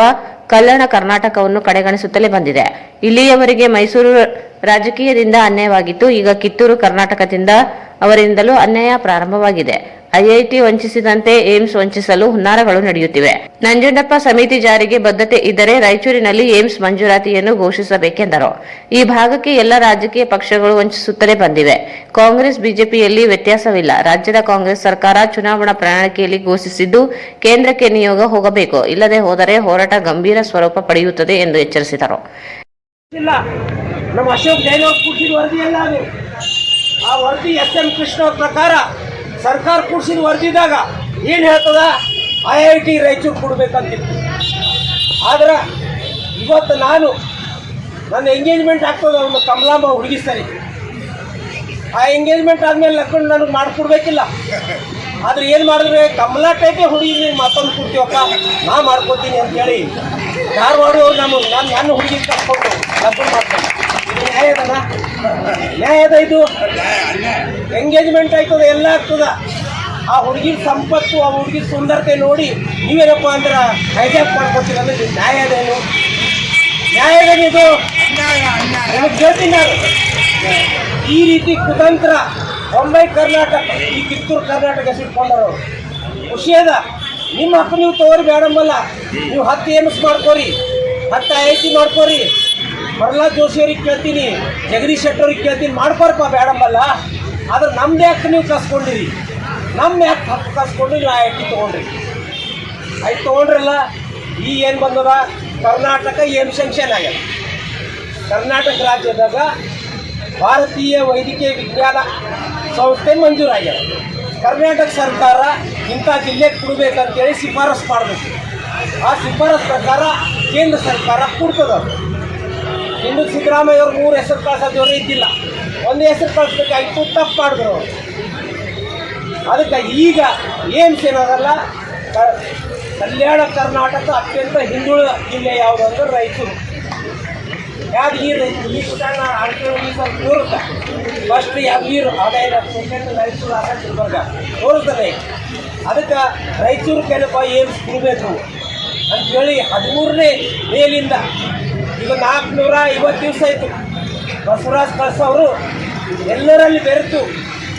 ಕಲ್ಯಾಣ ಕರ್ನಾಟಕವನ್ನು ಕಡೆಗಣಿಸುತ್ತಲೇ ಬಂದಿದೆ. ಇಲ್ಲಿಯವರೆಗೆ ಮೈಸೂರು ರಾಜಕೀಯದಿಂದ ಅನ್ಯಾಯವಾಗಿತ್ತು. ಈಗ ಕಿತ್ತೂರು ಕರ್ನಾಟಕದಿಂದ ಅವರಿಂದಲೂ ಅನ್ಯಾಯ ಪ್ರಾರಂಭವಾಗಿದೆ. ಐಐಟಿ ವಂಚಿಸಿದಂತೆ ಏಮ್ಸ್ ವಂಚಿಸಲು ಹುನ್ನಾರಗಳು ನಡೆಯುತ್ತಿವೆ. ನಂಜುಂಡಪ್ಪ ಸಮಿತಿ ಜಾರಿಗೆ ಬದ್ಧತೆ ಇದ್ದರೆ ರಾಯಚೂರಿನಲ್ಲಿ ಏಮ್ಸ್ ಮಂಜೂರಾತಿಯನ್ನು ಘೋಷಿಸಬೇಕೆಂದರು. ಈ ಭಾಗಕ್ಕೆ ಎಲ್ಲ ರಾಜಕೀಯ ಪಕ್ಷಗಳು ವಂಚಿಸುತ್ತಲೇ ಬಂದಿವೆ. ಕಾಂಗ್ರೆಸ್ ಬಿಜೆಪಿಯಲ್ಲಿ ವ್ಯತ್ಯಾಸವಿಲ್ಲ. ರಾಜ್ಯದ ಕಾಂಗ್ರೆಸ್ ಸರ್ಕಾರ ಚುನಾವಣಾ ಪ್ರಣಾಳಿಕೆಯಲ್ಲಿ ಘೋಷಿಸಿದ್ದು ಕೇಂದ್ರಕ್ಕೆ ನಿಯೋಗ ಹೋಗಬೇಕು, ಇಲ್ಲದೆ ಹೋದರೆ ಹೋರಾಟ ಗಂಭೀರ ಸ್ವರೂಪ ಪಡೆಯುತ್ತದೆ ಎಂದು ಎಚ್ಚರಿಸಿದರು. ನಮ್ಮ ಅಶೋಕ್ ಜೈನ್ ಅವ್ರು ಕೂಡಿಸಿದ ವರದಿ ಎಲ್ಲ ಅದು. ಆ ವರದಿ SM ಕೃಷ್ಣ ಅವ್ರ ಪ್ರಕಾರ ಸರ್ಕಾರ ಕೂಡಿಸಿದ ವರದಿದಾಗ ಏನು ಹೇಳ್ತದ, IIT ರಾಯಚೂರು ಕೊಡ್ಬೇಕಂತಿತ್ತು. ಆದ್ರೆ ಇವತ್ತು ನನ್ನ ಎಂಗೇಜ್ಮೆಂಟ್ ಆಗ್ತದೆ, ಅವನು ಕಮಲಾಂಬ ಹುಡುಗಿ ಸರಿ. ಆ ಎಂಗೇಜ್ಮೆಂಟ್ ಆದಮೇಲೆ ಲಕ್ಕೊಂಡು ನನಗೆ ಮಾಡಿಕೊಡ್ಬೇಕಿಲ್ಲ. ಆದ್ರೆ ಏನು ಮಾಡಿದ್ರೆ ಕಮಲಾ ಟೈಪೇ ಹುಡುಗಿ ಮತ್ತೊಂದು ಕೊಡ್ತೀವಪ್ಪ, ನಾ ಮಾಡ್ಕೊತೀನಿ ಅಂತೇಳಿ ಧಾರವಾಡವ್ರು ನನ್ನ ಹುಡುಗಿ ಕರ್ಕೊಂಡು ಲಗ್ನ ಮಾಡ್ತಾರೆ. ನ್ಯಾಯ ಅದ ಇದು? ಎಂಗೇಜ್ಮೆಂಟ್ ಆಯ್ತದ, ಎಲ್ಲ ಆಗ್ತದ. ಆ ಹುಡುಗಿ ಸಂಪತ್ತು, ಆ ಹುಡುಗಿ ಸುಂದರತೆ ನೋಡಿ ನೀವೇನಪ್ಪ ಅಂದ್ರೆ ಹೈಜಾಕ್ ಮಾಡ್ಕೊತೀರ ಅಂದ್ರೆ ನ್ಯಾಯ ಅದೇನು? ನ್ಯಾಯ ಅದೇನಿದು? ಕೇಳ್ತೀನಿ ನಾನು. ಈ ರೀತಿ ಕುತಂತ್ರ ಬೊಂಬೈ ಕರ್ನಾಟಕ, ಈ ಕಿತ್ತೂರು ಕರ್ನಾಟಕ ಸಿಟ್ಕೊಂಡರು. ಖುಷಿ ಅದ. ನಿಮ್ಮ ಹಕ್ಕು ನೀವು ತಗೋರಿ, ಬೇಡಂಬಲ್ಲ. ನೀವು 10 ಏಮ್ಸ್ ಮಾಡ್ಕೋರಿ, 10 IIT ಮಾಡ್ಕೋರಿ. ಪ್ರಹ್ಲಾದ್ ಜೋಶಿ ಅವ್ರಿಗೆ ಕೇಳ್ತೀನಿ, ಜಗದೀಶ್ ಶೆಟ್ಟರ್ ಅವ್ರಿಗೆ ಕೇಳ್ತೀನಿ, ಮಾಡ್ಕೊರಪ್ಪ, ಬೇಡಂಬಲ್ಲ. ಆದ್ರೆ ನಮ್ಮದೇ ಹಕ್ಕು ನೀವು ಕಸ್ಕೊಂಡಿರಿ. ನಮ್ಮ ಹಕ್ಕು ಕಸ್ಕೊಂಡು ನೀವು IIT ತೊಗೊಂಡ್ರಿ. ಆಯ್ತು ತೊಗೊಂಡ್ರಲ್ಲ, ಈಗ ಏನು ಬಂದದ, ಕರ್ನಾಟಕ ಏಮ್ ಸೆಂಕ್ಷನ್ ಆಗ್ಯದ. ಕರ್ನಾಟಕ ರಾಜ್ಯದಾಗ ಭಾರತೀಯ ವೈದ್ಯಕೀಯ ವಿಜ್ಞಾನ ಸಂಸ್ಥೆ ಮಂಜೂರಾಗ್ಯದ. ಕರ್ನಾಟಕ ಸರ್ಕಾರ ಇಂಥ ಜಿಲ್ಲೆಗೆ ಕೊಡಬೇಕಂತೇಳಿ ಶಿಫಾರಸು ಮಾಡಬೇಕು. ಆ ಶಿಫಾರಸು ಪ್ರಕಾರ ಕೇಂದ್ರ ಸರ್ಕಾರ ಕೊಡ್ತದ. ಇನ್ನು ಸಿದ್ದರಾಮಯ್ಯ ಅವ್ರು 3 ಹೆಸರು ಕಳ್ಸೋದವ್ರು ಇದ್ದಿಲ್ಲ, 1 ಹೆಸರು ಕಳಿಸ್ಬೇಕಾಗಿತ್ತು, ತಪ್ಪು ಮಾಡಿದ್ರು. ಅದಕ್ಕೆ ಈಗ ಏಮ್ಸ್ ಏನದಲ್ಲ, ಕಲ್ಯಾಣ ಕರ್ನಾಟಕ ಅತ್ಯಂತ ಹಿಂದುಳಿದ ಜಿಲ್ಲೆ ಯಾವುದು ಅಂದ್ರೆ ರಾಯಚೂರು. ಯಾದಗಿರಿ ಈಸ್ಟರ್ನ್ ತೋರುತ್ತೆ, ಫಸ್ಟ್ ಯಾದಗಿರಿ ಅದೇ ಸೆಕೆಂಡ್ ರಾಯಚೂರು ಆಗ ಗುಲ್ಬರ್ಗ ತೋರಿಸ್ತಾನೆ. ಅದಕ್ಕೆ ರಾಯಚೂರು ಕೆಲಪ ಏಮ್ಸ್ ಕೊಡಬೇಕು ಅಂಥೇಳಿ 13ನೇ ಮೇಲಿಂದ ಈಗ 450 ದಿವಸ ಆಯಿತು ಬಸವರಾಜ್ ಕಳಸ ಅವರು ಎಲ್ಲರಲ್ಲಿ ಬೆರೆತು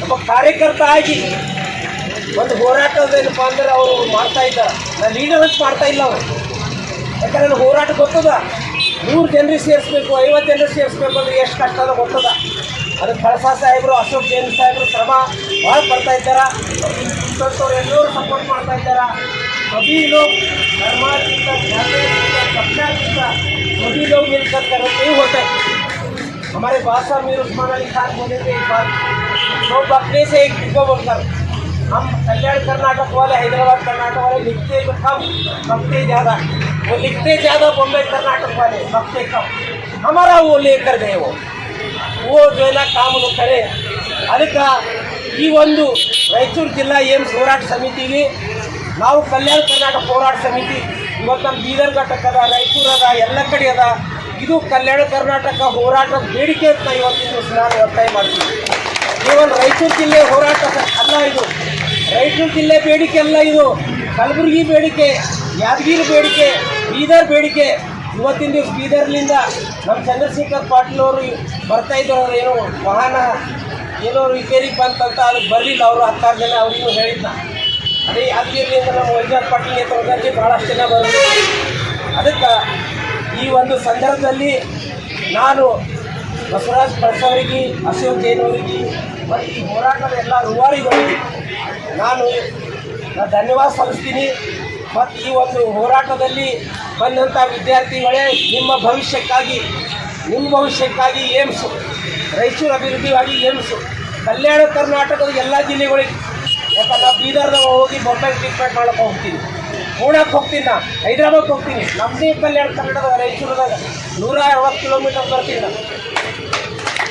ಒಬ್ಬ ಕಾರ್ಯಕರ್ತ ಆಗಿ ಒಂದು ಹೋರಾಟದೇನಪ್ಪ ಅಂದ್ರೆ ಅವರು ಮಾಡ್ತಾ ಇದ್ದಾರೆ. ನಾನು ಲೀಡರ್ ಅಂತ ಮಾಡ್ತಾ ಇಲ್ಲ ಅವರು, ಯಾಕಂದ್ರೆ ನನ್ನ ಹೋರಾಟ ಗೊತ್ತದ. 100 ಜನರಿಗೆ ಸೇರಿಸ್ಬೇಕು, 50 ಜನರಿಗೆ ಸೇರಿಸ್ಬೇಕು ಅಂದ್ರೆ ಎಷ್ಟು ಕಷ್ಟ ಅದ ಗೊತ್ತದ. ಅದಕ್ಕೆ ಕಳಸ ಸಾಹೇಬರು, ಅಶೋಕ್ ಜೈನ್ ಸಾಹೇಬರು ಶ್ರಮ ಭಾಳ ಪಡ್ತಾ ಇದ್ದಾರೆ. ಇಂಥವ್ರು ಎಲ್ಲರೂ ಸಪೋರ್ಟ್ ಮಾಡ್ತಾ ಇದ್ದಾರೆ. सभी लोग धर्मातीत कक्षातीत सभी लोग मिलकर करते नहीं होते. हमारे बादशाह मीर उस्मान अली खान बोले थे एक बार, तो बकने से एक को बोलकर हम कल्याण कर्नाटक वाले, हैदराबाद कर्नाटक वाले लिखते तो कम बकते ज़्यादा, वो लिखते ज़्यादा बॉम्बे कर्नाटक वाले बकते कम. हमारा वो लेकर गए, वो जो है ना काम वो करे. ಅದಕ್ಕೆ ಈ ಒಂದು ರಾಯಚೂರು ಜಿಲ್ಲಾ ಏಮ್ಸ್ ಹೋರಾಟ ಸಮಿತಿಗೆ ನಾವು ಕಲ್ಯಾಣ ಕರ್ನಾಟಕ ಹೋರಾಟ ಸಮಿತಿ ಇವತ್ತು ನಮ್ಮ ಬೀದರ್ ಘಟಕ ಅದ, ರಾಯಚೂರು ಅದ, ಎಲ್ಲ ಕಡೆ ಅದ. ಇದು ಕಲ್ಯಾಣ ಕರ್ನಾಟಕ ಹೋರಾಟದ ಬೇಡಿಕೆ ಅಂತ ಇವತ್ತಿನ ದಿವಸ ನಾನು ಒತ್ತಾಯ ಮಾಡ್ತೀನಿ. ಕೇವಲ ರಾಯಚೂರು ಜಿಲ್ಲೆ ಹೋರಾಟ ಅಲ್ಲ ಇದು, ರಾಯಚೂರು ಜಿಲ್ಲೆ ಬೇಡಿಕೆ ಅಲ್ಲ ಇದು, ಕಲಬುರಗಿ ಬೇಡಿಕೆ, ಯಾದಗಿರಿ ಬೇಡಿಕೆ, ಬೀದರ್ ಬೇಡಿಕೆ. ಇವತ್ತಿನ ದಿವಸ ಬೀದರ್ಲಿಂದ ನಮ್ಮ ಚಂದ್ರಶೇಖರ್ ಪಾಟೀಲ್ ಅವರು ಬರ್ತಾ ಇದ್ದವರು, ಏನೋ ವಾಹನ ಏನೋ ರಿಪೇರಿಗೆ ಬಂತಂತ ಅದಕ್ಕೆ ಬರಲಿಲ್ಲ ಅವರು 16 ಜನ, ಅವ್ರಿಗೂ ಹೇಳಿದ್ನ. ಅದೇ ಯಾದಗಿರಿಯಿಂದ ನಮ್ಮ ವೈಜಾಗ್ ಪಾಟೀಲ್ ನೇತೃತ್ವದಲ್ಲಿ ಭಾಳಷ್ಟು ಜನ ಬರಲಿಲ್ಲ. ಅದಕ್ಕೆ ಈ ಒಂದು ಸಂದರ್ಭದಲ್ಲಿ ನಾನು ಬಸವರಾಜ್ ಕಳಸ ಅವರಿಗೆ, ಅಶೋಕ್ ಜೈನ್ ಅವರಿಗೆ ಮತ್ತು ಈ ಹೋರಾಟದ ಎಲ್ಲ ರೂವಾರಿಗಳಿಗೆ ನಾನು ಧನ್ಯವಾದ ಸಲ್ಲಿಸ್ತೀನಿ. ಮತ್ತು ಈ ಒಂದು ಹೋರಾಟದಲ್ಲಿ ಬಂದಂಥ ವಿದ್ಯಾರ್ಥಿಗಳೇ, ನಿಮ್ಮ ಭವಿಷ್ಯಕ್ಕಾಗಿ ಏಮ್ಸು, ರಾಯಚೂರು ಅಭಿವೃದ್ಧಿಗಾಗಿ ಏಮ್ಸು, ಕಲ್ಯಾಣ ಕರ್ನಾಟಕದ ಎಲ್ಲ ಜಿಲ್ಲೆಗಳಿಗೆ. ಯಾಕಂದ್ರೆ ಬೀದರ್ದಾಗ ಹೋಗಿ ಬೊಂಬೆ ಟ್ರೀಟ್ಮೆಂಟ್ ಮಾಡೋಕ್ಕೆ ಹೋಗ್ತೀನಿ, ಪೂಣಕ್ಕೆ ಹೋಗ್ತೀನಿ, ನಾನು ಹೈದ್ರಾಬಾದ್ಗೆ ಹೋಗ್ತೀನಿ. ನಮ್ಮದೇ ಕಲ್ಯಾಣ ಕರ್ನಾಟಕದ ರಾಯಚೂರದಾಗ 160 ಕಿಲೋಮೀಟರ್ ಬರ್ತೀನಿ ನಾನು.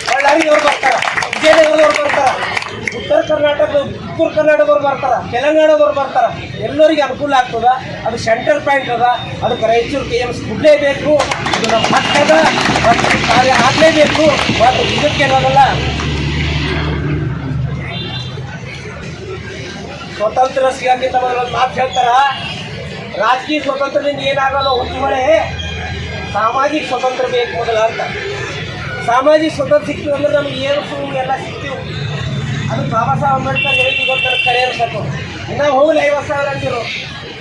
ಬಳ್ಳಾರಿಯವ್ರು ಬರ್ತಾರೆ, ವಿಜಯನಗರದವ್ರು ಬರ್ತಾರೆ, ಉತ್ತರ ಕರ್ನಾಟಕದವ್ರು ಬರ್ತಾರೆ, ತೆಲಂಗಾಣದವ್ರು ಬರ್ತಾರೆ. ಎಲ್ಲರಿಗೆ ಅನುಕೂಲ ಆಗ್ತದೆ. ಅದು ಸೆಂಟ್ರಲ್ ಪಾಯಿಂಟ್ ಅದ. ಅದಕ್ಕೆ ರಾಯಚೂರು ಏಮ್ಸ್ ಕೊಡಲೇಬೇಕು, ಇದು ನಮ್ಮ ಹಕ್ಕದ ಮತ್ತು ಕಾರ್ಯ ಆಗಲೇಬೇಕು. ಮತ್ತು ಇದಕ್ಕೇನಲ್ಲ, ಸ್ವತಂತ್ರ ಸಿಗಕ್ಕಿಂತ ಮೊದಲು ಒಂದು ಮಾತು ಹೇಳ್ತಾರ, ರಾಜಕೀಯ ಸ್ವತಂತ್ರದಿಂದ ಏನಾಗಲ್ಲ ಹುಚ್ಚುಗಳೇ, ಸಾಮಾಜಿಕ ಸ್ವತಂತ್ರ ಬೇಕು ಮೊದಲ ಅಂತ. ಸಾಮಾಜಿಕ ಸ್ವತಂತ್ರ ಸಿಕ್ತು ಅಂದ್ರೆ ನಮಗೆ ಏನು ಎಲ್ಲ ಸಿಗ್ತೀವಿ. ಅದು ಬಾಬಾ ಸಾಹೇಬ್ ಅಂಬೇಡ್ಕರ್ ಹೇಳಿ ಗೊತ್ತಾರೆ, ಕರೆಯರ್ ಸಾಕು ಇನ್ನೂ ಹೋಗಲಿ 50,000 ಅಂತಿರು.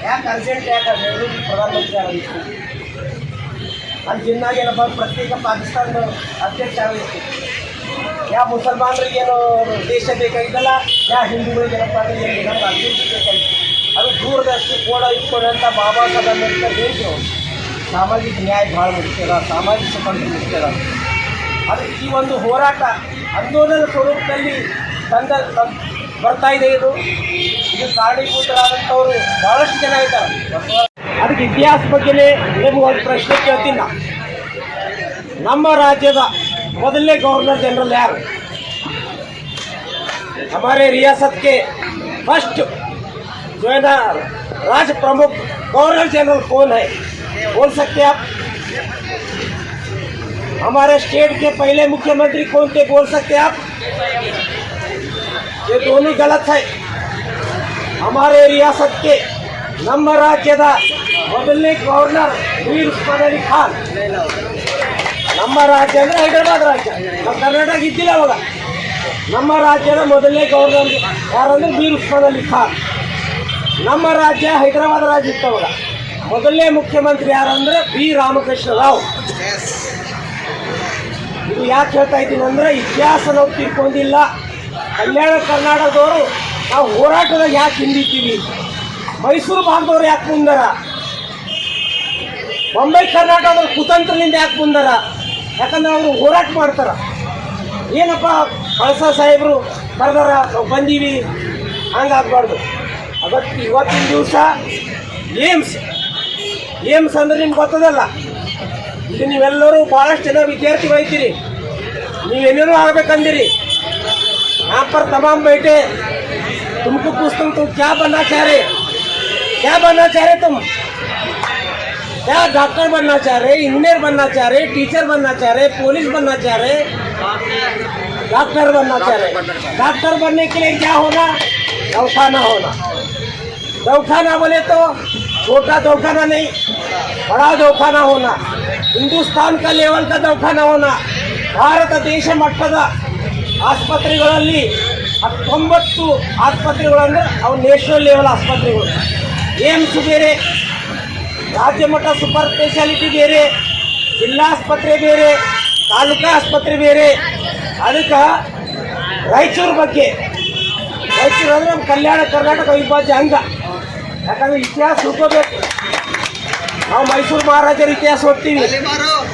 ಯಾಕೆ ಅರ್ಜೆಂಟ್, ಯಾಕೆ ಬೆಂಗಳೂರಿಗೆ ಪ್ರಧಾನಮಂತ್ರಿ ಆಗಿತ್ತು, ಅಲ್ಲಿ ಜಿನ್ನಾಗ ಏನಪ್ಪ ಪ್ರತ್ಯೇಕ ಪಾಕಿಸ್ತಾನದ ಅಧ್ಯಕ್ಷ ಆಗಿತ್ತು. ಯಾವ ಮುಸಲ್ಮಾನರಿಗೇನು ದೇಶ ಬೇಕಾಗಿದ್ದಲ್ಲ, ಯಾವ ಹಿಂದೂಗಳಿಗೇನಪ್ಪ ಅಂದರೆ ಏನು ನಮ್ಗೆ ಅಭಿವೃದ್ಧಿ ಬೇಕಾಗಿತ್ತು. ಅದು ದೂರದಷ್ಟು ಕೂಡ ಇಟ್ಕೊಂಡು ಅಂತ ಬಾಬಾ ಸಾಹೇಬ್ ಅಂಬೇಡ್ಕರ್ ಹೇಳಿದ್ರು. ಸಾಮಾಜಿಕ ನ್ಯಾಯ ಭಾಳ ಮುಖ್ಯ ಅದ, ಸಾಮಾಜಿಕ ಸ್ವತಂತ್ರ ಮುಖ್ಯ ಅದ. ಅದು ಈ ಒಂದು ಹೋರಾಟ ಆಂದೋಲನ ಸ್ವರೂಪದಲ್ಲಿ ಬರ್ತಾ ಇದೆ. ಇದು ಕಾರಣೀಭೂತರಾದಂಥವರು ಭಾಳಷ್ಟು ಜನ ಇದ್ದಾರೆ. ಅದಕ್ಕೆ ಇತಿಹಾಸ ಬಗ್ಗೆನೇ ನಿಮ್ಗೆ ಒಂದು ಪ್ರಶ್ನೆ ಕೇಳ್ತೀನಿ ನಾನು. ನಮ್ಮ ರಾಜ್ಯದ ಮೊದಲನೇ ಗವರ್ನರ್ ಜನರಲ್ ಯಾರು? हमारे रियासत के फर्स्ट जो है ना राज्य प्रमुख गवर्नर जनरल कौन है, बोल सकते आप? हमारे स्टेट के पहले मुख्यमंत्री कौन थे, बोल सकते आप? ये दोनों गलत है. हमारे रियासत के ನಮ್ಮ ರಾಜ್ಯದ ಮೊದಲನೇ ಗವರ್ನರ್ ಮೀರ್ ಉಸ್ಮಾನ್ ಅಲಿ ಖಾನ್. ನಮ್ಮ ರಾಜ್ಯ ಅಂದರೆ ಹೈದರಾಬಾದ್ ರಾಜ್ಯ, ನಮ್ಮ ಕರ್ನಾಟಕ ಇದ್ದಿಲ್ಲ ಅವಾಗ. ನಮ್ಮ ರಾಜ್ಯದ ಮೊದಲನೇ ಗವರ್ನರ್ ಯಾರಂದ್ರೆ ಮೀರ್ ಉಸ್ಮಾನ್ ಅಲಿ ಖಾನ್. ನಮ್ಮ ರಾಜ್ಯ ಹೈದರಾಬಾದ್ ರಾಜ್ಯ ಇತ್ತು ಅವಾಗ. ಮೊದಲನೇ ಮುಖ್ಯಮಂತ್ರಿ ಯಾರಂದ್ರೆ ಬಿ ರಾಮಕೃಷ್ಣ ರಾವ್. ಇದು ಯಾಕೆ ಹೇಳ್ತಾ ಇದ್ದೀನಿ ಅಂದರೆ, ಇತಿಹಾಸ ನಾವು ತಿಳ್ಕೊಂಡಿಲ್ಲ. ಕಲ್ಯಾಣ ಕರ್ನಾಟಕದವರು ನಾವು ಹೋರಾಟದಾಗ ಯಾಕೆ ಹಿಂದಿದ್ದೀವಿ, ಮೈಸೂರು ಭಾಗದವ್ರು ಯಾಕೆ ಮುಂದಾರ, ಬೊಂಬೈ ಕರ್ನಾಟಕದವ್ರು ಕುತಂತ್ರದಿಂದ ಯಾಕೆ ಮುಂದಾರ? ಯಾಕಂದ್ರೆ ಅವರು ಹೋರಾಟ ಮಾಡ್ತಾರೆ. ಏನಪ್ಪ ಕಳಸ ಸಾಹೇಬರು ಬರ್ದಾರ, ನಾವು ಬಂದೀವಿ, ಹಂಗಾಗಬಾರ್ದು. ಅದಕ್ಕೆ ಇವತ್ತಿನ ದಿವಸ ಏಮ್ಸ್ ಅಂದ್ರೆ ನಿಮ್ಗೆ ಗೊತ್ತದಲ್ಲ. ಈಗ ನೀವೆಲ್ಲರೂ ಭಾಳಷ್ಟು ಜನ ವಿದ್ಯಾರ್ಥಿಗಳಿದ್ದೀರಿ, ನೀವೇನೇನೋ ಆಗ್ಬೇಕಂದಿರಿ. यहाँ पर तमाम बैठे तुमको पूछता हूँ तुम क्या बनना चाह रहे तुम? क्या डॉक्टर बनना चाह रहे, इंजीनियर बनना चाह रहे, टीचर बनना चाह रहे, पुलिस बनना चाह रहे, डॉक्टर बनना चाह रहे? डॉक्टर बनने के लिए क्या होना? दवाखाना होना। दवाखाना बोले तो छोटा दवाखाना नहीं, बड़ा दवाखाना होना, ಹಿಂದೂಸ್ತಾನ್ का लेवल का दवाखाना होना। ಭಾರತ ದೇಶ ಮಟ್ಟದ ಆಸ್ಪತ್ರೆಗಳಲ್ಲಿ 19 ಆಸ್ಪತ್ರೆಗಳು ಅಂದರೆ ಅವು ನ್ಯಾಷನಲ್ ಲೆವೆಲ್ ಆಸ್ಪತ್ರೆಗಳು. ಏಮ್ಸ್ ಬೇರೆ, ರಾಜ್ಯ ಮಟ್ಟ ಸೂಪರ್ ಸ್ಪೆಷಾಲಿಟಿ ಬೇರೆ, ಜಿಲ್ಲಾ ಆಸ್ಪತ್ರೆ ಬೇರೆ, ತಾಲೂಕಾ ಆಸ್ಪತ್ರೆ ಬೇರೆ. ಅದಕ್ಕೆ ರಾಯಚೂರು ಬಗ್ಗೆ, ರಾಯಚೂರು ಅಂದರೆ ನಮ್ಮ ಕಲ್ಯಾಣ ಕರ್ನಾಟಕ ಅವಿಭಾಜ್ಯ ಅಂಗ. ಯಾಕಂದರೆ ಇತಿಹಾಸ ತಿಳ್ಕೋಬೇಕು. ನಾವು ಮೈಸೂರು ಮಹಾರಾಜರ ಇತಿಹಾಸ ಓದ್ತೀವಿ.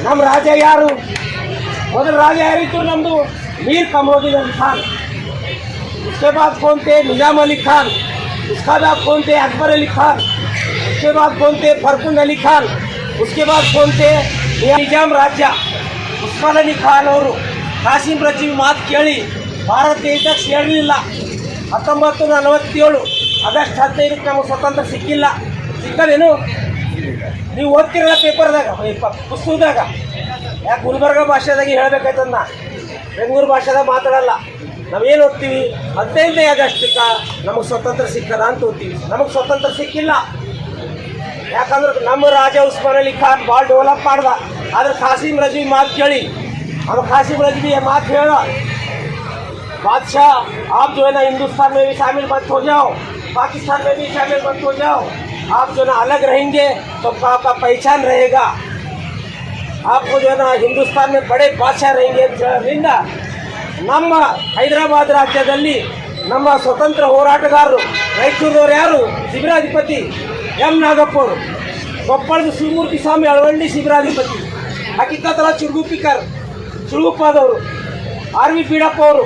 ನಮ್ಮ ರಾಜ ಯಾರು? ಮೊದಲು ರಾಜ ಯಾರಿತ್ತು? ನಮ್ಮದು मीर कमरुद्दीन अली खान. उसके बाद कौन थे? निजाम अली खान. उसका बाद कौन थे? अकबर अली खान. उसके बाद कौन थे? फरकुंद अली खान. उसके बाद कौन थे? निजाम राजा उस्मान अली खान ಅವರು ಕಾಸಿಂ ರಜಿ ಮಾತು ಕೇಳಿ ಭಾರತ ದೇಶಕ್ಕೆ ಸೇರಲಿಲ್ಲ. 1947 ಆಗಸ್ಟ್ 15ಕ್ಕೆ ನಮಗೆ ಸ್ವತಂತ್ರ ಸಿಕ್ಕಿಲ್ಲ. ಸಿಕ್ಕದೇನು? ನೀವು ಓದ್ತಿರಲ್ಲ ಪೇಪರ್ದಾಗ, ಪುಸ್ತಕದಾಗ. ಯಾಕೆ ಗುಲ್ಬರ್ಗ ಭಾಷೆದಾಗ ಹೇಳ್ಬೇಕಾಯ್ತದ? ಬೆಂಗಳೂರು ಭಾಷೆದಾಗ ಮಾತಾಡಲ್ಲ. ನಾವೇನು ಓದ್ತೀವಿ? 15ನೇ ಆಗಸ್ಟ್ಗೆ ನಮಗೆ ಸ್ವತಂತ್ರ ಸಿಕ್ಕದ ಅಂತ ಓದ್ತೀವಿ. ನಮಗೆ ಸ್ವತಂತ್ರ ಸಿಕ್ಕಿಲ್ಲ. ಯಾಕಂದ್ರೆ ನಮ್ಮ ರಾಜ ಉಸ್ಮಾನ್ ಅಲಿ ಖಾನ್ ಭಾಳ ಡೆವಲಪ್ ಮಾಡ್ದ. ಆದ್ರೆ ಕಾಸಿಂ ರಜವಿ ಮಾತು ಕೇಳಿ, अब कासिम रजवी ये बात है ना, बादशाह आप जो है ना हिंदुस्तान में भी शामिल मत हो जाओ, पाकिस्तान में भी शामिल मत हो जाओ. आप जो ना अलग रहेंगे तो आपका पहचान रहेगा. आपको जो है ना हिंदुस्तान में बड़े बादशाह रहेंगे. ನಮ್ಮ ಹೈದರಾಬಾದ್ ರಾಜ್ಯದಲ್ಲಿ ನಮ್ಮ ಸ್ವತಂತ್ರ ಹೋರಾಟಗಾರರು ರಾಯಚೂರದವರು ಯಾರು? ಶಿಬಿರಾಧಿಪತಿ ಎಂ ನಾಗಪ್ಪ ಅವರು. ಕೊಪ್ಪಳದ ಶಿವಮೂರ್ತಿ ಸ್ವಾಮಿ ಅಳವಂಡಿ ಶಿಬಿರಾಧಿಪತಿ. ಹಕಿಕತ್ತಲ ಚಿರುಗುಪ್ಪಿಕರ್ ಸುಳುಪಾದವರು, ಆರ್ ವಿ ಬೀಡಪ್ಪ ಅವರು,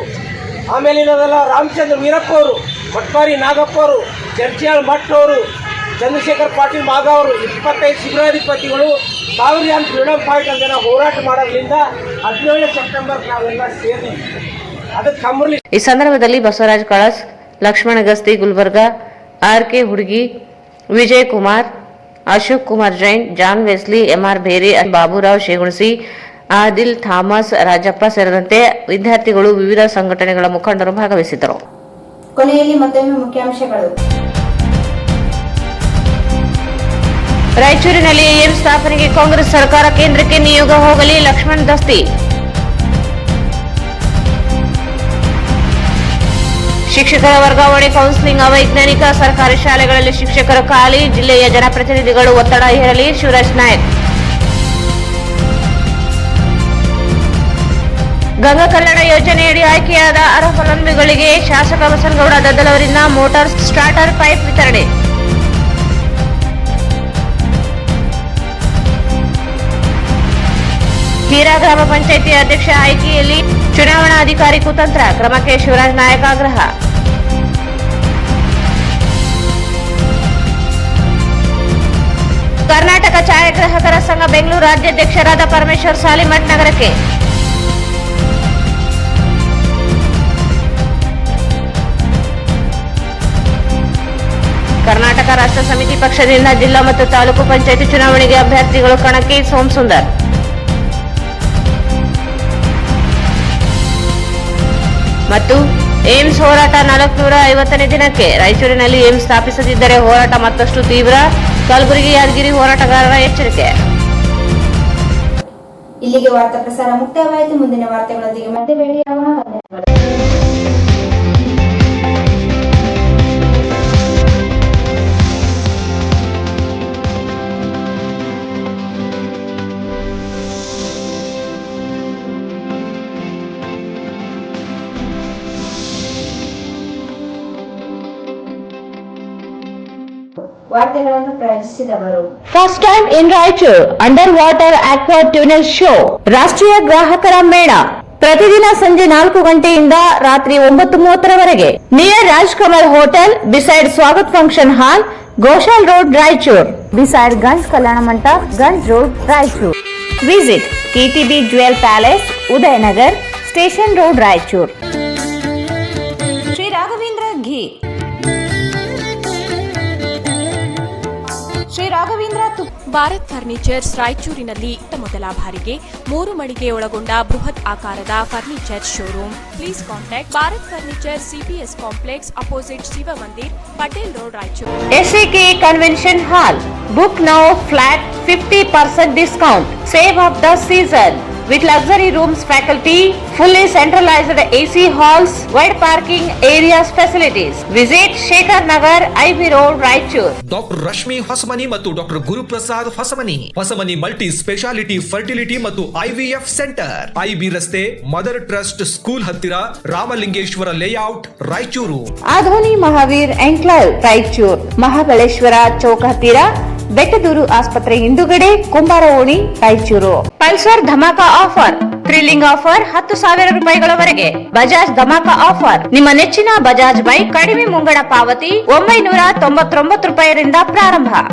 ಆಮೇಲೆ ಇರೋದೆಲ್ಲ ರಾಮಚಂದ್ರ ವೀರಪ್ಪ ಅವರು, ಮಟ್ಪಾರಿ ನಾಗಪ್ಪ ಅವರು, ಚರ್ಚಿಯಾಳ್ ಮಠ್ ಅವರು, ಚಂದ್ರಶೇಖರ್ ಪಾಟೀಲ್ ಮಾಗ ಅವರು 25 ಶಿಬಿರಾಧಿಪತಿಗಳು ಸಾವಿರ ಫ್ರೀಡಮ್ ಫೈಟ್ ಅಂತ ಹೋರಾಟ ಮಾಡೋದ್ರಿಂದ 17 ಸೆಪ್ಟೆಂಬರ್ ನಾವೆಲ್ಲ ಸೇರಿ ಅದಕ್ಕೆ ಕಮ್ಮರ್ಲಿ. ಈ ಸಂದರ್ಭದಲ್ಲಿ Basavaraj Kalas, Lakshmana Gasti Gulbarga, R K Hudugi, Vijay Kumar, Ashok Kumar Jain, John Wesley, M R ಬೇರೆ, ಬಾಬುರಾವ್ ಶೇಗುಣಸಿ, ಆದಿಲ್ ಥಾಮಸ್, ರಾಜಪ್ಪ ಸೇರಿದಂತೆ ವಿದ್ಯಾರ್ಥಿಗಳು, ವಿವಿಧ ಸಂಘಟನೆಗಳ ಮುಖಂಡರು ಭಾಗವಹಿಸಿದ್ದರು. ಕೊನೆಯಲ್ಲಿ ಮತ್ತೊಮ್ಮೆ ಮುಖ್ಯಾಂಶಗಳು. ರಾಯಚೂರಿನಲ್ಲಿ ಏಮ್ಸ್ ಸ್ಥಾಪನೆಗೆ ಕಾಂಗ್ರೆಸ್ ಸರ್ಕಾರ ಕೇಂದ್ರಕ್ಕೆ ನಿಯೋಗ ಹೋಗಲಿ, ಲಕ್ಷ್ಮಣ್ ದಸ್ತಿ. ಶಿಕ್ಷಕರ ವರ್ಗಾವಣೆ ಕೌನ್ಸಿಲಿಂಗ್ ಅವೈಜ್ಞಾನಿಕ, ಸರ್ಕಾರಿ ಶಾಲೆಗಳಲ್ಲಿ ಶಿಕ್ಷಕರ ಖಾಲಿ, ಜಿಲ್ಲೆಯ ಜನಪ್ರತಿನಿಧಿಗಳು ಒತ್ತಡ ಹೇರಲಿ, ಶಿವರಾಜ್ ನಾಯಕ್. ಗಂಗಾ ಕಲ್ಯಾಣ ಯೋಜನೆಯಡಿ ಆಯ್ಕೆಯಾದ ಅರ್ಹ ಫಲಾನುಭವಿಗಳಿಗೆ ಶಾಸಕ ಬಸನಗೌಡ ದದ್ದಲ್ ಅವರಿಂದ ಮೋಟಾರ್ ಸ್ಟಾರ್ಟರ್ ಪೈಪ್ ವಿತರಣೆ. ಹೀರಾ ಗ್ರಾಮ ಪಂಚಾಯಿತಿ ಅಧ್ಯಕ್ಷ ಆಯ್ಕೆಯಲ್ಲಿ ಚುನಾವಣಾಧಿಕಾರಿ ಕುತಂತ್ರ, ಕ್ರಮಕ್ಕೆ ಶಿವರಾಜ್ ನಾಯಕ್ ಆಗ್ರಹ. ಕರ್ನಾಟಕ ಛಾಯಾಗ್ರಾಹಕರ ಸಂಘ ಬೆಂಗಳೂರು ರಾಜ್ಯಾಧ್ಯಕ್ಷರಾದ ಪರಮೇಶ್ವರ್ ಸಾಲಿಮಠ್ ನಗರಕ್ಕೆ. ಕರ್ನಾಟಕ ರಾಷ್ಟ್ರ ಸಮಿತಿ ಪಕ್ಷದಿಂದ ಜಿಲ್ಲಾ ಮತ್ತು ತಾಲೂಕು ಪಂಚಾಯಿತಿ ಚುನಾವಣೆಗೆ ಅಭ್ಯರ್ಥಿಗಳು ಕಣಕ್ಕೆ, ಸೋಮಸುಂದರ್. ಮತ್ತು ಏಮ್ಸ್ ಹೋರಾಟ 450ನೇ ದಿನಕ್ಕೆ. ರಾಯಚೂರಿನಲ್ಲಿ ಏಮ್ಸ್ ಸ್ಥಾಪಿಸದಿದ್ದರೆ ಹೋರಾಟ ಮತ್ತಷ್ಟು ತೀವ್ರ, ಕಲಬುರಗಿ ಯಾದಗಿರಿ ಹೋರಾಟಗಾರರ ಎಚ್ಚರಿಕೆ. ಇಲ್ಲಿಗೆ ವಾರ್ತಾ ಪ್ರಸಾರ ಮುಕ್ತಾಯವಾಯಿತು. ಮುಂದಿನ ವಾರ್ತೆಗಳೊಂದಿಗೆ ಮತ್ತೆ ಭೇಟಿಯಾಗೋಣ. ಧನ್ಯವಾದಗಳು. ವಾರ್ತೆಗಳನ್ನು ಪ್ರಾಯೋಜಿಸಿದವರು first time in Raichur under water aqua tunnel show, ರಾಷ್ಟ್ರೀಯ ಗ್ರಾಹಕರ ಮೇಳ ಪ್ರತಿದಿನ ಸಂಜೆ 4 ಗಂಟೆಯಿಂದ ರಾತ್ರಿ 9:30 near Rajkamal hotel, beside Swagat function hall, Goshal road, Raichur, beside Ganj ಕಲ್ಯಾಣ ಮಂಟಪ, Ganj road, Raichur. Visit KTB jewel palace, Udayanagar, station road, Raichur. Shri Raghavendra ghee Bharat furnitures ರಾಯಚೂರಿನಲ್ಲಿ ಮೊದಲ ಬಾರಿಗೆ 3 ಮಳಿಗೆ ಒಳಗೊಂಡ ಬೃಹತ್ ಆಕಾರದ furniture showroom. Please contact Bharat furniture CPS complex opposite Shiva Mandir, Patel road, Raichur. SAK Convention Hall. Book now flat 50% discount. Save of the season. With luxury rooms, faculty, fully centralized AC halls, wide parking areas facilities. Visit Shekhar Nagar, IB Road, Raichur. Doctor Rashmi Hosamani ಮತ್ತು doctor Guruprasad Hosamani. Hosamani multi speciality fertility ಮತ್ತು IVF centre, IB ರಸ್ತೆ, mother trust school ಹತ್ತಿರ, Ramalingeshwara layout, Raichur. Adoni Mahaveer enclave, Raichur. Mahabaleshwara ಚೌಕ ಹತ್ತಿರ, ಬೆಟ್ಟದೂರು ಆಸ್ಪತ್ರೆ ಹಿಂದುಗಡೆ, ಕುಂಬಾರ ಓಣಿ, ರಾಯಚೂರು. ಪಲ್ಸರ್ ಧಮಾಕ ಆಫರ್, ಥ್ರಿಲ್ಲಿಂಗ್ ಆಫರ್ 10,000 ರೂಪಾಯಿಗಳವರೆಗೆ. ಬಜಾಜ್ ಧಮಾಕ ಆಫರ್, ನಿಮ್ಮ ನೆಚ್ಚಿನ ಬಜಾಜ್ ಬೈಕ್ ಕಡಿಮೆ ಮುಂಗಡ ಪಾವತಿ 999 ರೂಪಾಯಿರಿಂದ ಪ್ರಾರಂಭ.